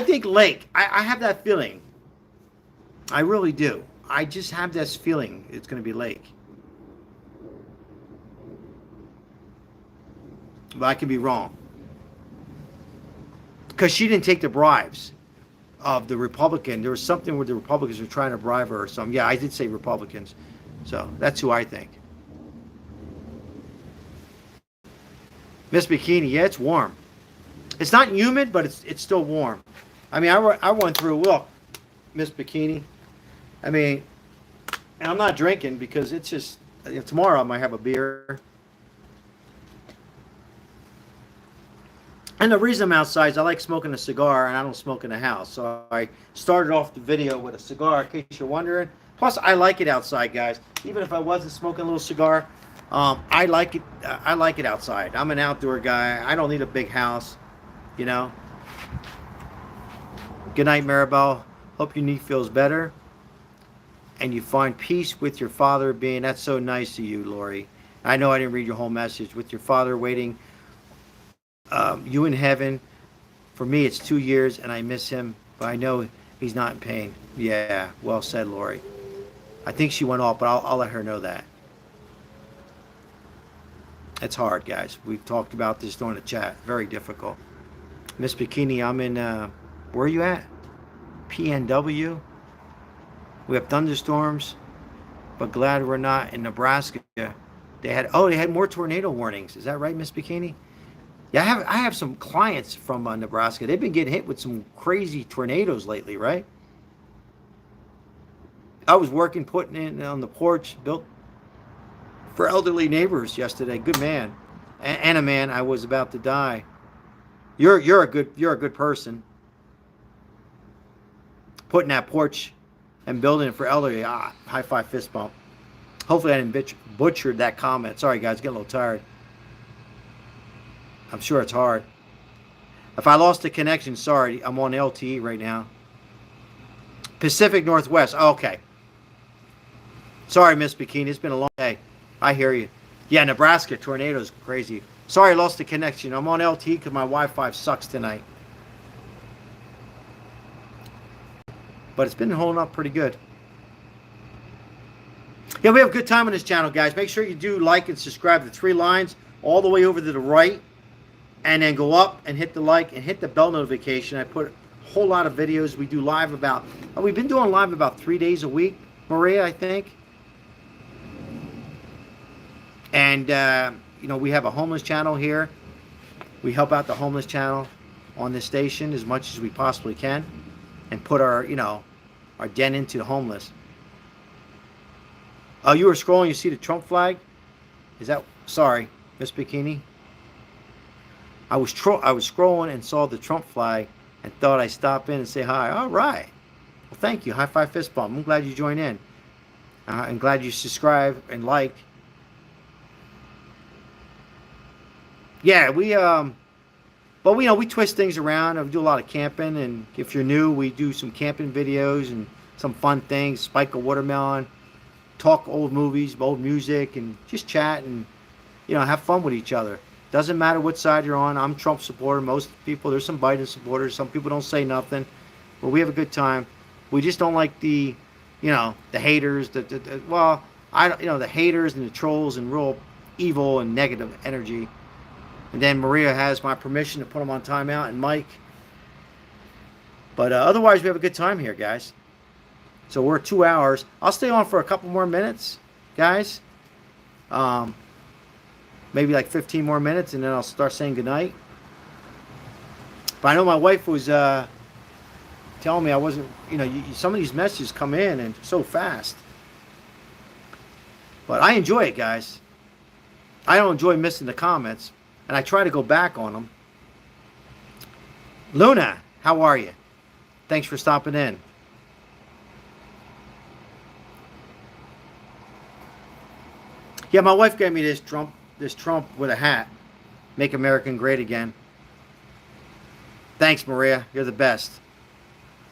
think Lake. I have that feeling. I really do. I just have this feeling it's going to be Lake. But I could be wrong. Because she didn't take the bribes of the Republican. There was something where the Republicans were trying to bribe her or something. Yeah, I did say Republicans. So that's who I think. Miss Bikini, yeah, it's warm. It's not humid, but it's still warm. I mean, I went through, look, Miss Bikini. I mean, and I'm not drinking because it's just, tomorrow I might have a beer. And the reason I'm outside is I like smoking a cigar, and I don't smoke in the house. So I started off the video with a cigar, in case you're wondering. Plus, I like it outside, guys. Even if I wasn't smoking a little cigar, I like it. I like it outside. I'm an outdoor guy. I don't need a big house, Good night, Maribel. Hope your knee feels better, and you find peace with your father being. That's so nice of you, Lori. I know I didn't read your whole message. With your father waiting. You in heaven. For me, it's 2 years, and I miss him, but I know he's not in pain. Yeah, well said, Lori. I think she went off, but I'll let her know that. It's hard, guys. We've talked about this during the chat. Very difficult. Miss Bikini, I'm in, where are you at? PNW. We have thunderstorms, but glad we're not in Nebraska. They had more tornado warnings. Is that right, Miss Bikini? Yeah, I have some clients from Nebraska. They've been getting hit with some crazy tornadoes lately, right? I was putting in on the porch, built for elderly neighbors yesterday. Good man, and a man. I was about to die. You're a good person. Putting that porch and building it for elderly. High five, fist bump. Hopefully I didn't butcher that comment. Sorry guys, getting a little tired. I'm sure it's hard. If I lost the connection, sorry. I'm on LTE right now. Pacific Northwest. Oh, okay. Sorry, Miss Bikini. It's been a long day. I hear you. Yeah, Nebraska tornadoes crazy. Sorry, I lost the connection. I'm on LTE because my Wi-Fi sucks tonight. But it's been holding up pretty good. Yeah, we have a good time on this channel, guys. Make sure you do like and subscribe. The 3 lines all the way over to the right. And then go up and hit the like and hit the bell notification. I put a whole lot of videos. We do live about, we've been doing live about 3 days a week, Maria, I think. And, you know, we have a homeless channel here. We help out the homeless channel on this station as much as we possibly can. And put our, you know, our dent into the homeless. Oh, you were scrolling, you see the Trump flag? Is that, sorry, Miss Bikini? I was scrolling and saw the Trump flag and thought I'd stop in and say hi. All right. Well, thank you. High five, fist bump. I'm glad you joined in. I'm glad you subscribe and like. Yeah, but we, you know, we twist things around. We do a lot of camping, and if you're new, we do some camping videos and some fun things. Spike a watermelon, talk old movies, old music, and just chat and, you know, have fun with each other. Doesn't matter what side you're on. I'm Trump supporter. Most people, there's some Biden supporters. Some people don't say nothing, but we have a good time. We just don't like the, you know, the haters. Well, you know, the haters and the trolls and real evil and negative energy. And then Maria has my permission to put them on timeout, and Mike. But otherwise, we have a good time here, guys. So we're 2 hours. I'll stay on for a couple more minutes, guys. Maybe like 15 more minutes, and then I'll start saying goodnight. But I know my wife was telling me I wasn't, you know, some of these messages come in and so fast. But I enjoy it, guys. I don't enjoy missing the comments, and I try to go back on them. Luna, how are you? Thanks for stopping in. Yeah, my wife gave me this Trump with a hat. Make America Great Again. Thanks, Maria. You're the best.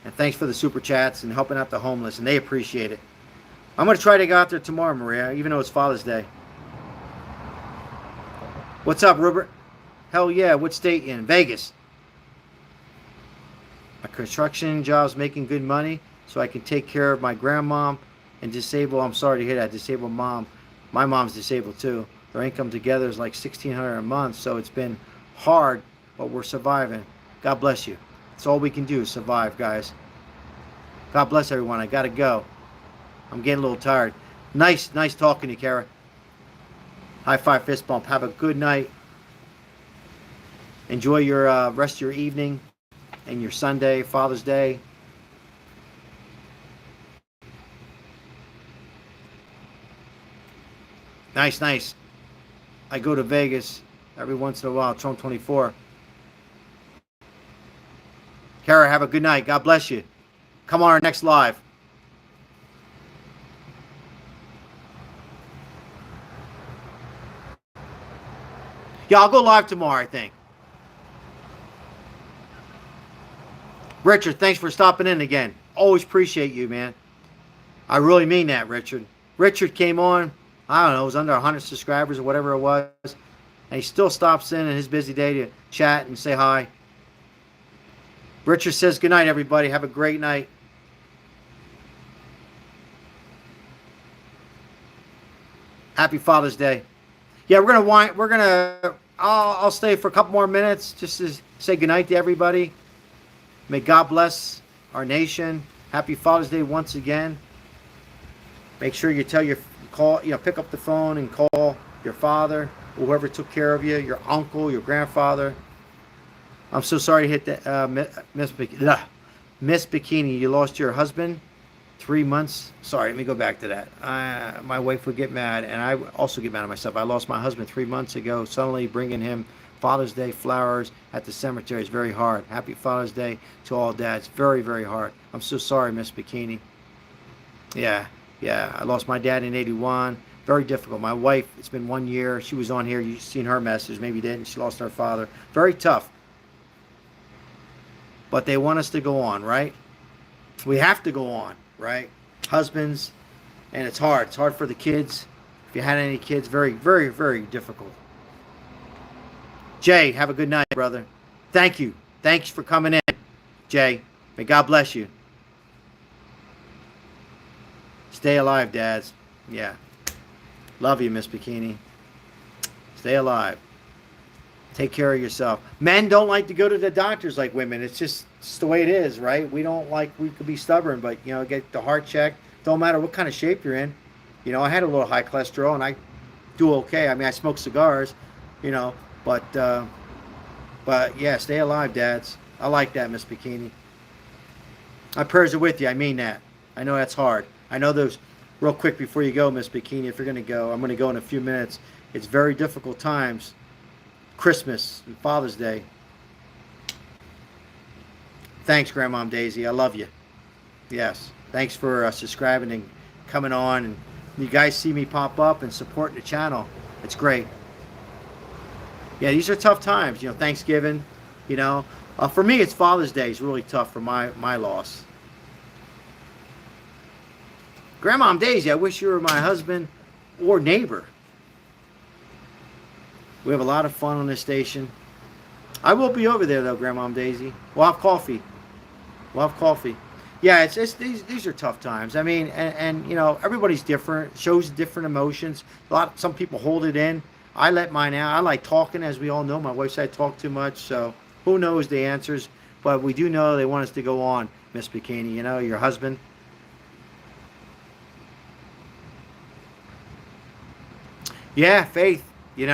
And thanks for the super chats and helping out the homeless, and they appreciate it. I'm going to try to go out there tomorrow, Maria, even though it's Father's Day. What's up, Rupert? Hell yeah. What state you in? Vegas. My construction job's making good money, so I can take care of my grandmom and disabled. I'm sorry to hear that. Disabled mom. My mom's disabled too. Their income together is like $1,600 a month, so it's been hard, but we're surviving. God bless you. That's all we can do, survive, guys. God bless everyone. I gotta go. I'm getting a little tired. Nice talking to you, Kara. High five, fist bump. Have a good night. Enjoy your rest of your evening and your Sunday, Father's Day. Nice. I go to Vegas every once in a while. Trump 24. Kara, have a good night. God bless you. Come on our next live. Yeah, I'll go live tomorrow, I think. Richard, thanks for stopping in again. Always appreciate you, man. I really mean that, Richard. Richard came on, I don't know, it was under 100 subscribers or whatever it was. And he still stops in his busy day to chat and say hi. Richard says good night, everybody. Have a great night. Happy Father's Day. Yeah, I'll stay for a couple more minutes just to say goodnight to everybody. May God bless our nation. Happy Father's Day once again. Make sure you pick up the phone and call your father, whoever took care of you, your uncle, your grandfather. I'm so sorry to hit that, Miss Bikini. You lost your husband 3 months. Sorry, let me go back to that. My wife would get mad, and I also get mad at myself. I lost my husband 3 months ago. Suddenly bringing him Father's Day flowers at the cemetery is very hard. Happy Father's Day to all dads. Very, very hard. I'm so sorry, Miss Bikini. Yeah. I lost my dad in 81. Very difficult. My wife, it's been 1 year. She was on here. You've seen her message. Maybe you didn't. She lost her father. Very tough. but they want us to go on, right? We have to go on, right? Husbands, and it's hard. It's hard for the kids. If you had any kids, very, very, very difficult. Jay, have a good night, brother. Thank you. Thanks for coming in, Jay. May God bless you. Stay alive, dads. Yeah. Love you, Miss Bikini. Stay alive. Take care of yourself. Men don't like to go to the doctors like women. It's the way it is, right? We could be stubborn, but, get the heart checked. Don't matter what kind of shape you're in. I had a little high cholesterol and I do okay. I mean, I smoke cigars, but yeah, stay alive, dads. I like that, Miss Bikini. My prayers are with you. I mean that. I know that's hard. I know those, real quick before you go, Miss Bikini, if you're going to go, I'm going to go in a few minutes. It's very difficult times. Christmas and Father's Day. Thanks, Grandmom Daisy. I love you. Yes. Thanks for subscribing and coming on. And you guys see me pop up and supporting the channel. It's great. Yeah, these are tough times. Thanksgiving, for me, it's Father's Day is really tough for my loss. Grandmom Daisy, I wish you were my husband or neighbor. We have a lot of fun on this station. I will be over there, though, Grandmom Daisy. We'll have coffee. Yeah, it's these are tough times. I mean, and everybody's different, shows different emotions. Some people hold it in. I let mine out. I like talking, as we all know. My wife said I talk too much, so who knows the answers. But we do know they want us to go on, Miss Bikini. Your husband. Yeah, faith. You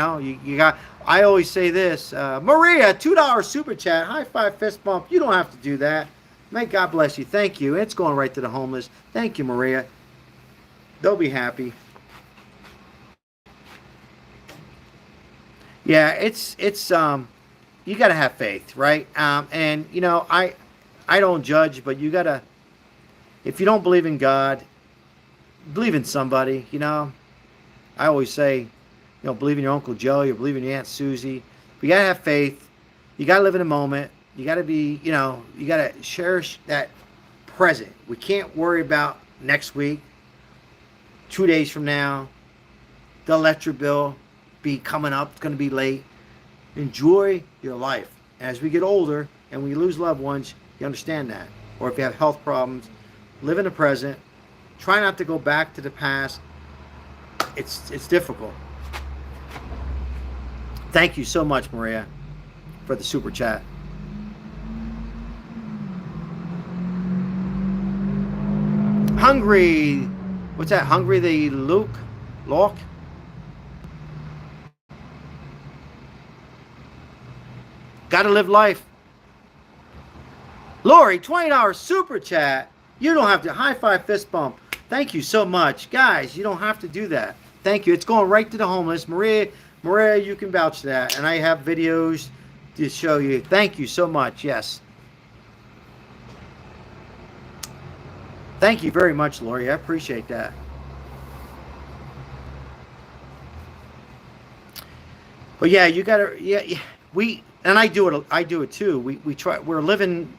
got. I always say this. Maria, $2 super chat. High five, fist bump. You don't have to do that. May God bless you. Thank you. It's going right to the homeless. Thank you, Maria. They'll be happy. Yeah, it's you got to have faith, right? And I don't judge, but you got to, if you don't believe in God, believe in somebody, I always say, believe in your Uncle Joe, you believe in your Aunt Susie. But you got to have faith. You got to live in a moment. You got to be, you got to cherish that present. We can't worry about next week, 2 days from now, the electric bill be coming up. It's going to be late. Enjoy your life. As we get older and we lose loved ones, you understand that. Or if you have health problems, live in the present. Try not to go back to the past. It's difficult. Thank you so much, Maria, for the super chat. Hungry. What's that? Hungry the Locke? Gotta live life. Lori, $20 super chat. You don't have to. High five, fist bump. Thank you so much. Guys, you don't have to do that. Thank you. It's going right to the homeless. Maria, you can vouch for that. And I have videos to show you. Thank you so much. Yes. Thank you very much, Lori. I appreciate that. But yeah, you gotta, and I do it too. We're living,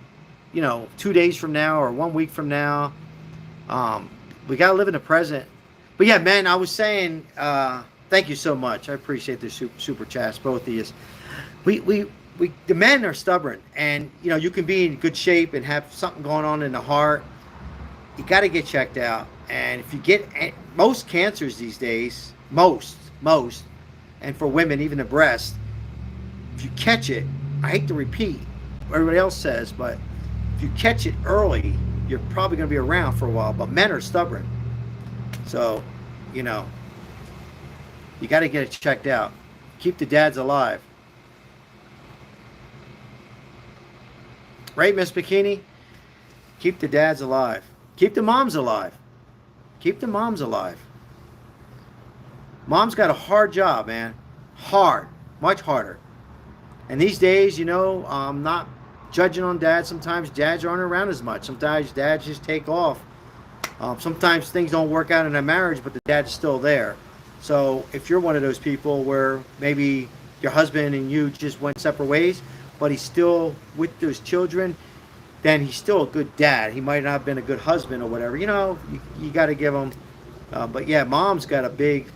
2 days from now or 1 week from now. We gotta live in the present. But yeah, man, I was saying, thank you so much. I appreciate the super chats, both of you. The men are stubborn, and you can be in good shape and have something going on in the heart. You got to get checked out. And if you get most cancers these days, most, and for women, even the breast, if you catch it, I hate to repeat what everybody else says, but if you catch it early, you're probably going to be around for a while. But men are stubborn. So, you got to get it checked out. Keep the dads alive. Right, Miss Bikini? Keep the dads alive. Keep the moms alive. Keep the moms alive. Mom's got a hard job, man. Hard. Much harder. And these days, I'm not judging on dads. Sometimes dads aren't around as much. Sometimes dads just take off. Sometimes things don't work out in a marriage, but the dad's still there. So if you're one of those people where maybe your husband and you just went separate ways, but he's still with those children, then he's still a good dad. He might not have been a good husband or whatever. You got to give him. But yeah, mom's got a big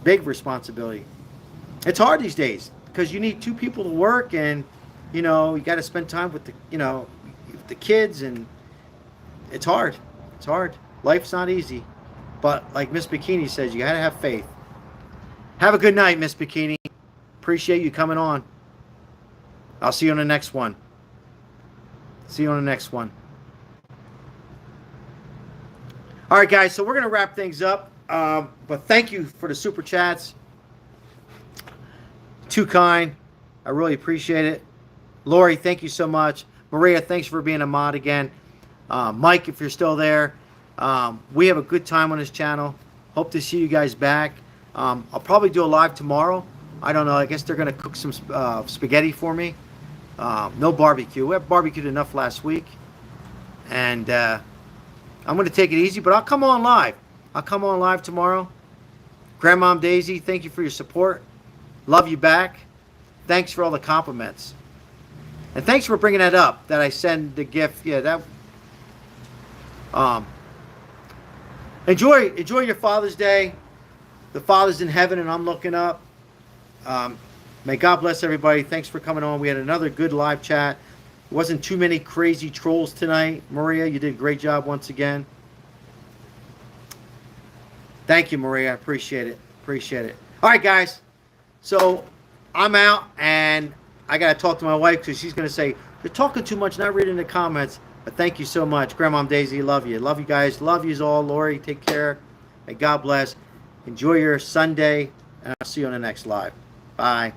responsibility. It's hard these days because you need two people to work, and you got to spend time with the kids, and it's hard. It's hard. Life's not easy. But like Miss Bikini says, you got to have faith. Have a good night, Miss Bikini. Appreciate you coming on. I'll see you on the next one. See you on the next one. All right, guys, so we're going to wrap things up. But thank you for the super chats. Too kind. I really appreciate it. Lori, thank you so much. Maria, thanks for being a mod again. Mike, if you're still there. We have a good time on this channel. Hope to see you guys back. I'll probably do a live tomorrow. I don't know. I guess they're going to cook some spaghetti for me. No barbecue. We have barbecued enough last week. And I'm going to take it easy, but I'll come on live. I'll come on live tomorrow. Grandmom Daisy, thank you for your support. Love you back. Thanks for all the compliments. And thanks for bringing that up, that I send the gift. Yeah, that... Enjoy your Father's Day. The Father's in heaven, and I'm looking up. May God bless everybody. Thanks for coming on. We had another good live chat. Wasn't too many crazy trolls tonight. Maria, you did a great job once again. Thank you, Maria. I appreciate it. Appreciate it. All right, guys. So I'm out, and I got to talk to my wife because she's going to say, you're talking too much, not reading the comments. But thank you so much. Grandmom Daisy, love you. Love you guys. Love yous all. Lori, take care. May God bless. Enjoy your Sunday, and I'll see you on the next live. Bye.